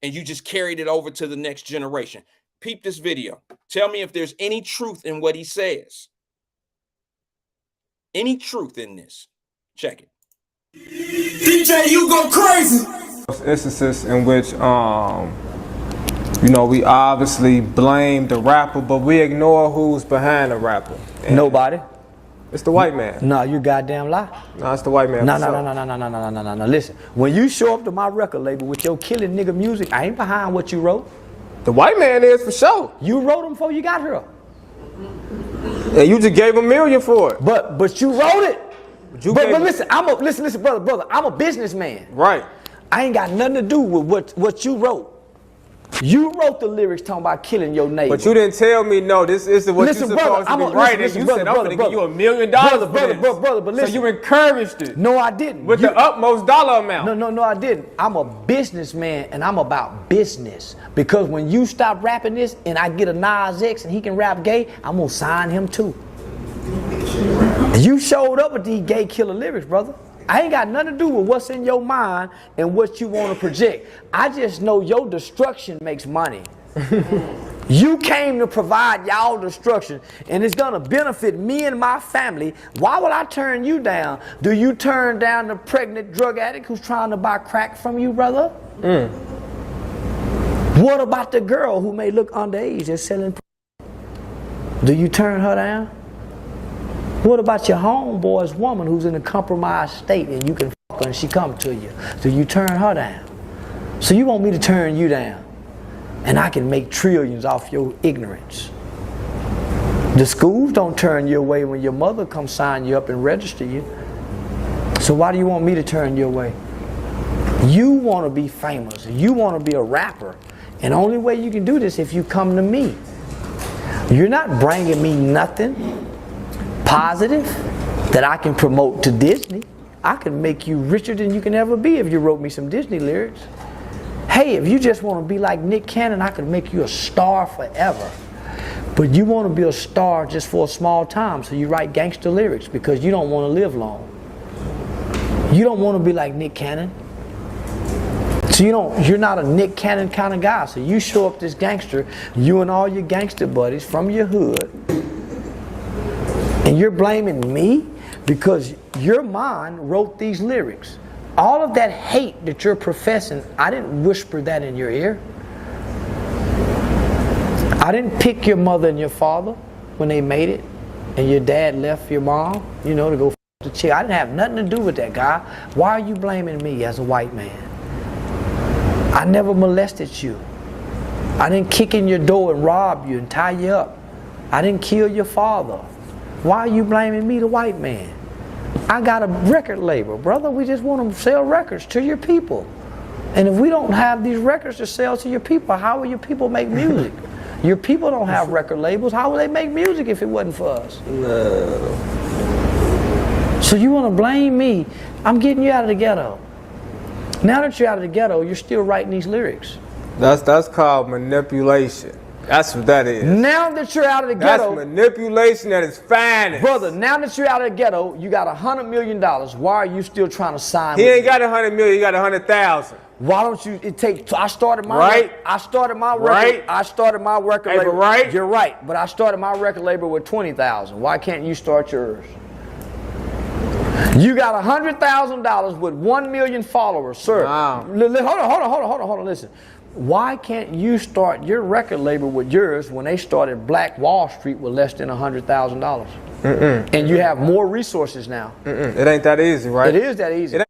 And you just carried it over to the next generation. Peep this video. Tell me if there's any truth in what he says. Any truth in this. Check it. DJ, you go crazy. instances in which, you know, we obviously blame the rapper, but we ignore who's behind the rapper. And nobody. It's the white man. No, you goddamn lie. No, it's the white man. No. Listen, when you show up to my record label with your killing nigga music, I ain't behind what you wrote. The white man is for sure. You wrote them before you got here. And you just gave $1 million for it. But you wrote it. But listen, listen, brother. I'm a businessman. Right. I ain't got nothing to do with what you wrote. You wrote the lyrics talking about killing your neighbor. But you didn't tell me, no, this is what you're supposed to be writing. You said, I'm going to give you $1 million brother, but listen. So you encouraged it. No, I didn't. With the utmost dollar amount. No, I didn't. I'm a businessman and I'm about business. Because when you stop rapping this and I get a Nas X and he can rap gay, I'm going to sign him too. You showed up with these gay killer lyrics, brother. I ain't got nothing to do with what's in your mind and what you want to project. I just know your destruction makes money. You came to provide y'all destruction, and it's gonna benefit me and my family. Why would I turn you down? Do you turn down the pregnant drug addict who's trying to buy crack from you, brother? What about the girl who may look underage and selling? Do you turn her down? What about your homeboy's woman who's in a compromised state and you can fuck her and she come to you? Do you turn her down? So you want me to turn you down? And I can make trillions off your ignorance. The schools don't turn you away when your mother comes sign you up and register you. So why do you want me to turn you away? You want to be famous. You want to be a rapper. And the only way you can do this if you come to me. You're not bringing me nothing positive that I can promote to Disney. I can make you richer than you can ever be if you wrote me some Disney lyrics. Hey, if you just want to be like Nick Cannon, I can make you a star forever. But you want to be a star just for a small time, so you write gangster lyrics because you don't want to live long. You don't want to be like Nick Cannon. So you're not a Nick Cannon kind of guy. So you show up this gangster, you and all your gangster buddies from your hood, and you're blaming me because your mind wrote these lyrics. All of that hate that you're professing, I didn't whisper that in your ear. I didn't pick your mother and your father when they made it, and your dad left your mom, to go f the chick. I didn't have nothing to do with that guy. Why are you blaming me as a white man? I never molested you. I didn't kick in your door and rob you and tie you up. I didn't kill your father. Why are you blaming me, the white man? I got a record label, brother. We just want to sell records to your people. And if we don't have these records to sell to your people, how will your people make music? Your people don't have record labels. How will they make music if it wasn't for us? No. So you want to blame me? I'm getting you out of the ghetto. Now that you're out of the ghetto, you're still writing these lyrics. That's called manipulation. That's what that is. Now that you're out of the ghetto. That's manipulation at its finest. Brother, now that you're out of the ghetto, you got $100 million. Why are you still trying to sign He ain't got 100 million, he got 100,000. Why don't you I started my right. I started my record. Right. I started my record label. Right. You're right, but I started my record label with 20,000. Why can't you start yours? You got $100,000 with 1 million followers, sir. Wow. Hold on, listen. Why can't you start your record label with yours when they started Black Wall Street with less than $100,000? And you have more resources now. It ain't that easy, right? It is that easy.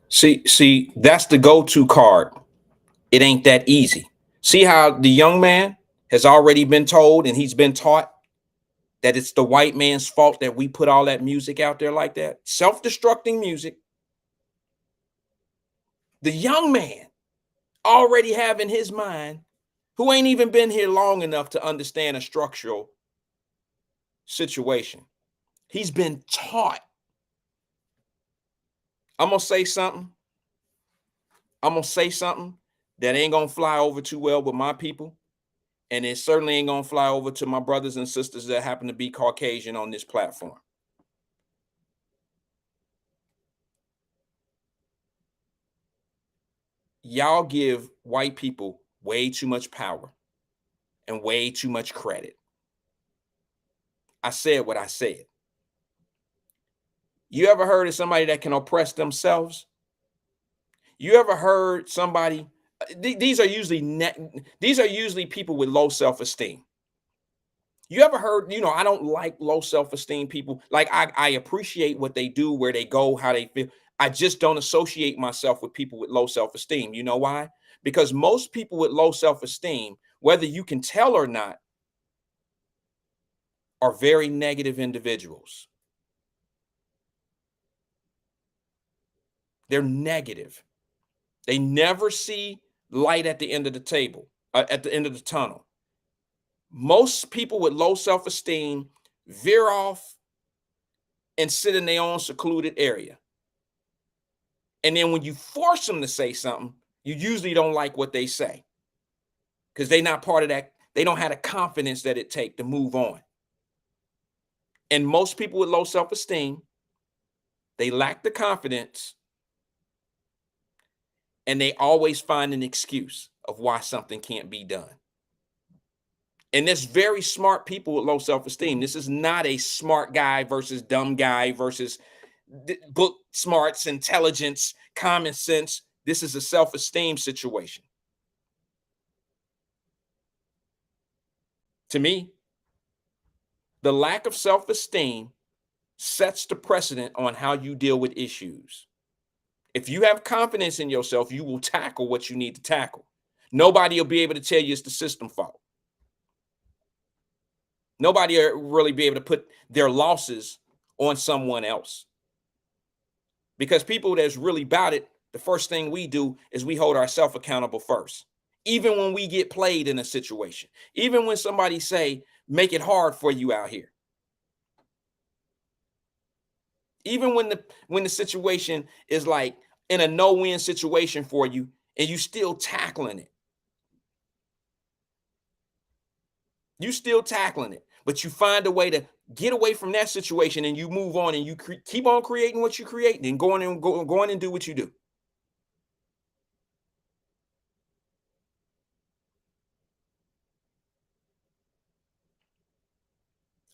See, that's the go-to card. It ain't that easy. See how the young man has already been told and he's been taught that it's the white man's fault that we put all that music out there like that? Self-destructing music. The young man already have in his mind, who ain't even been here long enough to understand a structural situation. He's been taught. I'm gonna say something that ain't gonna fly over too well with my people, and it certainly ain't gonna fly over to my brothers and sisters that happen to be Caucasian on this platform. Y'all give white people way too much power and way too much credit. I said what I said. You ever heard of somebody that can oppress themselves? You ever heard somebody? These are usually people with low self-esteem. You ever heard, I don't like low self-esteem people. Like I appreciate what they do, where they go, how they feel. I just don't associate myself with people with low self-esteem. You know why? Because most people with low self-esteem, whether you can tell or not, are very negative individuals. They're negative. They never see light at the end of the at the end of the tunnel. Most people with low self-esteem veer off and sit in their own secluded area. And then when you force them to say something, you usually don't like what they say because they're not part of that. They don't have the confidence that it takes to move on. And most people with low self-esteem, they lack the confidence, and they always find an excuse of why something can't be done. And there's very smart people with low self-esteem. This is not a smart guy versus dumb guy versus book smarts, intelligence, common sense. This is a self-esteem situation. To me, the lack of self-esteem sets the precedent on how you deal with issues. If you have confidence in yourself, you will tackle what you need to tackle. Nobody will be able to tell you it's the system fault. Nobody will really be able to put their losses on someone else. Because people that's really about it, the first thing we do is we hold ourselves accountable first. Even when we get played in a situation, even when somebody say, make it hard for you out here. Even when the situation is like in a no-win situation for you and you still tackling it. You still tackling it, but you find a way to get away from that situation and you move on and you keep on creating what you create and going and do what you do.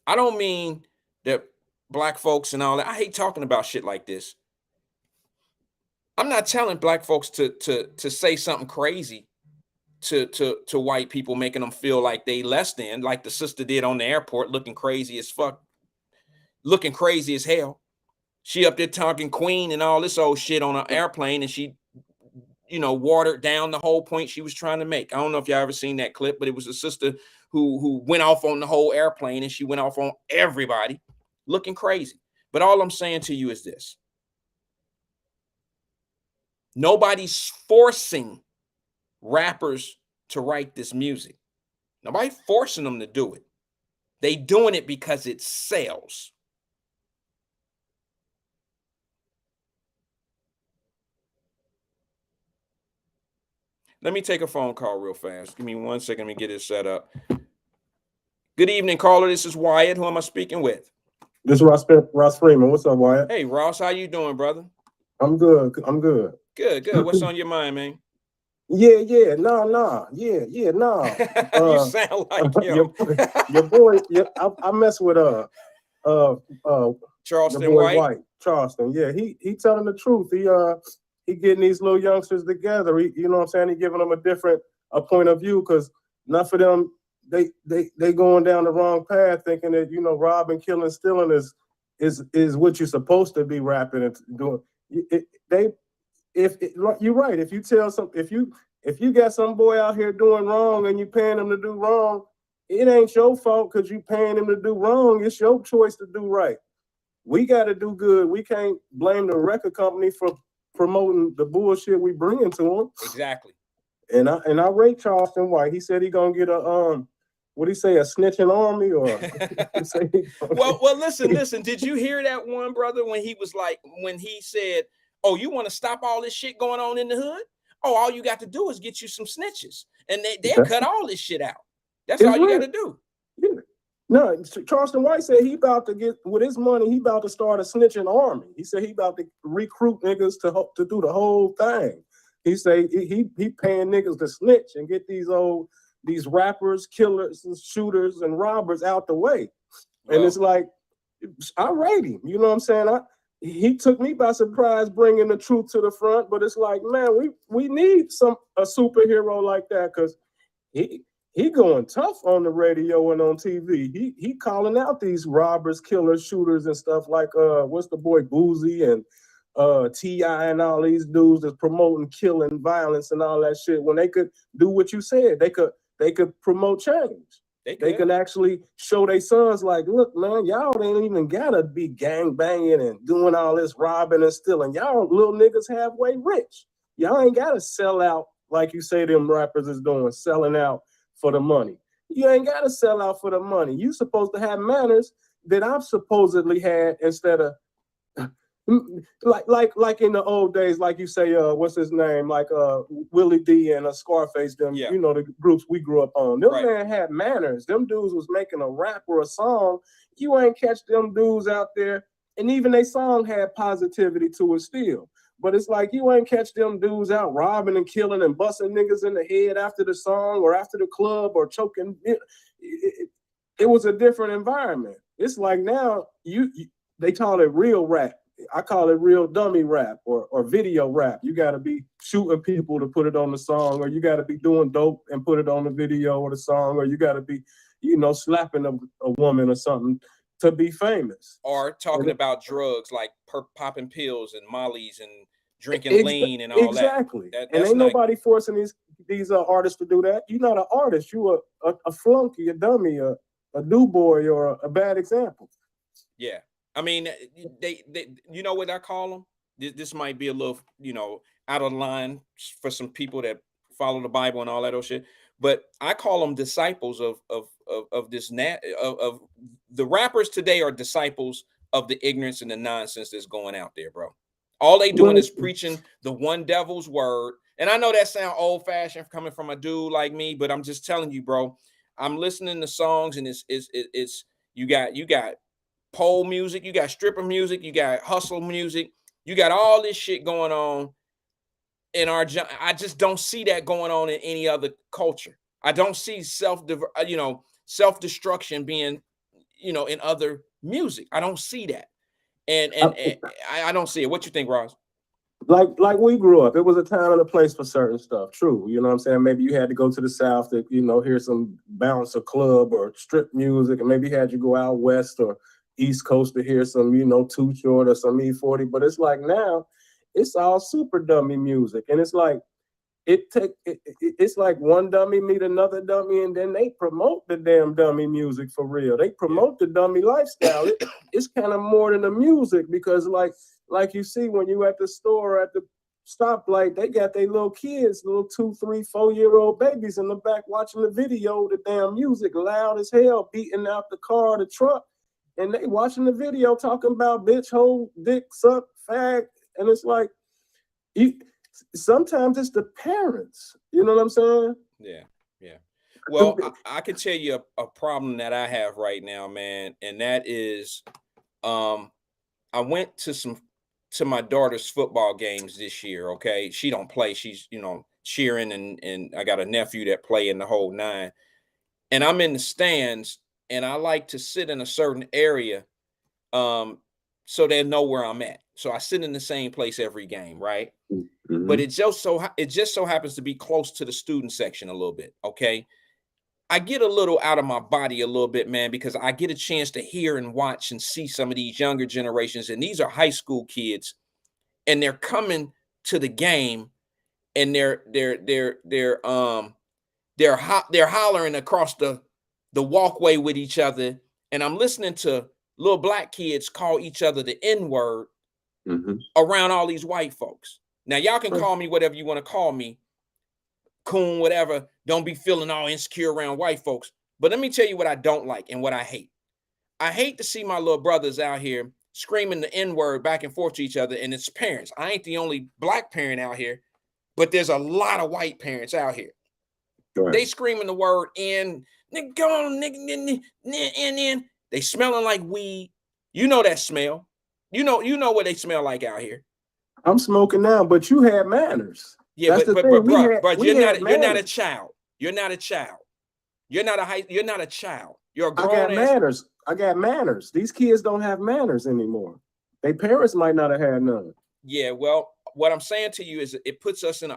I don't mean that Black folks and all that. I hate talking about shit like this. I'm not telling Black folks to say something crazy to white people, making them feel like they less than, like the sister did on the airport, looking crazy as fuck, looking crazy as hell. She up there talking queen and all this old shit on an airplane, and she, watered down the whole point she was trying to make. I don't know if y'all ever seen that clip, but it was a sister who went off on the whole airplane, and she went off on everybody, looking crazy. But all I'm saying to you is this. Nobody's forcing rappers to write this music. Nobody forcing them to do it. They doing it because it sells. Let me take a phone call real fast. Give me 1 second. Let me get it set up. Good evening, caller. This is Wyatt. Who am I speaking with? This is Ross Freeman. What's up, Wyatt? Hey, Ross. How you doing, brother? I'm good. Good. What's on your mind, man? Yeah, you sound like him. your boy. I mess with Charleston White. Charleston. Yeah, he telling the truth. He getting these little youngsters together. You know what I'm saying? He giving them a point of view, because enough of them they going down the wrong path, thinking that robbing, killing, stealing is what you're supposed to be rapping and doing. You're right. If you tell if you got some boy out here doing wrong and you paying him to do wrong, it ain't your fault because you paying him to do wrong. It's your choice to do right. We got to do good. We can't blame the record company for promoting the bullshit we bringing to them. Exactly. And I rate Charleston White. He said he gonna get a what he say, a snitching army, or well listen, did you hear that one, brother, when he said, oh, you want to stop all this shit going on in the hood? Oh, all you got to do is get you some snitches, and they'll cut all this shit out. That's all you got to do. Yeah. No, Charleston White said he about to get, with his money, he about to start a snitching army. He said he about to recruit niggas to do the whole thing. He say he paying niggas to snitch and get these rappers, killers, and shooters, and robbers out the way. And it's like, I rate him. You know what I'm saying? he took me by surprise bringing the truth to the front. But it's like, man, we need a superhero like that, because he going tough on the radio and on TV. He calling out these robbers, killers, shooters, and stuff like what's the boy Boozy and T.I. and all these dudes that's promoting killing, violence, and all that shit. When they could do what you said, they could promote change. They can actually show their sons, like, look, man, y'all ain't even gotta be gang banging and doing all this robbing and stealing. Y'all little niggas halfway rich. Y'all ain't gotta sell out like you say them rappers is doing, selling out for the money. You ain't gotta sell out for the money. You supposed to have manners that I've supposedly had, instead of like in the old days, like you say, what's his name, like Willie D and Scarface, them, you know, the groups we grew up on. Them man had manners. Them dudes was making a rap or a song. You ain't catch them dudes out there, and even they song had positivity to it still. But it's like you ain't catch them dudes out robbing and killing and busting niggas in the head after the song or after the club or choking. It was a different environment. It's like now they call it real rap. I call it real dummy rap or video rap. You got to be shooting people to put it on the song, or you got to be doing dope and put it on the video or the song, or you got to be, you know, slapping a woman or something to be famous. Or talking about drugs, like popping pills and mollies and drinking lean and all exactly. that. And ain't nobody forcing these artists to do that. You're not an artist. You a flunky, a dummy, a do boy, or a bad example. Yeah. I mean, they you know what I call them? This might be a little, you know, out of line for some people that follow the Bible and all that old shit, but I call them disciples of the rappers today are disciples of the ignorance and the nonsense that's going out there, bro. All they doing is preaching the one devil's word. And I know that sounds old fashioned coming from a dude like me, but I'm just telling you, bro. I'm listening to songs, and it's you got pole music, you got stripper music, you got hustle music, you got all this shit going on in our. I just don't see that going on in any other culture. I don't see self-destruction being, you know, in other music. I don't see that, and I don't see it. What you think, Ross? Like we grew up, it was a time and a place for certain stuff. True, you know what I'm saying? Maybe you had to go to the South to, you know, hear some bouncer club or strip music, and maybe had you go out west or East Coast to hear some, you know, Too Short or some E40. But it's like now, it's all super dummy music, and it's like it's like one dummy meet another dummy, and then they promote the damn dummy music for real. They promote the dummy lifestyle. It's kind of more than the music, because like you see when you at the store at the stoplight, they got their little kids, little 2, 3, 4-year-old babies in the back watching the video, the damn music loud as hell, beating out the car, the truck, and they watching the video talking about bitch, hole, dick, suck, fag, and it's like sometimes it's the parents. You know what I'm saying? Yeah. Well, I can tell you a problem that I have right now, man, and that is, I went to my daughter's football games this year. Okay, she don't play; she's, you know, cheering, and I got a nephew that play in the whole nine, and I'm in the stands, and I like to sit in a certain area, so they know where I'm at. So I sit in the same place every game, right? Mm-hmm. But it just so happens to be close to the student section a little bit. Okay, I get a little out of my body a little bit, man, because I get a chance to hear and watch and see some of these younger generations, and these are high school kids, and they're coming to the game, and they're hollering across the walkway with each other, and I'm listening to little black kids call each other the N-word around all these white folks. Now, y'all can call me whatever you want to call me, coon, whatever. Don't be feeling all insecure around white folks. But let me tell you what I don't like and what I hate. I hate to see my little brothers out here screaming the N-word back and forth to each other, and it's parents. I ain't the only black parent out here, but there's a lot of white parents out here. Right. They screaming the word N, nigga, go on, nigga, N. They smelling like weed. You know that smell. You know what they smell like out here. I'm smoking now, but you had manners. Yeah, but you're not a child. You're not a child. You're not a child. You're a grown ass. I got manners. These kids don't have manners anymore. Their parents might not have had none. Yeah, well, what I'm saying to you is it puts us in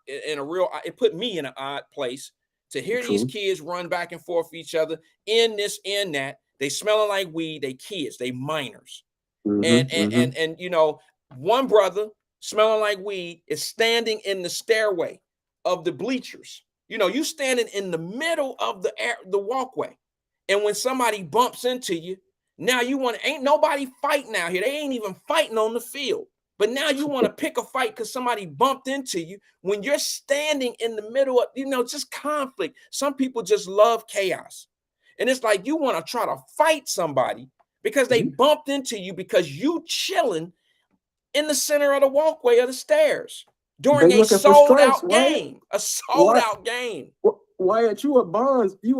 it put me in an odd place to hear these kids run back and forth with each other in this, in that. They smelling like weed, they kids, they minors. And you know, one brother smelling like weed is standing in the stairway of the bleachers. You know, you standing in the middle of the walkway. And when somebody bumps into you, now you want to, ain't nobody fighting out here. They ain't even fighting on the field. But now you want to pick a fight because somebody bumped into you when you're standing in the middle of, you know, just conflict. Some people just love chaos. And it's like you want to try to fight somebody because they bumped into you because you chilling in the center of the walkway of the stairs during a sold-out game. A sold-out game. Wyatt, you a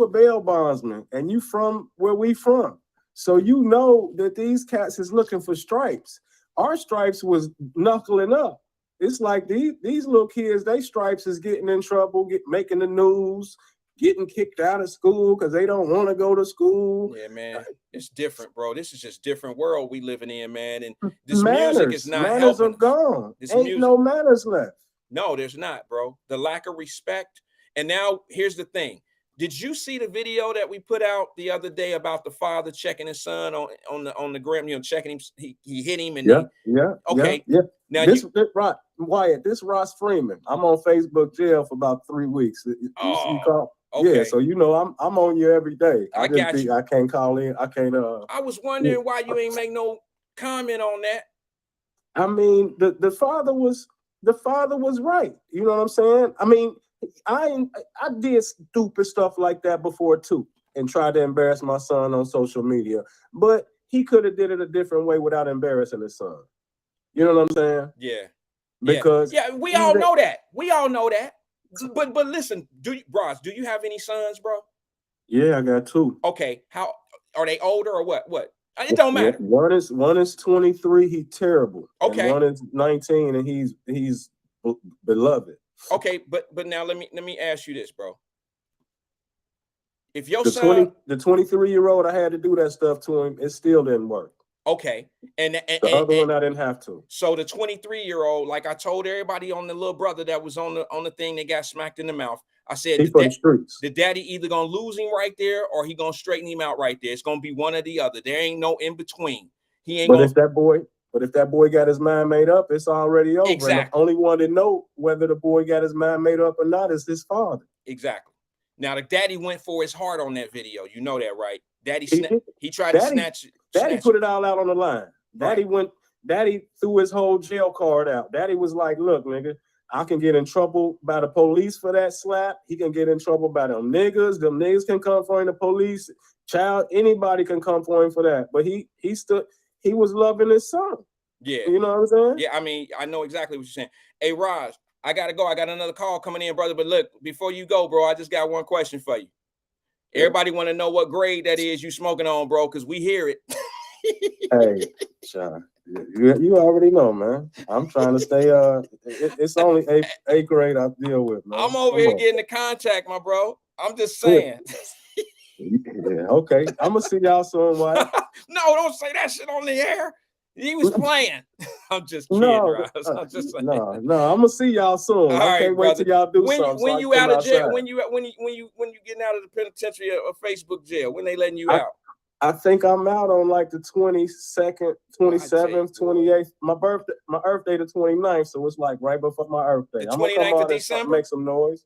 bail bondsman, and you from where we from. So you know that these cats is looking for stripes. Our stripes was knuckling up. It's like these little kids, they stripes is getting in trouble, making the news, getting kicked out of school because they don't want to go to school. Yeah, man, it's different, bro. This is just different world we living in, man. And this music is not manners helping. Are gone. Ain't no manners left. No, there's not, bro. The lack of respect. And now here's the thing. Did you see the video that we put out the other day about the father checking his son on the gram, you know, checking him? He hit him and okay. Yeah. Now Wyatt, this Ross Freeman. I'm on Facebook jail for about 3 weeks. Okay. Yeah, so you know I'm on you every day. I got you. I can't call in. I can't I was wondering why you ain't make no comment on that. I mean, the father was right. You know what I'm saying? I mean, I did stupid stuff like that before too, and tried to embarrass my son on social media. But he could have did it a different way without embarrassing his son. You know what I'm saying? Yeah. Because we all know that. We all know that. But listen, do you have any sons, bro? Yeah, I got 2. Okay, how are they older or what? What? It don't matter. One is 23. He's terrible. Okay. And one is 19, and he's beloved. Okay, but now let me ask you this, bro. If your son, the 23-year-old, I had to do that stuff to him. It still didn't work. Okay, and the other one I didn't have to. So the 23-year-old, like I told everybody on the little brother that was on the thing that got smacked in the mouth, I said the daddy either gonna lose him right there or he gonna straighten him out right there. It's gonna be one or the other. There ain't no in between. He ain't. But if that boy got his mind made up, it's already over. Exactly. And the only one to know whether the boy got his mind made up or not is his father. Exactly. Now the daddy went for his heart on that video. You know that, right? Daddy tried to snatch. Daddy put it all out on the line. Daddy threw his whole jail card out. Daddy was like, look, nigga, I can get in trouble by the police for that slap. He can get in trouble by them niggas. Them niggas can come for him, the police. Anybody can come for him for that. But he was loving his son. Yeah. You know what I'm saying? Yeah, I mean, I know exactly what you're saying. Hey, Raj, I gotta go. I got another call coming in, brother. But look, before you go, bro, I just got one question for you. Everybody want to know what grade that is you smoking on, bro, because we hear it. Hey, Sean, you already know, man. I'm trying to stay. It's only eighth grade I deal with, man. I'm over here getting the contact, my bro. I'm just saying. Yeah, okay. I'm gonna see y'all soon, Wyatt. No, don't say that shit on the air. He was playing. I'm just kidding, Ross. I'm just saying. No, I'm gonna see y'all soon. I can't wait till y'all do something. When you out of jail, when you getting out of the penitentiary or Facebook jail, when they letting you out? I think I'm out on like the 22nd, 27th, 28th. My birthday the 29th, so it's like right before my birthday. The 29th of December. Make some noise.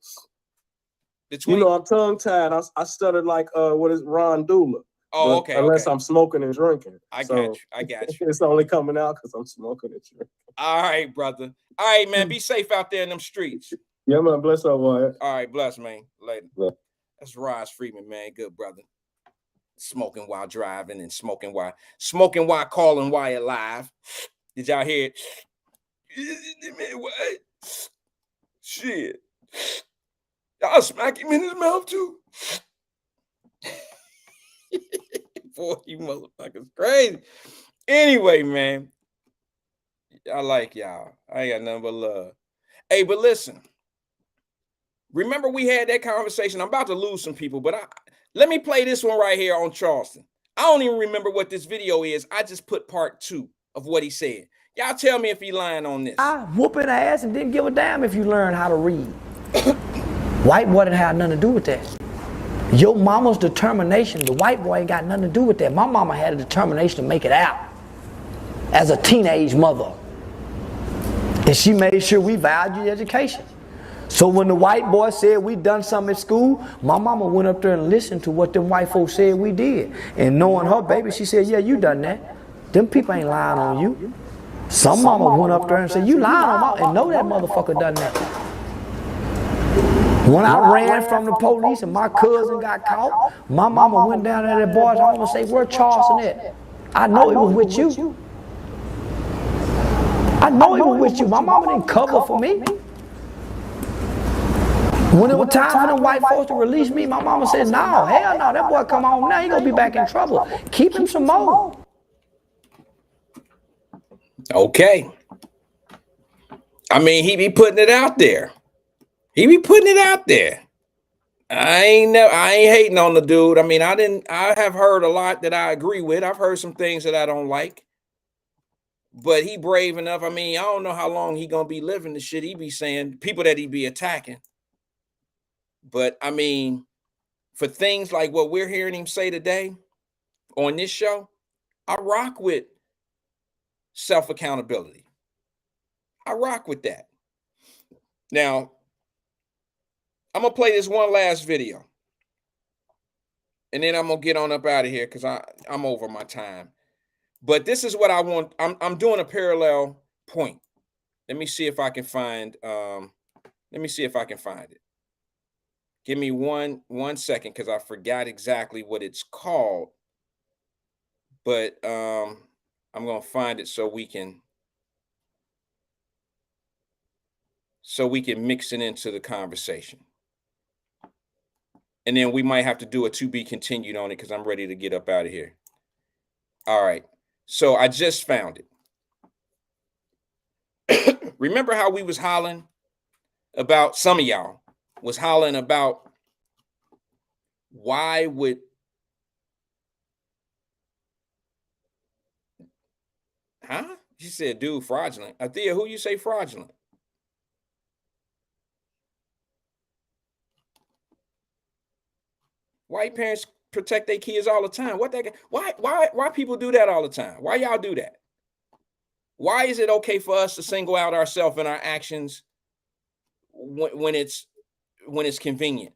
You know, I'm tongue tied. I stuttered like what is Ron Dula. Oh, okay. Unless I'm smoking and drinking. I got you. It's only coming out because I'm smoking and drinking. All right, brother. All right, man. Be safe out there in them streets. Yeah, man. Bless up, Wyatt. All right, bless, man. Later. Yeah. That's Ross Freeman, man. Good brother. Smoking while driving and smoking while calling Wyatt live. Did y'all hear it? Man, what? Shit. Y'all smack him in his mouth too. Boy, you motherfuckers crazy. Anyway, man. I like y'all. I ain't got nothing but love. Hey, but listen. Remember we had that conversation. I'm about to lose some people, but let me play this one right here on Charleston. I don't even remember what this video is. I just put part 2 of what he said. Y'all tell me if he lying on this. I whooping ass and didn't give a damn if you learn how to read. White boy didn't have nothing to do with that. Your mama's determination, the white boy ain't got nothing to do with that. My mama had a determination to make it out as a teenage mother. And she made sure we valued education. So when the white boy said we done something at school, my mama went up there and listened to what them white folks said we did. And knowing her baby, she said, yeah, you done that. Them people ain't lying on you. Some mama went up there and said, you lying on my, and know that motherfucker done that. When I ran from the police and my cousin got caught, my mama went down to that boy's home and said, where Charleston at? I know he was with you. I know he was with you. My mama didn't cover for me. When it was time for them white folks to release me, my mama said, no, hell no, that boy come home now, he gonna be back in trouble. Keep him some more. Okay. I mean, he be putting it out there. He be putting it out there. I ain't hating on the dude. I mean, I have heard a lot that I agree with. I've heard some things that I don't like. But he brave enough. I mean, I don't know how long he gonna be living the shit he be saying, people that he be attacking. But I mean, for things like what we're hearing him say today on this show, I rock with self-accountability. I rock with that. Now, I'm going to play this one last video. And then I'm going to get on up out of here because I'm over my time. But this is what I want. I'm doing a parallel point. Let me see if I can find it. Give me one second because I forgot exactly what it's called. But I'm going to find it so we can mix it into the conversation. And then we might have to do a to be continued on it because I'm ready to get up out of here. All right. So I just found it. Remember how we was hollering about, some of y'all was hollering about why would she said, dude, fraudulent. Athea, who you say fraudulent? White parents protect their kids all the time. Why people do that all the time? Why y'all do that? Why is it okay for us to single out ourselves and our actions when it's convenient?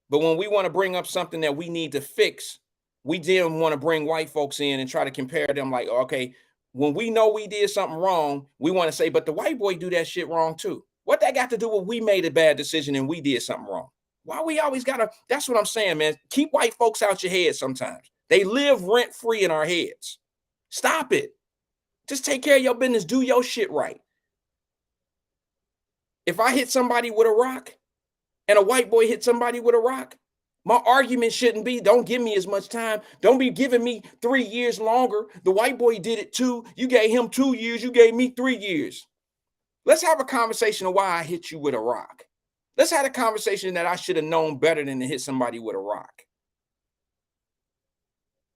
But when we want to bring up something that we need to fix, we then want to bring white folks in and try to compare them like, okay, when we know we did something wrong, we want to say, but the white boy do that shit wrong too. What that got to do with we made a bad decision and we did something wrong? Why we always gotta, that's what I'm saying, man. Keep white folks out your head sometimes. They live rent-free in our heads. Stop it. Just take care of your business. Do your shit right. If I hit somebody with a rock and a white boy hit somebody with a rock, my argument shouldn't be, don't give me as much time. Don't be giving me 3 years longer. The white boy did it too. You gave him 2 years. You gave me 3 years. Let's have a conversation of why I hit you with a rock. Let's have a conversation that I should have known better than to hit somebody with a rock.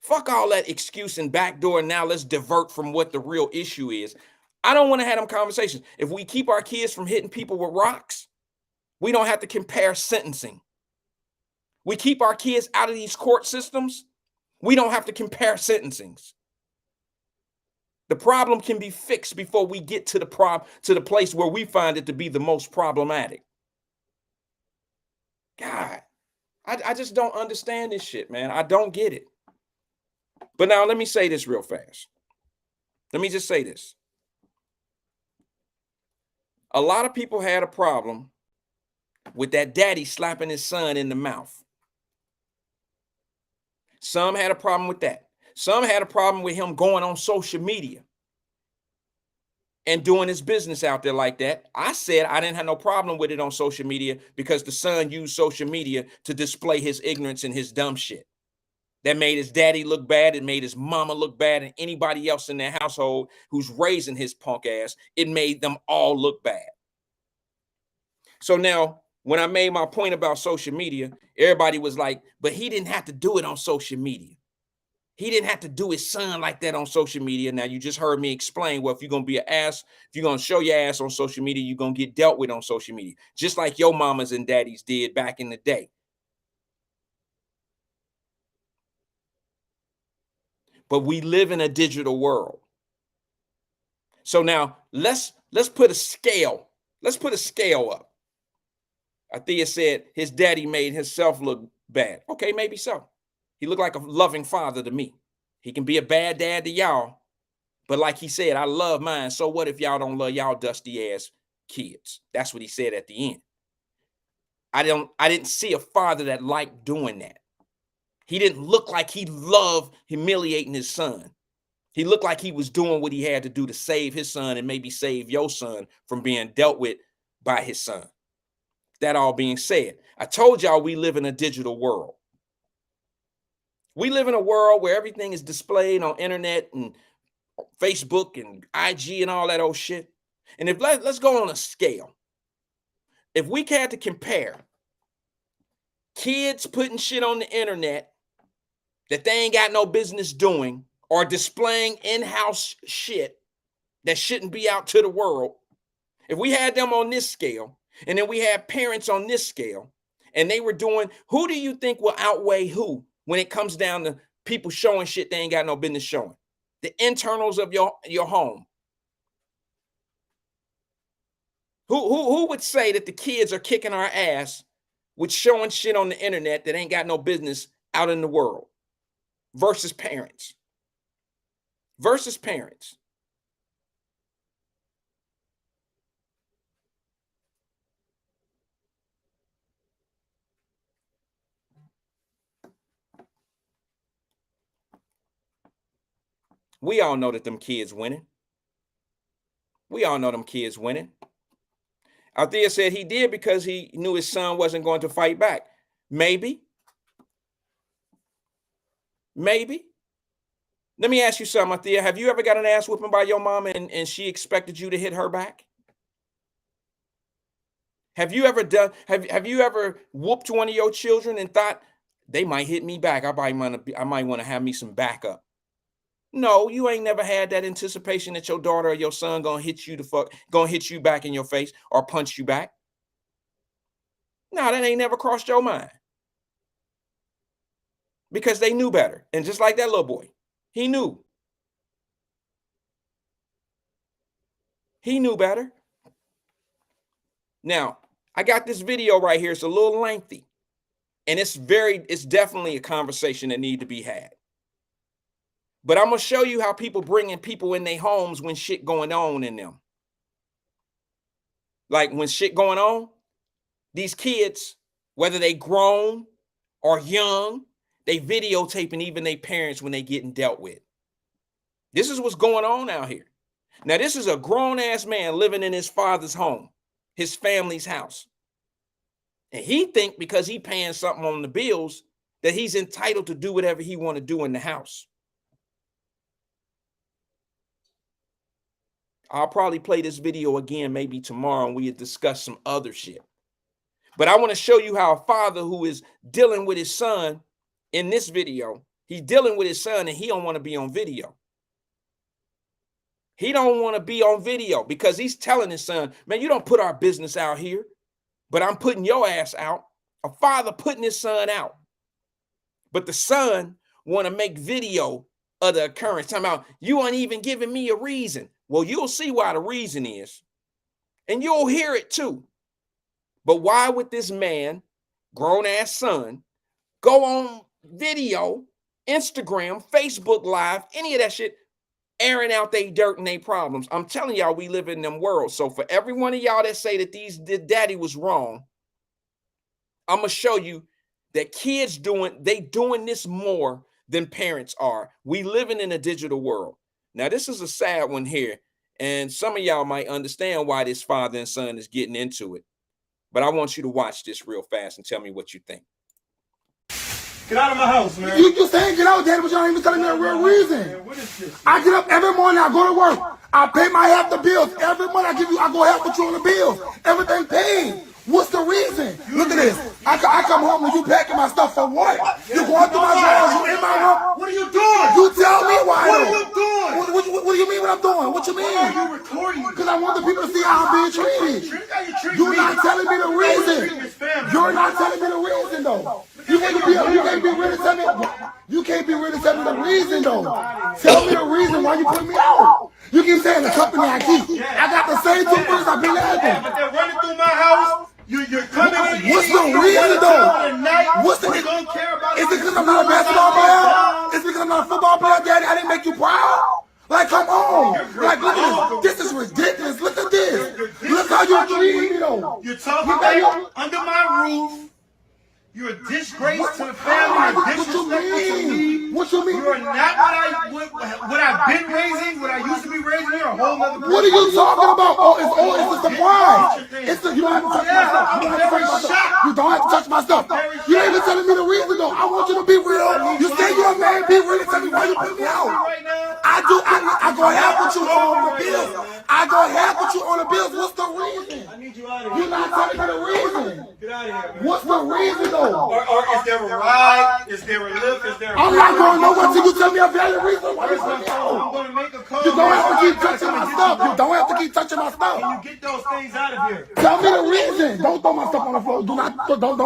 Fuck all that excuse and backdoor. Now let's divert from what the real issue is. I don't want to have them conversations. If we keep our kids from hitting people with rocks, we don't have to compare sentencing. We keep our kids out of these court systems, we don't have to compare sentencings. The problem can be fixed before we get to the place where we find it to be the most problematic. God, I just don't understand this shit, man. I don't get it. But now let me say this real fast. Let me just say this. A lot of people had a problem with that daddy slapping his son in the mouth. Some had a problem with that. Some had a problem with him going on social media and doing his business out there like that. I said I didn't have no problem with it on social media because the son used social media to display his ignorance and his dumb shit. That made his daddy look bad. It made his mama look bad. And anybody else in their household who's raising his punk ass, it made them all look bad. So now, when I made my point about social media, everybody was like, but he didn't have to do it on social media. He didn't have to do his son like that on social media. Now, you just heard me explain, well, if you're going to be an ass, if you're going to show your ass on social media, you're going to get dealt with on social media, just like your mamas and daddies did back in the day. But we live in a digital world. So now let's put a scale. Let's put a scale up. Athea said his daddy made himself look bad. Okay, maybe so. He looked like a loving father to me. He can be a bad dad to y'all, but like he said, I love mine. So what if y'all don't love y'all dusty ass kids? That's what he said at the end. I didn't see a father that liked doing that. He didn't look like he loved humiliating his son. He looked like he was doing what he had to do to save his son and maybe save your son from being dealt with by his son. That all being said, I told y'all we live in a digital world. We live in a world where everything is displayed on internet and Facebook and IG and all that old shit. And if let's go on a scale. If we had to compare kids putting shit on the internet that they ain't got no business doing, or displaying in-house shit that shouldn't be out to the world, if we had them on this scale, and then we had parents on this scale, and they were doing, who do you think will outweigh who when it comes down to people showing shit they ain't got no business showing? The internals of your home. Who would say that the kids are kicking our ass with showing shit on the internet that ain't got no business out in the world versus parents? Versus parents. We all know that them kids winning. We all know them kids winning. Althea said he did because he knew his son wasn't going to fight back. Maybe. Maybe. Let me ask you something, Althea. Have you ever got an ass whooping by your mama and she expected you to hit her back? Have you ever done, have you ever whooped one of your children and thought they might hit me back? I might want to have me some backup. No, you ain't never had that anticipation that your daughter or your son gonna hit you back in your face or punch you back. No, that ain't never crossed your mind. Because they knew better. And just like that little boy, he knew. He knew better. Now, I got this video right here. It's a little lengthy. And it's definitely a conversation that need to be had. But I'm going to show you how people bringing people in their homes when shit going on in them. Like when shit going on, these kids, whether they grown or young, they videotaping even their parents when they getting dealt with. This is what's going on out here. Now, this is a grown-ass man living in his father's home, his family's house. And he think because he paying something on the bills that he's entitled to do whatever he want to do in the house. I'll probably play this video again maybe tomorrow and we'll discuss some other shit. But I want to show you how a father who is dealing with his son in this video, he's dealing with his son and he don't want to be on video. He don't want to be on video because he's telling his son, man, you don't put our business out here, but I'm putting your ass out. A father putting his son out. But the son want to make video of the occurrence. Talking about, you ain't even giving me a reason. Well, you'll see why the reason is, and you'll hear it too. But why would this man, grown-ass son, go on video, Instagram, Facebook Live, any of that shit, airing out their dirt and their problems? I'm telling y'all, we live in them worlds. So for every one of y'all that say that daddy was wrong, I'm going to show you that kids doing this more than parents are. We living in a digital world. Now, this is a sad one here, and some of y'all might understand why this father and son is getting into it. But I want you to watch this real fast and tell me what you think. Get out of my house, man. You saying get out, Daddy, but y'all ain't even telling me a real reason. Man, what is this? I get up every morning, I go to work. I pay my half the bills. Every month I go half with you on the bills. Everything paid. What's the reason? Look at this. I come home and you packing my stuff for what? You going through my drawers, you in my why? What are you doing? You tell me why. What are you doing? What do you mean what I'm doing? What you mean? Why are you recording? Because I want the people to see how I'm being treated. You're not telling me the reason. You're not telling me the reason though. You can't be real to tell me. You can't be real to tell me the reason though. Tell me the reason why you put me out. You keep saying the company I keep. I got the same toothbrush I've been having. But they're running through my house. You're coming in. What's the reason though? What's the? Is it because I'm not a basketball player? Is it because I'm not a football player, Daddy? I didn't make you proud. Like, come on. Like, look at this. This is ridiculous. Look at this. Look how you treat me though. You're talking about under my roof. You're a disgrace to the family. You're disrespectful to me. What you mean? You're not what I've been raising, what I used to be raising. You're a whole nother person. What are you talking about? Oh, it's a surprise. You don't have to touch my stuff. You don't have to touch my stuff. You ain't even telling me the reason though. I want you to be real. You say you're a man, be real and tell me why you put me out. I go half with you on the bills. I go half with you on the bills. What's the reason? I need you out of here. You're not telling me the reason. Get out of here, man. What's the reason though? Or is there a ride? Is there a lift? Is there a I'm not going nowhere till you tell me a valid reason why you put me out. I'm going to make a call. You don't have to keep touching my stuff. You don't have to keep touching my stuff. Can you get those things out of here? Tell me the reason. Don't throw my stuff on the floor. Don't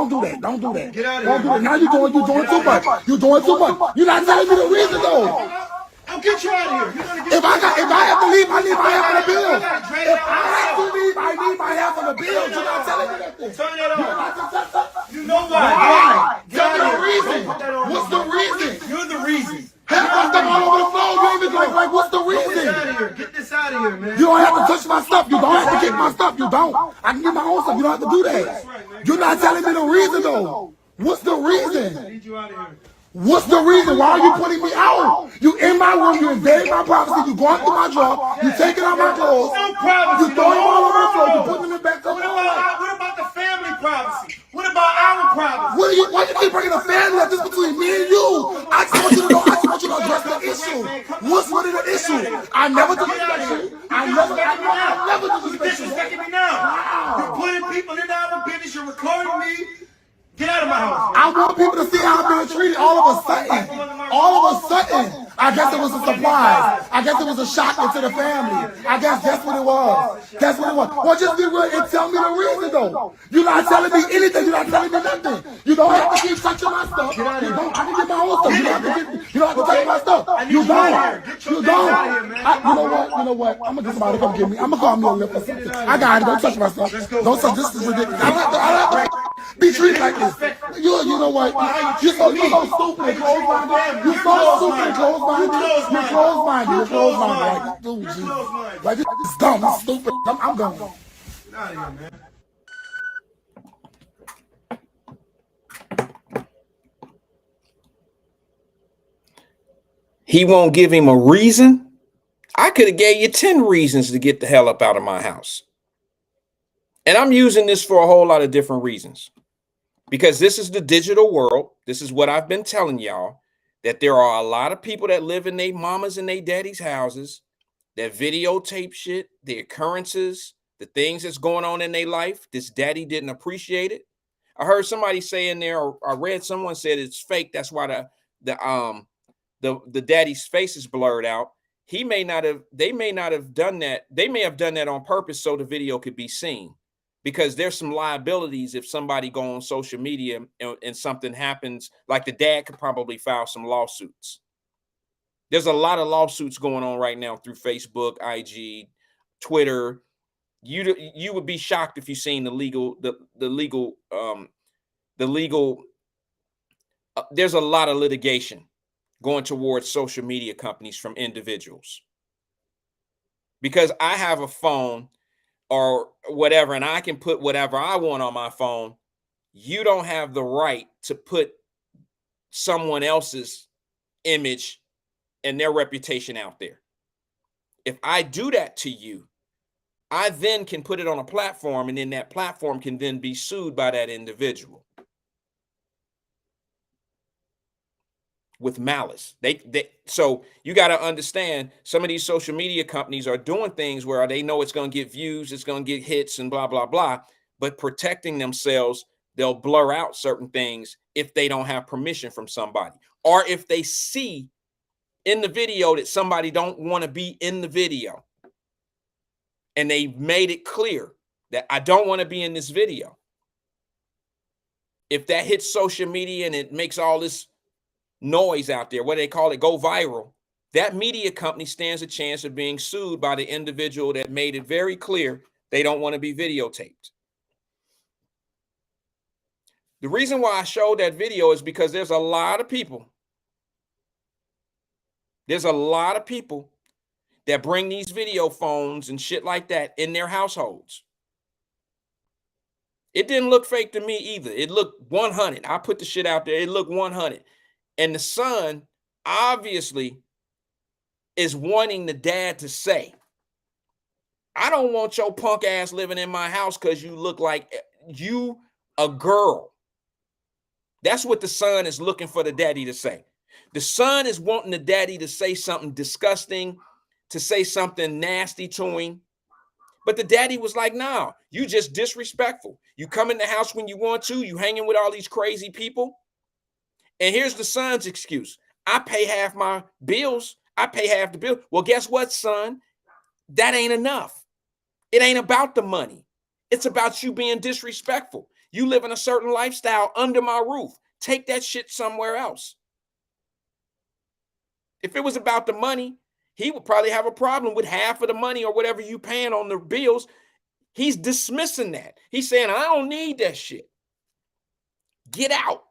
do that. Don't do that. Get out of Don't here. do that. Now you're doing too much. You're doing too much. You're not telling me the reason though. I'll get you out of here. You're gonna get If I have to leave, I need my half of the bill. If I have to leave, I need my half of the bill. You're not telling me that. Turn that off. You know Why? why? Tell me the reason. What's the reason? You're the reason. Half my stuff all over the floor. You ain't even like what's the Get this reason? out of here. Get this out of here, man. You don't have to touch my stuff. You don't have to kick my stuff. You don't. I can get my own stuff. You don't have to do that. You're not telling me the reason though. What's the reason? I need you out of here. What's the reason? Why are you putting me out? You in my room, you invading my privacy, you going through my drawer, you taking out my clothes, No privacy. you throwing them all over the floor, you putting them back up. What about the family privacy? What about our privacy? Why you keep bringing the family up? This is between me and you. I just want you to know, I just want you to address the issue. What's really the issue? I never disrespect you. I never disrespect you. You're disrespecting me now. You're putting people in our business. You're recording me. Get out of my house. I want people to see how I'm being treated all of a sudden. All of a sudden. I guess it was a surprise. I guess it was a shock into the family. I guess that's what it was. That's what it was. Well, just be real and tell me the reason though. You're not telling me anything. You're not telling me nothing. You don't have to keep touching my stuff. You don't. I can get my own stuff. You don't have to touch my stuff. You don't. You don't. You know what? I'm gonna get somebody to come get me. I'm gonna call me a lip or something. I got it. Don't touch my stuff. Don't touch. This is ridiculous. I don't have to be treated like this. You know what? You're so stupid and close-minded. You're so stupid and close-minded. You're close-minded. You're close-minded. Like, dude, geez. Like, this is dumb. It's stupid. I'm done. Get out of here, man. He won't give him a reason. I could have gave you 10 reasons to get the hell up out of my house. And I'm using this for a whole lot of different reasons. Because this is the digital world. This is what I've been telling y'all, that there are a lot of people that live in their mamas and their daddy's houses that videotape shit, the occurrences, the things that's going on in their life. This daddy didn't appreciate it. I heard somebody say in there, or I read someone said it's fake. That's why the daddy's face is blurred out. They may not have done that. They may have done that on purpose so the video could be seen. Because there's some liabilities if somebody go on social media and something happens, like the dad could probably file some lawsuits. There's a lot of lawsuits going on right now through Facebook, IG, Twitter. You would be shocked if you seen the legal. There's a lot of litigation going towards social media companies from individuals. Because I have a phone or whatever, and I can put whatever I want on my phone. You don't have the right to put someone else's image and their reputation out there. If I do that to you, I then can put it on a platform, and then that platform can then be sued by that individual with malice. So you got to understand, some of these social media companies are doing things where they know it's going to get views, it's going to get hits and blah, blah, blah, but protecting themselves they'll blur out certain things if they don't have permission from somebody, or if they see in the video that somebody don't want to be in the video and they made it clear that I don't want to be in this video. If that hits social media and it makes all this noise out there, what they call it, go viral, that media company stands a chance of being sued by the individual that made it very clear they don't want to be videotaped. The reason why I showed that video is because there's a lot of people. There's a lot of people that bring these video phones and shit like that in their households. It didn't look fake to me either. It looked 100. I put the shit out there. It looked 100. And the son obviously is wanting the dad to say, I don't want your punk ass living in my house because you look like you a girl. That's what the son is looking for the daddy to say. The son is wanting the daddy to say something disgusting, to say something nasty to him. But the daddy was like, no, you just disrespectful. You come in the house when you want to, you hanging with all these crazy people. And here's the son's excuse. I pay half my bills. I pay half the bill. Well, guess what, son? That ain't enough. It ain't about the money. It's about you being disrespectful. You live in a certain lifestyle under my roof. Take that shit somewhere else. If it was about the money, he would probably have a problem with half of the money or whatever you paying on the bills. He's dismissing that. He's saying, I don't need that shit. Get out.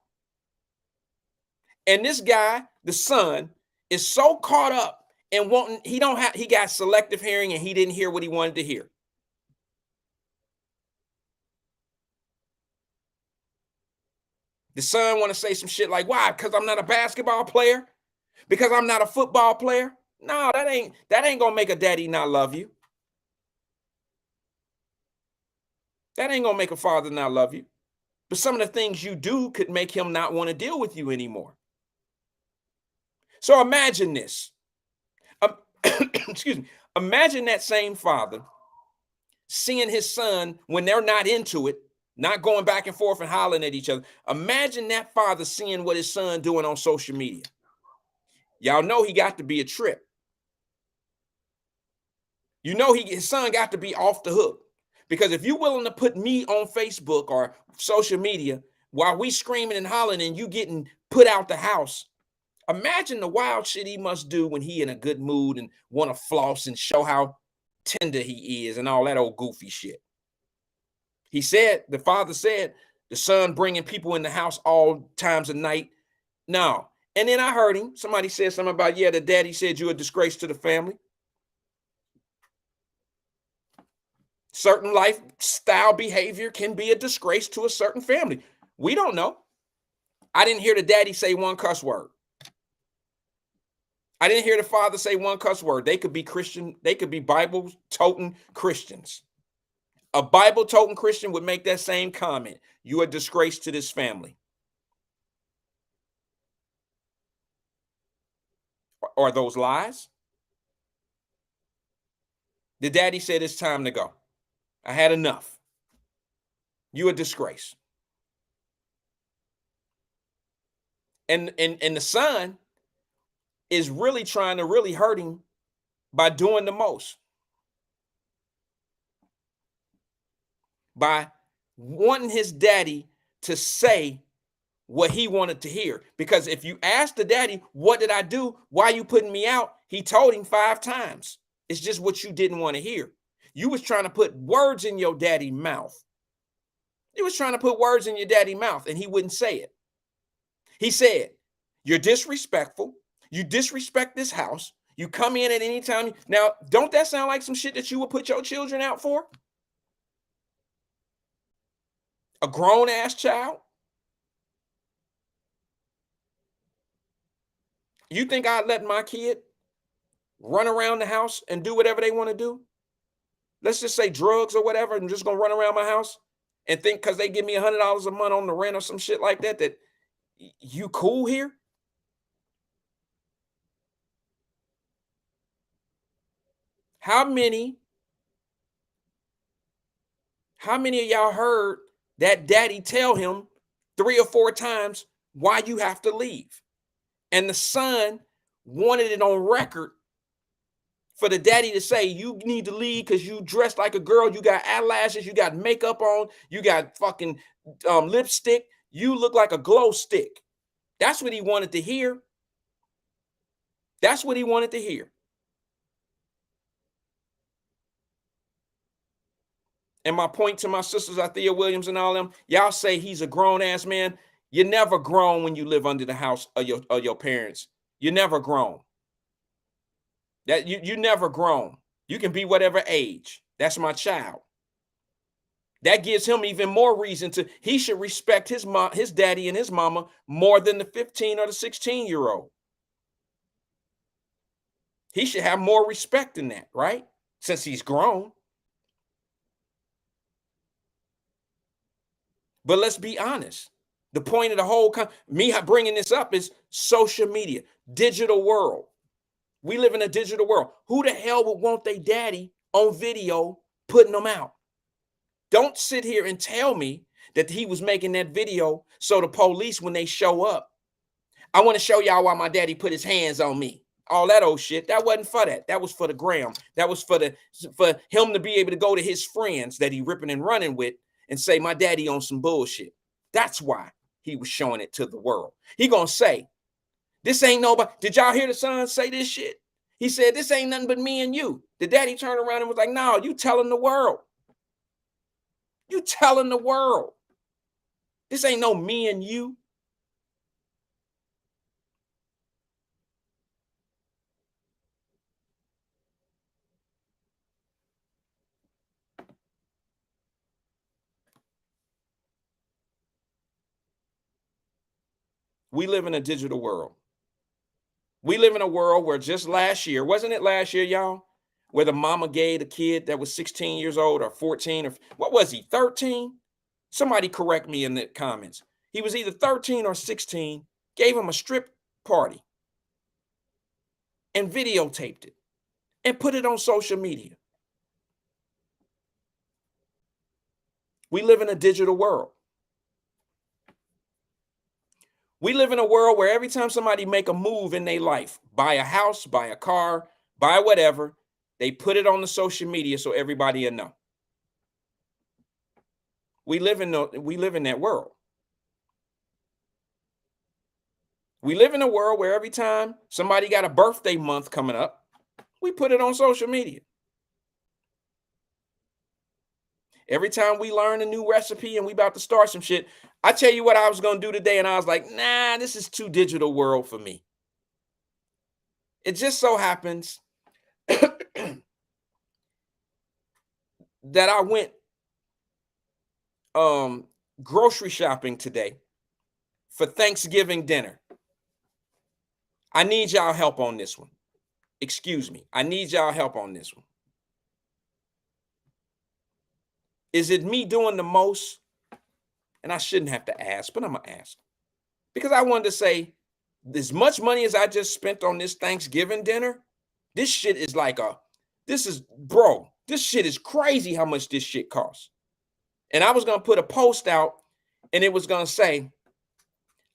And this guy, the son, is so caught up in wanting, he got selective hearing and he didn't hear what he wanted to hear. The son want to say some shit like, why? Because I'm not a basketball player? Because I'm not a football player? No, that ain't gonna make a daddy not love you. That ain't gonna make a father not love you. But some of the things you do could make him not want to deal with you anymore. So imagine this. Excuse me. Imagine that same father seeing his son when they're not into it, not going back and forth and hollering at each other. Imagine that father seeing what his son doing on social media. Y'all know he got to be a trip. You know his son got to be off the hook. Because if you're willing to put me on Facebook or social media while we screaming and hollering and you getting put out the house, imagine the wild shit he must do when he in a good mood and want to floss and show how tender he is and all that old goofy shit. He said, the father said, the son bringing people in the house all times of night. No. And then I heard him. Somebody said something about, yeah, the daddy said you're a disgrace to the family. Certain lifestyle behavior can be a disgrace to a certain family. We don't know. I didn't hear the daddy say one cuss word. I didn't hear the father say one cuss word. They could be Christian. They could be Bible-toting Christians. A Bible-toting Christian would make that same comment. You're a disgrace to this family. Are those lies? The daddy said it's time to go. I had enough. You a disgrace. And the son is really trying to really hurt him by doing the most. By wanting his daddy to say what he wanted to hear. Because if you ask the daddy, what did I do? Why are you putting me out? He told him 5 times. It's just what you didn't want to hear. You was trying to put words in your daddy's mouth. You was trying to put words in your daddy's mouth and he wouldn't say it. He said, you're disrespectful. You disrespect this house. You come in at any time. Now, don't that sound like some shit that you would put your children out for? A grown-ass child? You think I'd let my kid run around the house and do whatever they want to do? Let's just say drugs or whatever, and just gonna run around my house and think because they give me $100 a month on the rent or some shit like that, that you cool here? How many of y'all heard that daddy tell him 3 or 4 times why you have to leave. And the son wanted it on record for the daddy to say, you need to leave because you dressed like a girl, you got eyelashes, you got makeup on, you got fucking lipstick, you look like a glow stick. That's what he wanted to hear. That's what he wanted to hear. And my point to my sisters, Althea Williams and all them, y'all say he's a grown-ass man. You're never grown when you live under the house of your parents. You're never grown. That you never grown. You can be whatever age. That's my child. That gives him even more reason to, he should respect his mom, his daddy and his mama more than the 15 or the 16-year-old. He should have more respect than that, right? Since he's grown. But let's be honest. The point of the whole, me bringing this up is social media, digital world. We live in a digital world. Who the hell would want their daddy on video putting them out? Don't sit here and tell me that he was making that video so the police, when they show up, I want to show y'all why my daddy put his hands on me. All that old shit. That wasn't for that. That was for the gram. That was for him to be able to go to his friends that he ripping and running with and say, my daddy on some bullshit. That's why he was showing it to the world. He gonna say, this ain't nobody. Did y'all hear the son say this shit? He said, this ain't nothing but me and you. The daddy turned around and was like, no, you telling the world. You telling the world. This ain't no me and you. We live in a digital world. We live in a world where just last year, wasn't it last year, y'all, where the mama gave a kid that was 16 years old or 14 or what was he, 13? Somebody correct me in the comments. He was either 13 or 16, gave him a strip party and videotaped it and put it on social media. We live in a digital world. We live in a world where every time somebody make a move in their life, buy a house, buy a car, buy whatever, they put it on the social media so everybody will know. We live in that world. We live in a world where every time somebody got a birthday month coming up, we put it on social media. Every time we learn a new recipe and we about to start some shit, I tell you what I was going to do today, and I was like, nah, this is too digital world for me. It just so happens that I went grocery shopping today for Thanksgiving dinner. I need y'all help on this one. Excuse me. I need y'all help on this one. Is it me doing the most? And I shouldn't have to ask, but I'm going to ask. Because I wanted to say, as much money as I just spent on this Thanksgiving dinner, this shit is like this shit is crazy how much this shit costs. And I was going to put a post out and it was going to say,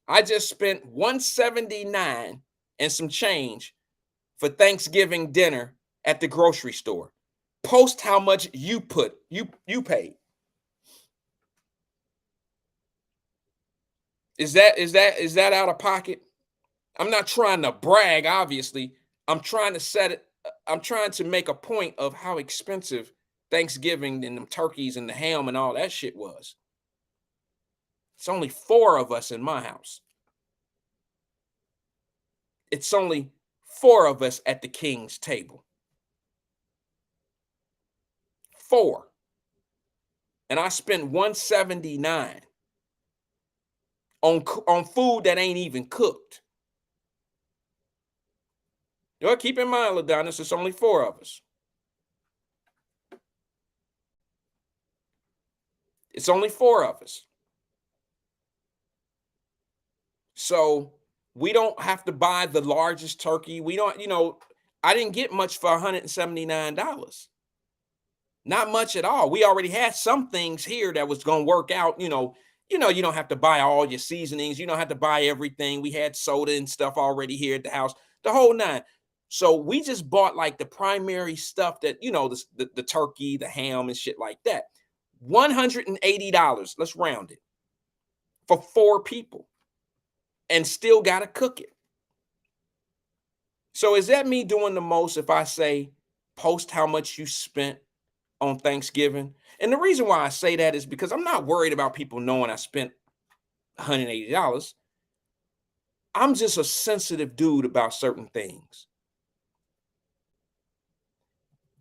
I just spent $179 and some change for Thanksgiving dinner at the grocery store. Post how much you paid. Is that out of pocket? I'm not trying to brag, obviously. I'm trying to make a point of how expensive Thanksgiving and them turkeys and the ham and all that shit was. It's only 4 of us in my house. It's only 4 of us at the king's table. 4. And I spent $179 on food that ain't even cooked. Well, keep in mind, Ladonis, it's only 4 of us. It's only 4 of us. So we don't have to buy the largest turkey. We don't, I didn't get much for $179. Not much at all. We already had some things here that was going to work out. You don't have to buy all your seasonings. You don't have to buy everything. We had soda and stuff already here at the house, the whole nine. So we just bought like the primary stuff that, the turkey, the ham and shit like that. $180, let's round it, for 4 people, and still got to cook it. So is that me doing the most if I say post how much you spent on Thanksgiving? And the reason why I say that is because I'm not worried about people knowing I spent $180. I'm just a sensitive dude about certain things.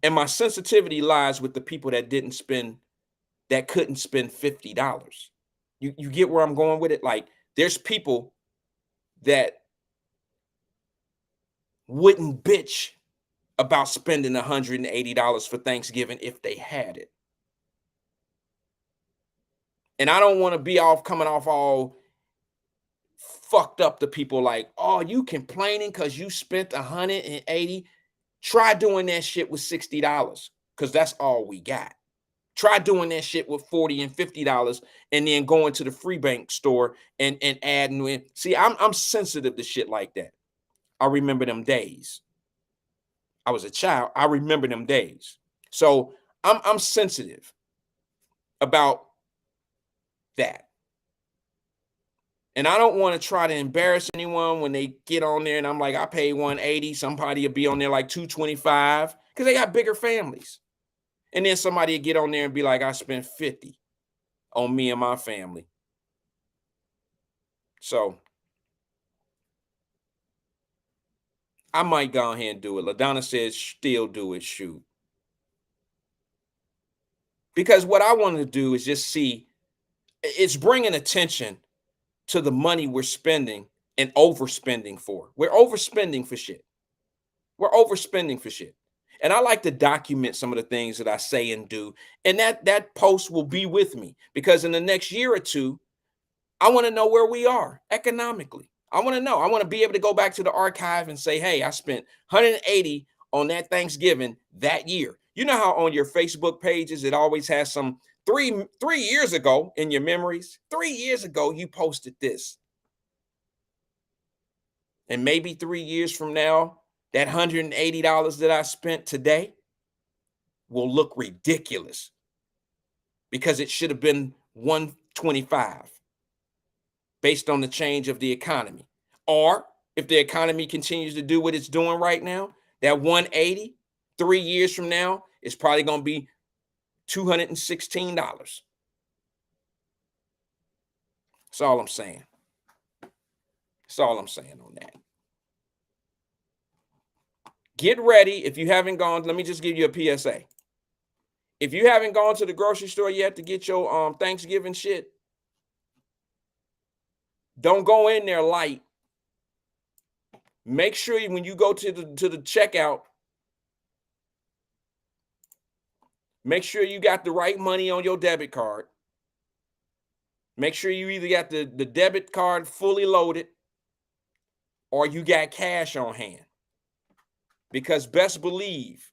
And my sensitivity lies with the people that couldn't spend $50. You get where I'm going with it? Like, there's people that wouldn't bitch about spending $180 for Thanksgiving if they had it. And I don't want to be coming off all fucked up to people like, oh, you complaining because you spent $180. Try doing that shit with $60, because that's all we got. Try doing that shit with $40 and $50 and then going to the free bank store and adding in. See, I'm sensitive to shit like that. I remember them days. I was a child. I remember them days. So I'm sensitive about that. And I don't want to try to embarrass anyone when they get on there and I'm like, I paid $180. Somebody will be on there like $225 because they got bigger families. And then somebody will get on there and be like, I spent $50 on me and my family. So I might go ahead and do it. LaDonna says, still do it, shoot. Because what I want to do is just see, it's bringing attention to the money we're spending and overspending for. We're overspending for shit. We're overspending for shit. And I like to document some of the things that I say and do. And that post will be with me, because in the next year or two, I want to know where we are economically. I want to know. I want to be able to go back to the archive and say, hey, I spent $180 on that Thanksgiving that year. You know how on your Facebook pages, it always has some 3 years ago in your memories. 3 years ago, you posted this. And maybe 3 years from now, that $180 that I spent today will look ridiculous, because it should have been $125 based on the change of the economy. Or if the economy continues to do what it's doing right now, that $180 3 years from now is probably going to be $216. That's all I'm saying. That's all I'm saying on that. Get ready. If you haven't gone, let me just give you a PSA. If you haven't gone to the grocery store yet to get your Thanksgiving shit, don't go in there light. Make sure when you go to the checkout, make sure you got the right money on your debit card. Make sure you either got the debit card fully loaded or you got cash on hand. Because best believe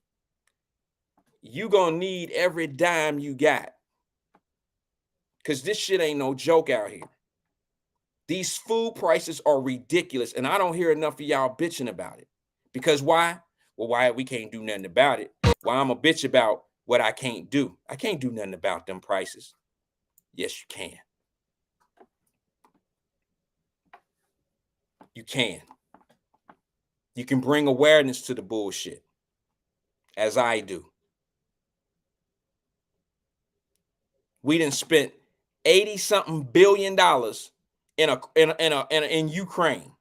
you gonna need every dime you got. Because this shit ain't no joke out here. These food prices are ridiculous, and I don't hear enough of y'all bitching about it. Because why? Well, why we can't do nothing about it? Why I'm a bitch about what I can't do? I can't do nothing about them prices. Yes, you can. You can. You can bring awareness to the bullshit, as I do. We done spent $80-something billion in Ukraine.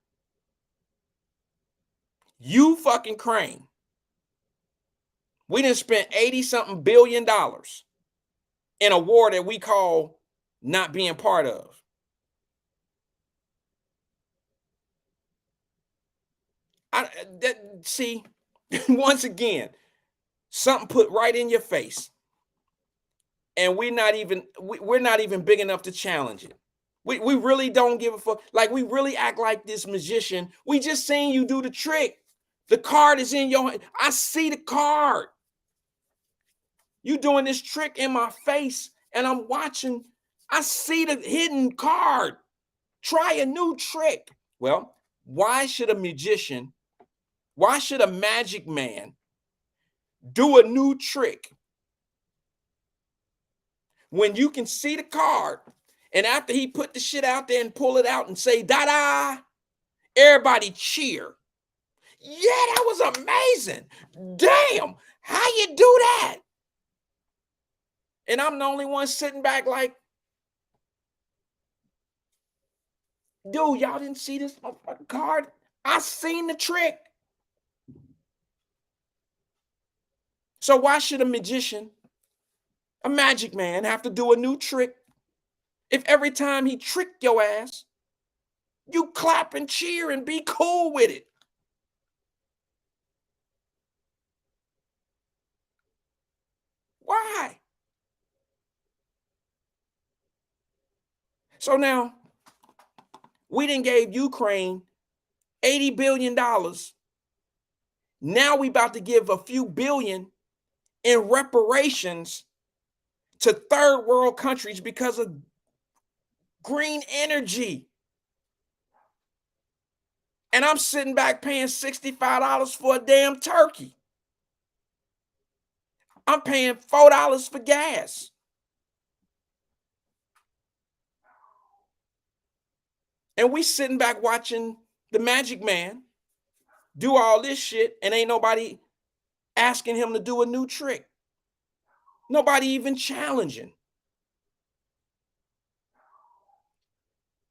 Ukraine. We done spent $80-something billion in a war that we call not being part of. See, once again, something put right in your face, and we're not even big enough to challenge it. We really don't give a fuck. Like, we really act like this magician. We just seen you do the trick. The card is in your hand. I see the card. You doing this trick in my face, and I'm watching. I see the hidden card. Try a new trick. Well, why should a magician, why should a magic man do a new trick when you can see the card, and after he put the shit out there and pull it out and say, da-da, everybody cheer. Yeah, that was amazing. Damn, how you do that? And I'm the only one sitting back like, dude, y'all didn't see this card? I seen the trick. So why should a magician, a magic man, have to do a new trick if every time he tricked your ass, you clap and cheer and be cool with it? Why? So now, we done gave Ukraine $80 billion. Now we about to give a few billion in reparations to third world countries because of green energy. And I'm sitting back paying $65 for a damn turkey. I'm paying $4 for gas. And we sitting back watching the magic man do all this shit, and ain't nobody asking him to do a new trick. Nobody even challenging.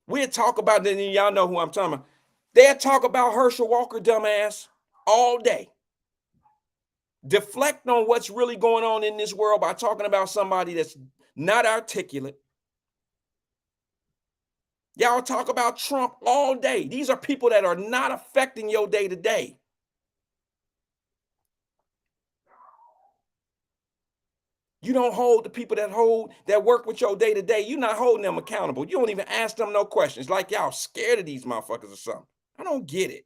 We'll talk about that, and y'all know who I'm talking about. They'll talk about Herschel Walker dumbass all day. Deflect on what's really going on in this world by talking about somebody that's not articulate. Y'all talk about Trump all day. These are people that are not affecting your day to day. You don't hold the people that work with your day to day. You're not holding them accountable. You don't even ask them no questions. Like y'all scared of these motherfuckers or something. I don't get it.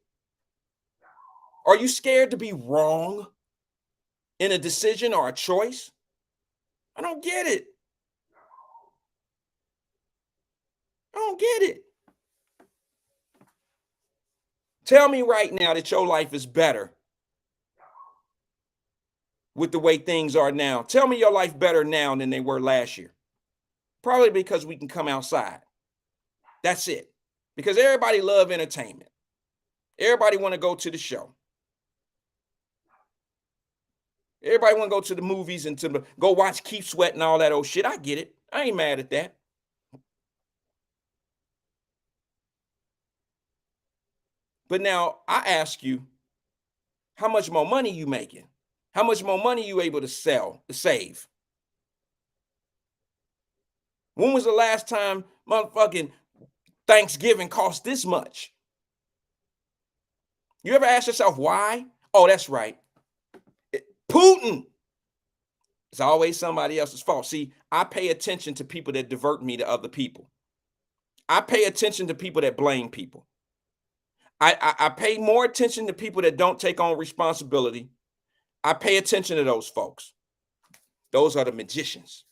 Are you scared to be wrong in a decision or a choice? I don't get it. I don't get it. Tell me right now that your life is better with the way things are now. Tell me your life better now than they were last year. Probably because we can come outside. That's it. Because everybody love entertainment. Everybody want to go to the show. Everybody want to go to the movies and to go watch Keep Sweat and all that old shit. I get it. I ain't mad at that. But now I ask you, how much more money you making? How much more money you able to save? When was the last time motherfucking Thanksgiving cost this much? You ever ask yourself why? Oh, that's right. Putin. It's always somebody else's fault. See, I pay attention to people that divert me to other people. I pay attention to people that blame people. I pay more attention to people that don't take on responsibility. I pay attention to those folks. Those are the magicians.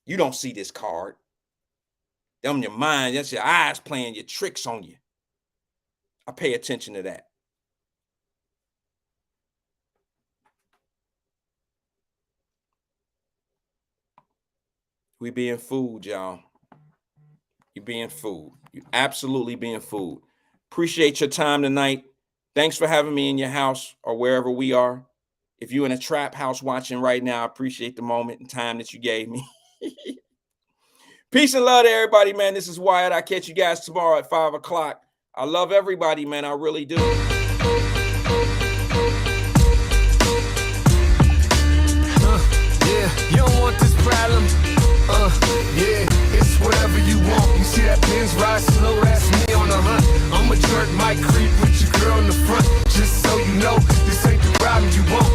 You don't see this card. Them your mind, that's your eyes playing your tricks on you. I pay attention to that. We being fooled, y'all. You're being fooled. You're absolutely being fooled. Appreciate your time tonight. Thanks for having me in your house or wherever we are. If you're in a trap house watching right now, I appreciate the moment and time that you gave me. Peace and love to everybody, man. This is Wyatt. I'll catch you guys tomorrow at 5 o'clock. I love everybody, man. I really do. Yeah, you don't want this problem. Yeah, it's whatever you want. You see that Benz ride slow, that's me on the hunt. I'm a jerk, might creep with your girl in the front. Just so you know, this ain't the problem you want.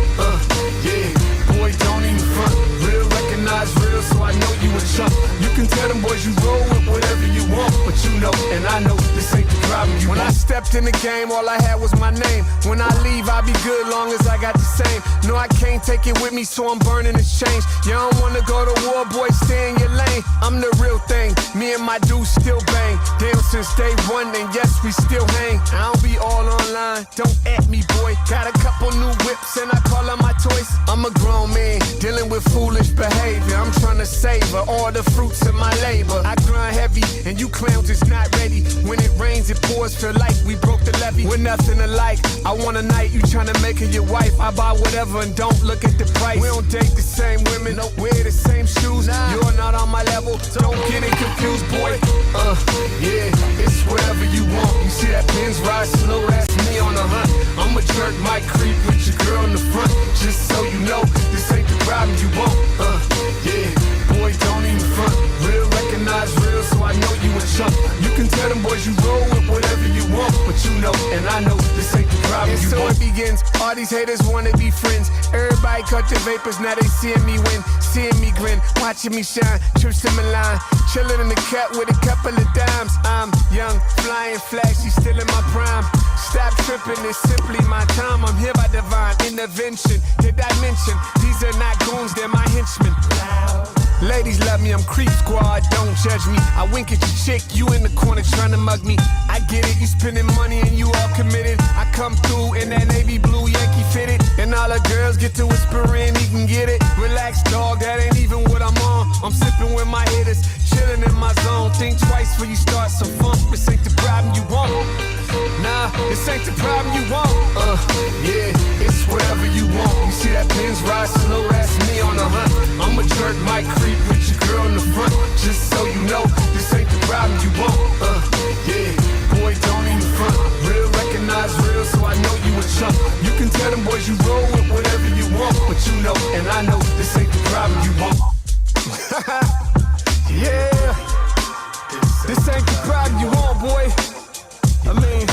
Yeah, boy, don't even front. Real recognize real, so I know you a chump. You can tell them boys you roll with whatever you want, but you know, and I know, this ain't the problem you want. When I step stepped in the game, all I had was my name. When I leave, I'll be good long as I got the same. No, I can't take it with me, so I'm burning this change. You don't wanna go to war, boy, stay in your lane. I'm the real thing, me and my dudes still bang. Damn, since day one, and yes, we still hang. I don't be all online, don't at me, boy. Got a couple new whips, and I call them my toys. I'm a grown man, dealing with foolish behavior. I'm trying to savor all the fruits of my labor. I grind heavy, and you clowns is not ready. When it rains, it pours, feel like we broke the levee. We're nothing alike. I want a night, you tryna make her your wife. I buy whatever and don't look at the price. We don't date the same women, don't wear the same shoes. You're not on my level, don't get it confused, boy. Yeah, it's whatever you want. You see that Benz ride slow, that's me on the hunt. I'm a jerk, might creep with your girl in the front. Just so you know, this ain't the problem you want. Yeah, boy, don't even front. Real recognize real, so I know you a chump. You can tell them boys you roll with whatever you want, but you know, and I know, this ain't the problem you want. And so it begins, all these haters wanna be friends. Everybody cut the vapors, now they seeing me win. Seeing me grin, watching me shine. Trips to Milan, chilling in the cat with a couple of dimes. I'm young, flying flashy, still in my prime. Stop tripping, it's simply my time. I'm here by divine intervention. Did I mention, these are not goons, they're my henchmen. Ladies love me, I'm creep squad, don't judge me. I wink at your chick, you in the corner trying to mug me. I get it, you spending money and you all committed. I come through in that navy blue Yankee fitted. And all the girls get to whisper in, he can get it. Relax dog, that ain't even what I'm on. I'm sipping with my hitters, chilling in my zone. Think twice before you start some funk. This ain't the problem you want. Nah, this ain't the problem you want. Yeah, it's whatever you want. You see that Benz ride slow, that's me on the hunt. I'm a jerk, might creep with your girl in the front. Just so you know, this ain't the problem you want. Yeah, boy, don't even front. Real recognize real, so I know you a chump. You can tell them boys you roll with whatever you want, but you know, and I know, this ain't the problem you want. Yeah, this ain't the problem you want, boy. I mean,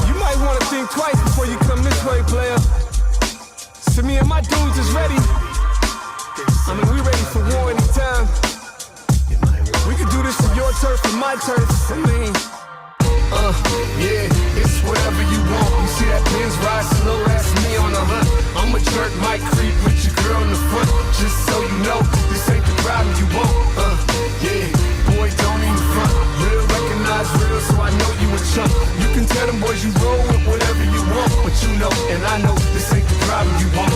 you might want to think twice before you come this way, player. So me and my dudes is ready. I mean, we ready for war anytime. We could do this for your turf and my turf. I mean, yeah, it's whatever you want. You see that Benz ride slow, that's me on the hunt. I'm a jerk, might creep with your girl in the front. Just so you know, this ain't the problem you want. Yeah, boy, don't even front. Real recognize real, so I know you a chump. You can tell them boys you roll with whatever you want, but you know, and I know, this ain't the problem you want.